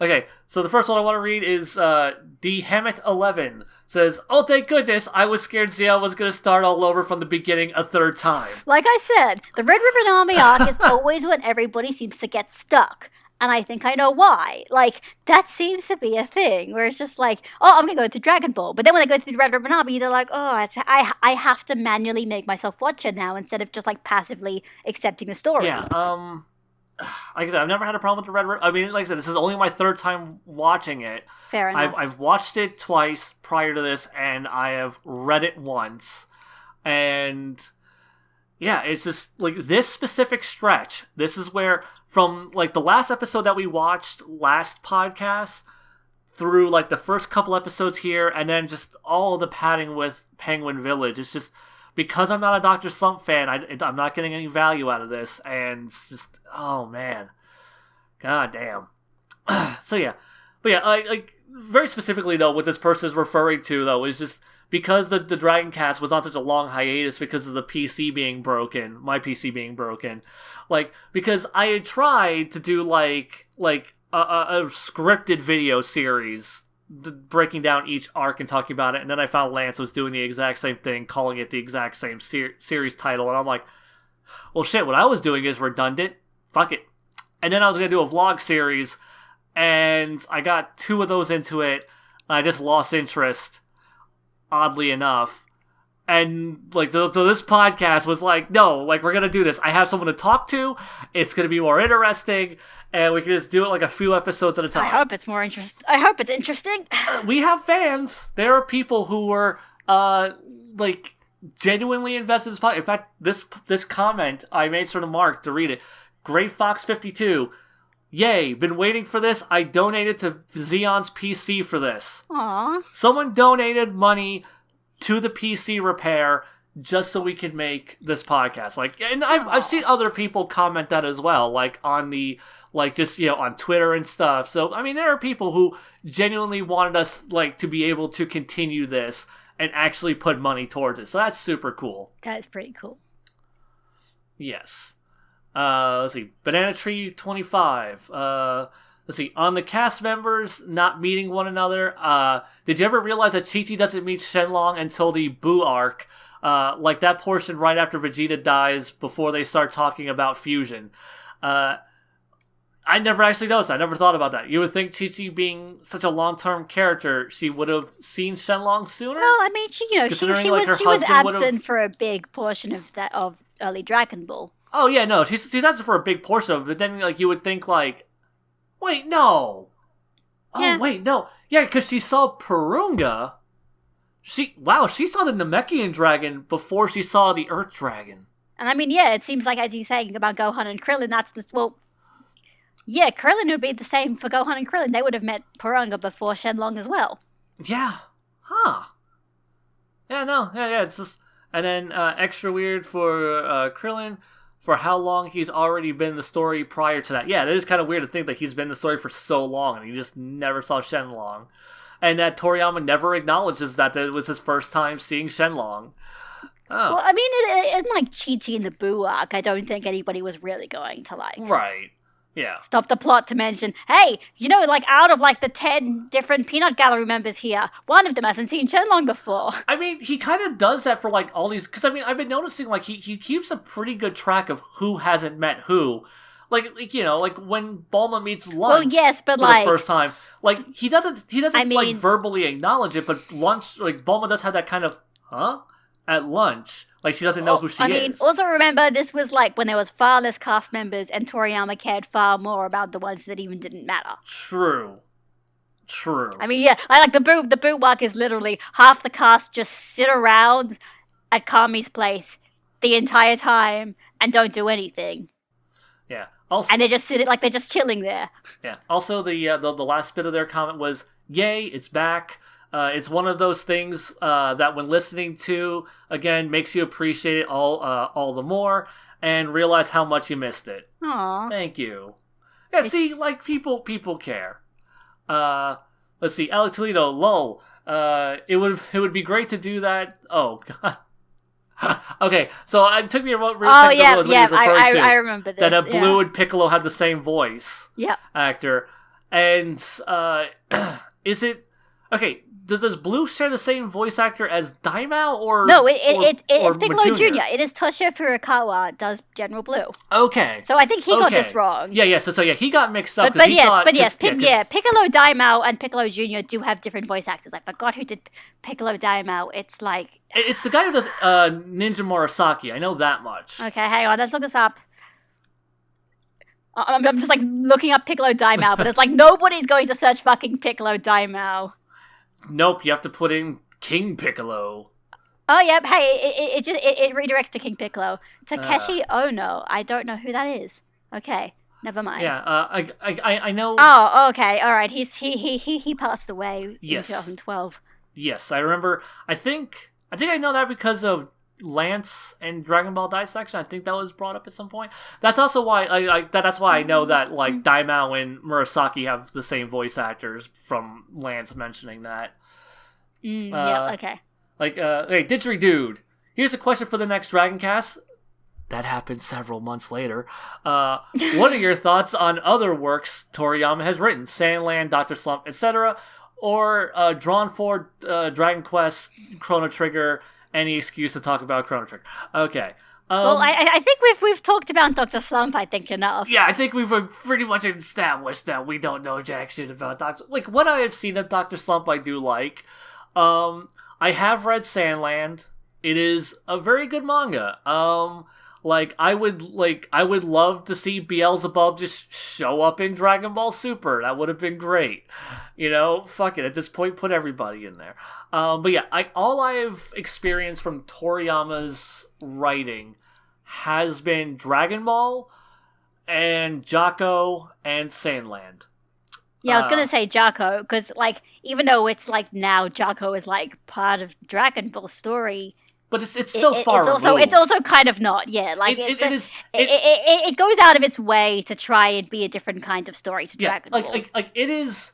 Okay, so the first one I want to read is DHammett11 says, "Oh, thank goodness, I was scared Zia was going to start all over from the beginning a third time." Like I said, the Red Ribbon Army arc is always when everybody seems to get stuck. And I think I know why. Like, that seems to be a thing, where it's just like, oh, I'm going to go through Dragon Ball. But then when they go through the Red Ribbon Army, they're like, oh, I have to manually make myself watch it now instead of just, like, passively accepting the story. Yeah, like I said, I've never had a problem with the Red Ribbon. I mean, like I said, this is only my third time watching it. Fair enough. I've watched it twice prior to this, and I have read it once. And yeah, it's just, like, this specific stretch, this is where, from, like, the last episode that we watched last podcast through, like, the first couple episodes here, and then just all the padding with Penguin Village, it's just, because I'm not a Dr. Slump fan, I'm not getting any value out of this, and it's just, oh, man. God damn. So, yeah. But, yeah, like, very specifically, though, what this person is referring to, though, is just, because the Dragon Cast was on such a long hiatus because of the PC being broken, my PC being broken, like, because I had tried to do, like a scripted video series, breaking down each arc and talking about it, and then I found Lance was doing the exact same thing, calling it the exact same series title, and I'm like, well, shit, what I was doing is redundant, fuck it. And then I was going to do a vlog series, and I got 2 of those into it, and I just lost interest, oddly enough. And, like, so this podcast was like, no, like, we're going to do this. I have someone to talk to. It's going to be more interesting. And we can just do it, like, a few episodes at a time. I hope it's more interesting. I hope it's interesting. We have fans. There are people who were, like, genuinely invested in this podcast. In fact, this comment, I made sure to mark to read it. Great Fox 52. Yay, been waiting for this. I donated to Xeon's PC for this. Aww. Someone donated money to the PC repair just so we can make this podcast. Like, and I've seen other people comment that as well, like on the, like, just, you know, on Twitter and stuff. So, I mean, there are people who genuinely wanted us, like, to be able to continue this and actually put money towards it. So that's super cool. That is pretty cool. Yes. Let's see. Banana Tree 25. Let's see. On the cast members not meeting one another, did you ever realize that Chi-Chi doesn't meet Shenlong until the Boo arc? Like that portion right after Vegeta dies before they start talking about fusion. I never actually noticed. I never thought about that. You would think Chi-Chi being such a long-term character, she would have seen Shenlong sooner? Well, I mean, she was absent for a big portion of early Dragon Ball. Oh, yeah, no, she's absent for a big portion of it, but then, like, you would think, like, wait, no. Oh, yeah. Wait, no. Yeah, because she saw Purunga. She saw the Namekian dragon before she saw the Earth dragon. And I mean, yeah, it seems like, as you're saying about Gohan and Krillin, yeah, Krillin would be the same for Gohan and Krillin. They would have met Purunga before Shenlong as well. Yeah. Huh. Yeah, no. Yeah, it's just... And then extra weird for Krillin, for how long he's already been in the story prior to that. Yeah, it is kind of weird to think that he's been in the story for so long and he just never saw Shenlong. And that Toriyama never acknowledges that it was his first time seeing Shenlong. Oh. Well, I mean, in like Chi-Chi and the Boo arc, I don't think anybody was really going to like... Right. Yeah. Stop the plot to mention, hey, you know, like out of like the 10 different Peanut Gallery members here, one of them hasn't seen Shenlong before. I mean, he kind of does that for like all these, because I mean, I've been noticing like he keeps a pretty good track of who hasn't met who. Like you know, like when Bulma meets Lunch well, yes, but for like, the first time, like he doesn't like verbally acknowledge it, but Lunch, like Bulma does have that kind of, at lunch. Like, she doesn't know who she is. I mean, also remember, this was like when there was far less cast members and Toriyama cared far more about the ones that even didn't matter. True. I mean, yeah, like the Boo arc is literally half the cast just sit around at Kami's place the entire time and don't do anything. Yeah. Also, and they're just chilling there. Yeah. Also, the last bit of their comment was, "Yay, it's back." It's one of those things that when listening to, again, makes you appreciate it all the more and realize how much you missed it. Aww. Thank you. Yeah, see, like, people care. Let's see, Alec Toledo, lol. It would be great to do that. Oh, God. Okay, so it took me a real second to realize what he was referring to. I remember this. That Blue and Piccolo had the same voice actor. And, is it... Okay, does Blue share the same voice actor as Daimao or no? It's Piccolo Jr.? Jr. It is Toshio Furukawa does General Blue. Okay, so I think he got this wrong. Yeah. So he got mixed up. But yes, Piccolo Daimao and Piccolo Jr. do have different voice actors. I forgot who did Piccolo Daimao. It's the guy who does Ninja Murasaki. I know that much. Okay, hang on, let's look this up. I'm just like looking up Piccolo Daimao, but it's like nobody's going to search fucking Piccolo Daimao. Nope, you have to put in King Piccolo. Oh, yep. Hey, it redirects to King Piccolo. Takeshi Ono. I don't know who that is. Okay, never mind. Yeah, I know. Oh, okay, all right. He passed away in 2012. Yes, I remember. I think I know that because of Lance and Dragon Ball Dissection. I think that was brought up at some point. That's also why that's why I know that like Daimao and Murasaki have the same voice actors from Lance mentioning that. Yeah, okay. Like, hey, Didgeridoo, here's a question for the next Dragon Cast. That happened several months later. What are your thoughts on other works Toriyama has written? Sandland, Dr. Slump, etc. Or Drawn for Dragon Quest, Chrono Trigger, any excuse to talk about Chrono Trigger. Okay. Well, I think we've talked about Dr. Slump, I think, enough. Yeah, I think we've pretty much established that we don't know jack shit about Dr. Like, what I have seen of Dr. Slump I do like. I have read Sandland. It is a very good manga. I would love to see Beelzebub just show up in Dragon Ball Super. That would have been great. You know, fuck it. At this point, put everybody in there. But yeah, all I've experienced from Toriyama's writing has been Dragon Ball and Jocko and Sandland. Yeah, I was gonna say Jocko, because like even though it's like now Jocko is like part of Dragon Ball story, but it's so far it's removed. also kind of not. Yeah, like it goes out of its way to try and be a different kind of story to Dragon Ball. Like it is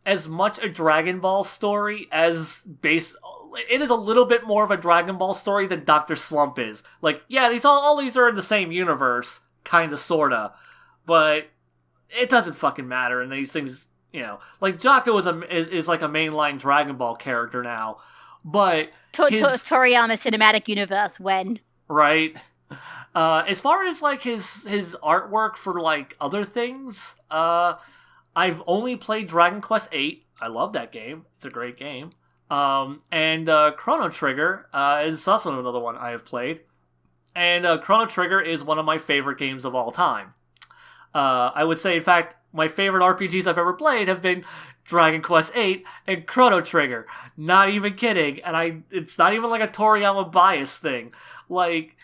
as much a Dragon Ball story as it is a little bit more of a Dragon Ball story than Dr. Slump is. Like, yeah, all these are in the same universe, kinda, sorta, but it doesn't fucking matter, and these things, you know, like Jocko is like a mainline Dragon Ball character now, but Toriyama Cinematic Universe when right. As far as like his artwork for like other things, I've only played Dragon Quest VIII. I love that game. It's a great game. And Chrono Trigger is also another one I have played. And Chrono Trigger is one of my favorite games of all time. I would say, in fact, my favorite RPGs I've ever played have been Dragon Quest VIII and Chrono Trigger. Not even kidding. And it's not even like a Toriyama bias thing. Like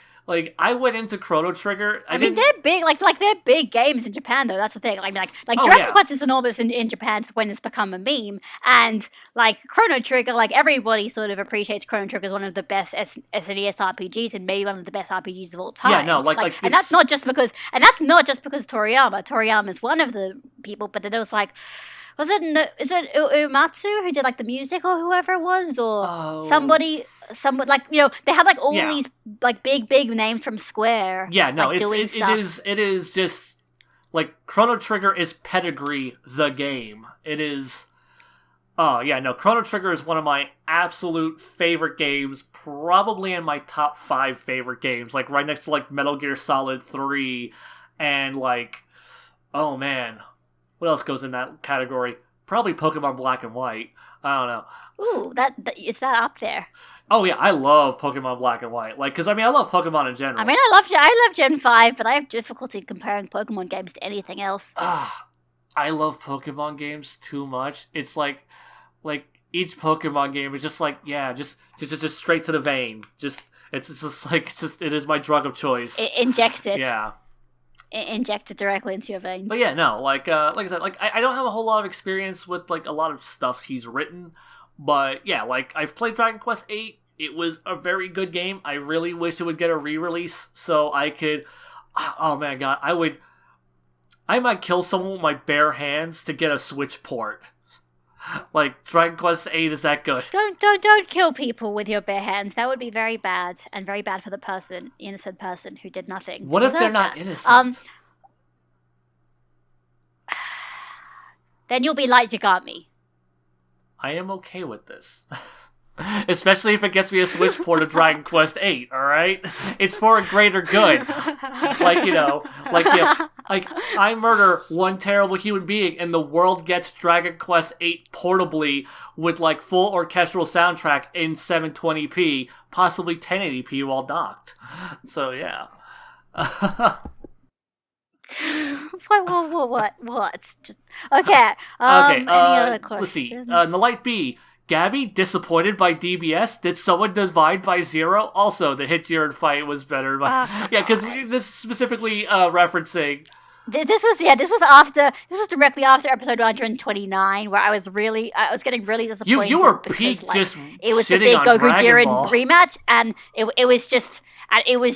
I went into Chrono Trigger. I mean, they're big, like they're big games in Japan, though. That's the thing. Like Dragon Quest is enormous in Japan when it's become a meme, and like Chrono Trigger, like everybody sort of appreciates Chrono Trigger as one of the best SNES RPGs and maybe one of the best RPGs of all time. Yeah, no, and that's not just because Toriyama. Toriyama's one of the people, but then it was like. Is it Uematsu who did like the music or whoever it was or somebody like, you know, they had like all these like big names from Square. Yeah, no, like, it is just like Chrono Trigger is Pedigree the game. It is Chrono Trigger is one of my absolute favorite games, probably in my top 5 favorite games, like right next to like Metal Gear Solid 3 and like, oh man, what else goes in that category? Probably Pokemon Black and White. I don't know. Ooh, that is that up there? Oh yeah, I love Pokemon Black and White. Like, because I mean, I love Pokemon in general. I mean, I love Gen 5, but I have difficulty comparing Pokemon games to anything else. I love Pokemon games too much. It's like each Pokemon game is just like, yeah, just straight to the vein. It is my drug of choice. Inject it. Yeah. Inject it directly into your veins. But yeah, no, like I said, like I don't have a whole lot of experience with like a lot of stuff he's written, but yeah, like I've played Dragon Quest VIII. It was a very good game. I really wish it would get a re-release so I could. Oh man, God, I might kill someone with my bare hands to get a Switch port. Like Dragon Quest VIII is that good? Don't kill people with your bare hands. That would be very bad and very bad for the innocent person who did nothing. What if they're not innocent? Then you'll be like Yagami. I am okay with this. Especially if it gets me a Switch port of Dragon Quest VIII, alright? It's for a greater good. Like, you know, like I murder one terrible human being and the world gets Dragon Quest VIII portably with like full orchestral soundtrack in 720p, possibly 1080p while docked. So yeah. What? Okay. Any other questions? Let's see. Nalight B. Gaby, disappointed by DBS? Did someone divide by 0? Also, the hit Jiren fight was better. Yeah, because this is specifically referencing... This was directly after episode 129, where I was getting really disappointed. You were peaked like, just it was the big Goku Jiren rematch, and it was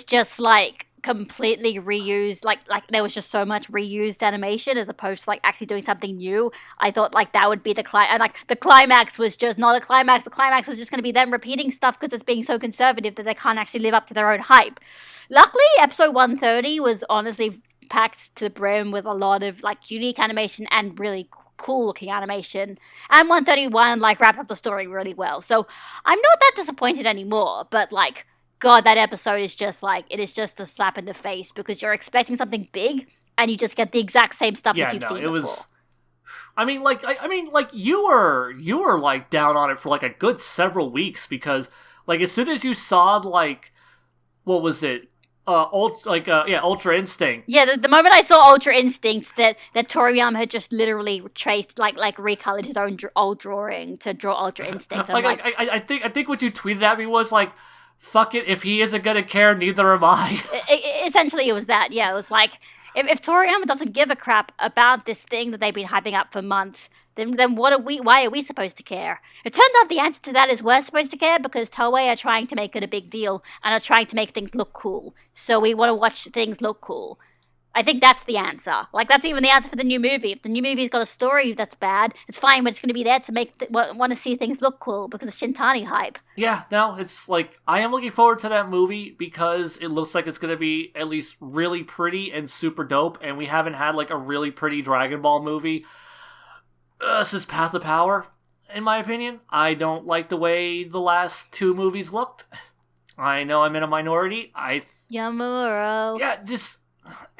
just like completely reused, like there was just so much reused animation as opposed to like actually doing something new. I thought like that would be the climax, and like the climax was just not a climax. The climax was just going to be them repeating stuff because it's being so conservative that they can't actually live up to their own hype. Luckily, episode 130 was honestly packed to the brim with a lot of like unique animation and really cool looking animation, and 131 like wrapped up the story really well. So I'm not that disappointed anymore, but like, God, that episode is just like, it is just a slap in the face because you're expecting something big and you just get the exact same stuff that you've seen before. I mean, you were like down on it for like a good several weeks because like as soon as you saw like, what was it? Ultra Instinct. Yeah, the moment I saw Ultra Instinct, that Toriyama had just literally traced, like recolored his own old drawing to draw Ultra Instinct. I think what you tweeted at me was like, fuck it, if he isn't gonna care, neither am I. Essentially, it was that. Yeah, it was like, if Toriyama doesn't give a crap about this thing that they've been hyping up for months, then why are we supposed to care? It turns out the answer to that is we're supposed to care because Toei are trying to make it a big deal and are trying to make things look cool. So we want to watch things look cool. I think that's the answer. Like, that's even the answer for the new movie. If the new movie's got a story that's bad, it's fine, but it's going to be there to make want to see things look cool because it's Shintani hype. Yeah, no, it's like, I am looking forward to that movie because it looks like it's going to be at least really pretty and super dope, and we haven't had, like, a really pretty Dragon Ball movie since Path of Power, in my opinion. I don't like the way the last two movies looked. I know I'm in a minority. Yamuro. Yeah, just...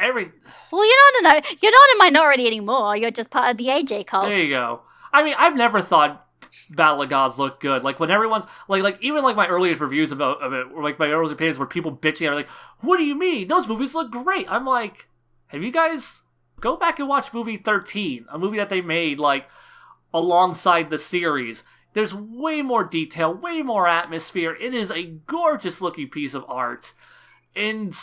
Well, you're not a minority anymore. You're just part of the AJ cult. There you go. I mean, I've never thought Battle of Gods looked good. Like, when everyone's like even like my earliest reviews of it, or like my earliest opinions where people bitching, I'm like, what do you mean? Those movies look great. I'm like, have you guys go back and watch movie 13, a movie that they made like alongside the series. There's way more detail, way more atmosphere. It is a gorgeous looking piece of art. And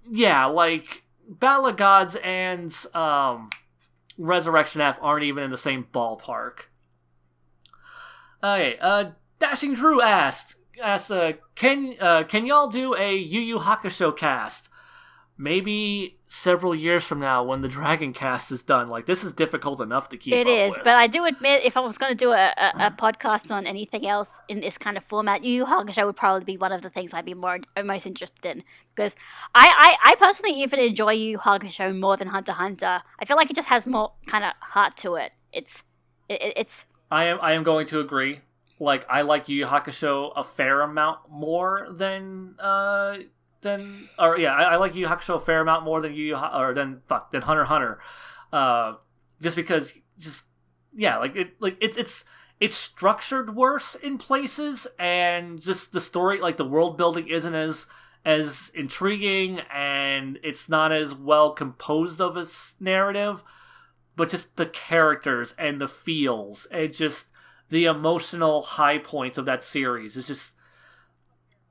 yeah, like, Battle of Gods and Resurrection F aren't even in the same ballpark. Okay, Dashing Drew asked, can y'all do a Yu Yu Hakusho cast? Maybe several years from now when the Dragon cast is done. Like, this is difficult enough to keep up with. It is, but I do admit, if I was going to do a podcast on anything else in this kind of format, Yu Yu Hakusho would probably be one of the things I'd be most interested in. Because I personally even enjoy Yu Yu Hakusho more than Hunter x Hunter. I feel like it just has more kind of heart to it. It's... I am going to agree. Like, I like Yu Yu Hakusho a fair amount more than I like Yu Yu Hakusho a fair amount more than than Hunter x Hunter. Just because, it's structured worse in places, and just the story, like, the world building isn't as intriguing, and it's not as well composed of a narrative, but just the characters and the feels and just the emotional high points of that series. It's just,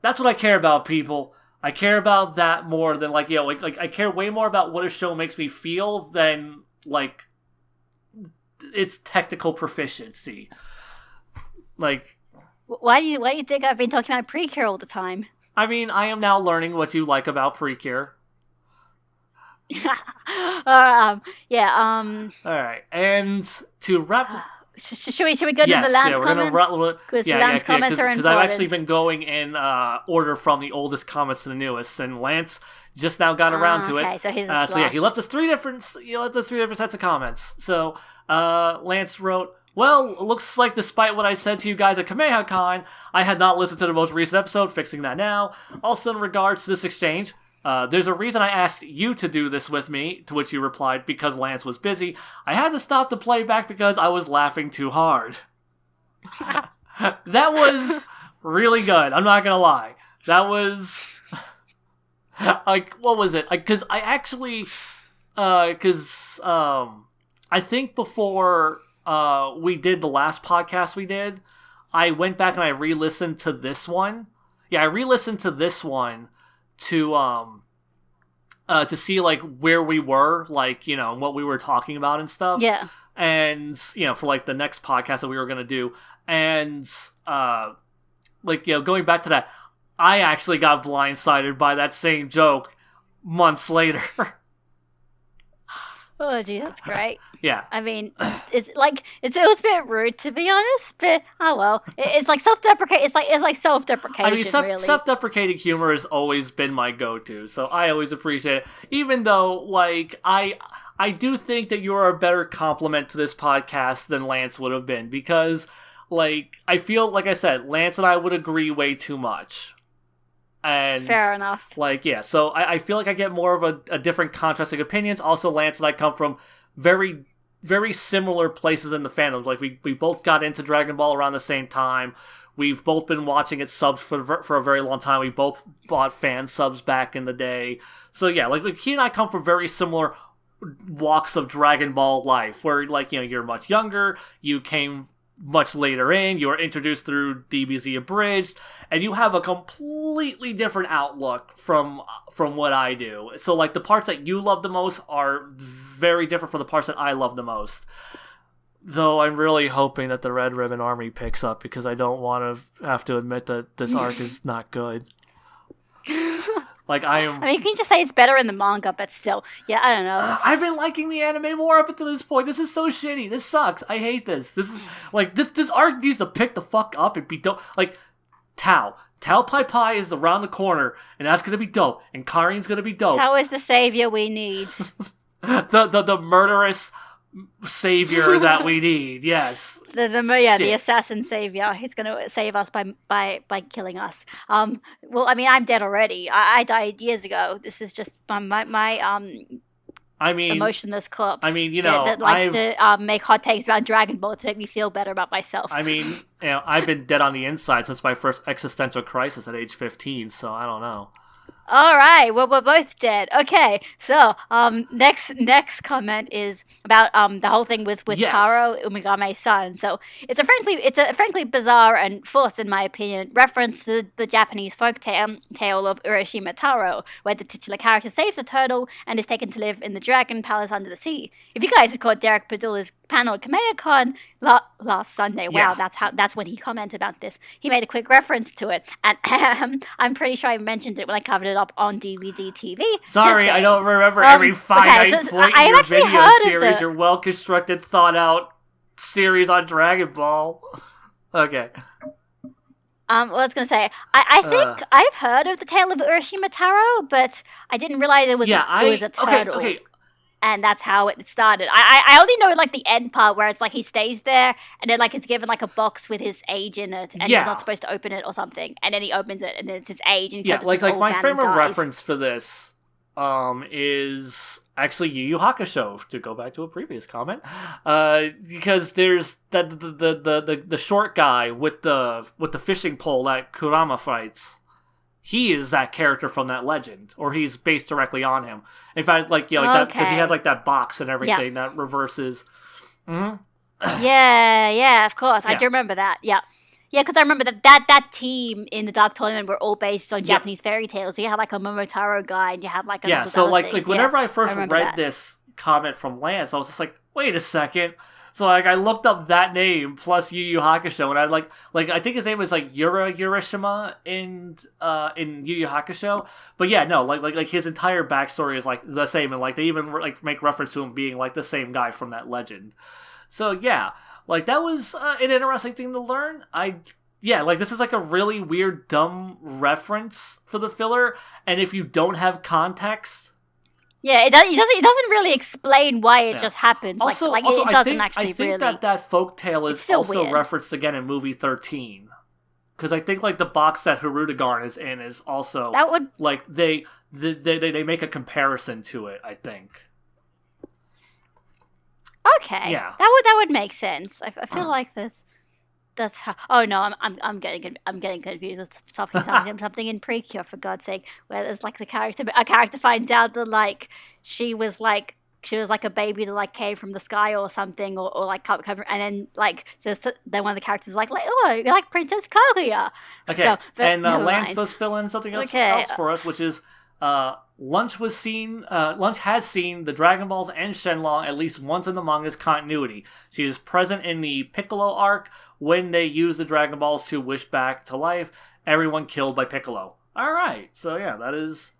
that's what I care about, people. I care about that more than, like, I care way more about what a show makes me feel than, like, its technical proficiency. Like, why do you think I've been talking about Precure all the time? I mean, I am now learning what you like about Precure. Alright, and to wrap... Should we go to the Lance comments? Because the Lance comments are important. Because I've actually been going in order from the oldest comments to the newest, and Lance just now got around to it. Okay, so his is he left us three different sets of comments. So Lance wrote, "Well, it looks like despite what I said to you guys at KamehaCon, I had not listened to the most recent episode, fixing that now. Also, in regards to this exchange, there's a reason I asked you to do this with me," to which you replied, "because Lance was busy. I had to stop the playback because I was laughing too hard." That was really good. I'm not gonna lie. That was... like, what was it? Because I actually... I think before we did the last podcast we did, I went back and I re-listened to this one. Yeah, I re-listened to this one to see, like, where we were, like, you know, what we were talking about and stuff. Yeah. And, you know, for, like, the next podcast that we were going to do. And, like, you know, going back to that, I actually got blindsided by that same joke months later. Oh, gee, that's great. Yeah. I mean, it was a bit rude, to be honest, but oh well. It's like self-deprecating. It's like self-deprecation. I mean, really. Self-deprecating humor has always been my go-to, so I always appreciate it. Even though, like, I do think that you're a better compliment to this podcast than Lance would have been, because, like, I feel, like I said, Lance and I would agree way too much. And, fair enough. Like, yeah, so I feel like I get more of a different contrasting opinions. Also, Lance and I come from very, very similar places in the fandom. Like, we both got into Dragon Ball around the same time. We've both been watching it subs for a very long time. We both bought fan subs back in the day. So, yeah, like he and I come from very similar walks of Dragon Ball life, where, like, you know, you're much younger, you came much later in, you were introduced through DBZ Abridged, and you have a completely different outlook from what I do. So, like, the parts that you love the most are very different from the parts that I love the most. Though I'm really hoping that the Red Ribbon Army picks up because I don't want to have to admit that this arc is not good. Like I mean, you can just say it's better in the manga, but still, yeah, I don't know. I've been liking the anime more up until this point. This is so shitty. This sucks. I hate this. This is like this arc needs to pick the fuck up and be dope. Like Tao Pai Pai is around the corner, and that's gonna be dope. And Karin's gonna be dope. Tao is the savior we need. the murderous savior that we need. Yes. The assassin savior. He's going to save us by killing us. Well, I mean, I'm dead already. I died years ago. This is just my emotionless corpse. I mean, that likes to make hot takes about Dragon Ball to make me feel better about myself. I mean, I've been dead on the inside since my first existential crisis at age 15. So I don't know. All right, well, we're both dead. Okay, so next comment is about the whole thing with Taro Umigame's son. So it's a frankly bizarre and forced, in my opinion, reference to the Japanese folk tale of Urashima Taro, where the titular character saves a turtle and is taken to live in the Dragon Palace under the sea. If you guys had caught Derek Padula's panel at KamehaCon last Sunday, wow, that's when he commented about this. He made a quick reference to it, and I'm pretty sure I mentioned it when I covered it up on DVD TV. Sorry, I don't remember every finite point in your video series, your well-constructed, thought-out series on Dragon Ball. Okay. What I was going to say, I think I've heard of the tale of Urashima Taro, but I didn't realize it was a turtle. Okay. And that's how it started. I only know like the end part where it's like he stays there and then like it's given like a box with his age in it and he's not supposed to open it or something. And then he opens it and then it's his age and he turns like my frame of reference for this is actually Yu Yu Hakusho, to go back to a previous comment. Because there's the short guy with the fishing pole that Kurama fights. He is that character from that legend, or he's based directly on him. In fact, that because he has like that box and everything that reverses. Mm-hmm. Yeah, of course. I do remember that. Yeah, because I remember that team in the Dark Tournament were all based on Japanese fairy tales. So you had like a Momotaro guy, and you had like a So whenever I first read this comment from Lance, I was just like, wait a second. So I looked up that name plus Yu Yu Hakusho, and I like I think his name was like Urashima in Yu Yu Hakusho. But yeah, no, like his entire backstory is like the same, and like they even like make reference to him being like the same guy from that legend. So yeah, like that was an interesting thing to learn. This is like a really weird, dumb reference for the filler, and if you don't have context. Yeah, it doesn't really explain why it just happens. Also, it doesn't actually really. I think that folktale is also weird. Referenced again in movie 13. Because I think like the box that Hirudegarn is in is also that would like they make a comparison to it. I think. Okay. Yeah. That would make sense. I feel like this. That's how. Oh no, I'm getting confused with something in Precure, for God's sake, where there's like a character finds out that like she was like a baby that like came from the sky or something, or like and then like then one of the characters is like oh, you're like Princess Kaguya. Okay, so, and Lance does fill in something else for us, which is Lunch has seen the Dragon Balls and Shenlong at least once in the manga's continuity. She is present in the Piccolo arc when they use the Dragon Balls to wish back to life everyone killed by Piccolo. Alright, so yeah, that is...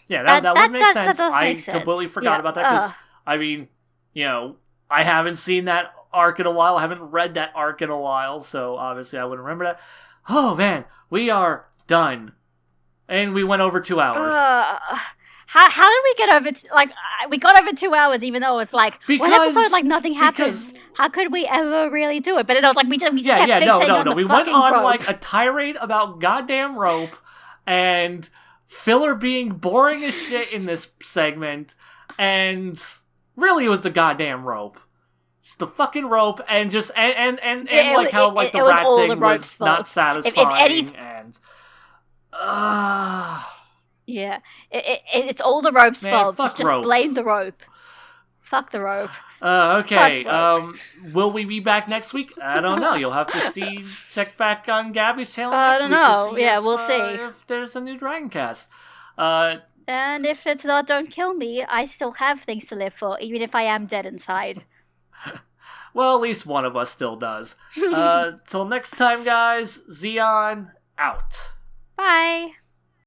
Yeah, that would make sense. I completely forgot about that because, I mean, I haven't seen that arc in a while. I haven't read that arc in a while, so obviously I wouldn't remember that. Oh man, we are done. And we went over 2 hours. How did we get over? We got over 2 hours, even though it was like one episode, like nothing happens. How could we ever really do it? But it was like we just kept fixating on the we went on rope. Like a tirade about goddamn rope and filler being boring as shit in this segment, and really it was the goddamn rope. It's the fucking rope, and just and like how like the rat thing was not satisfying and. Yeah, it's all the rope's fault. Just blame the rope. Fuck the rope. Okay. Will we be back next week? I don't know. You'll have to check back on Gaby's channel next week. I don't know. Yeah, we'll see if there's a new Dragon Cast. And if it's not, don't kill me. I still have things to live for, even if I am dead inside. Well, at least one of us still does. Till next time, guys, Xeon out. Bye.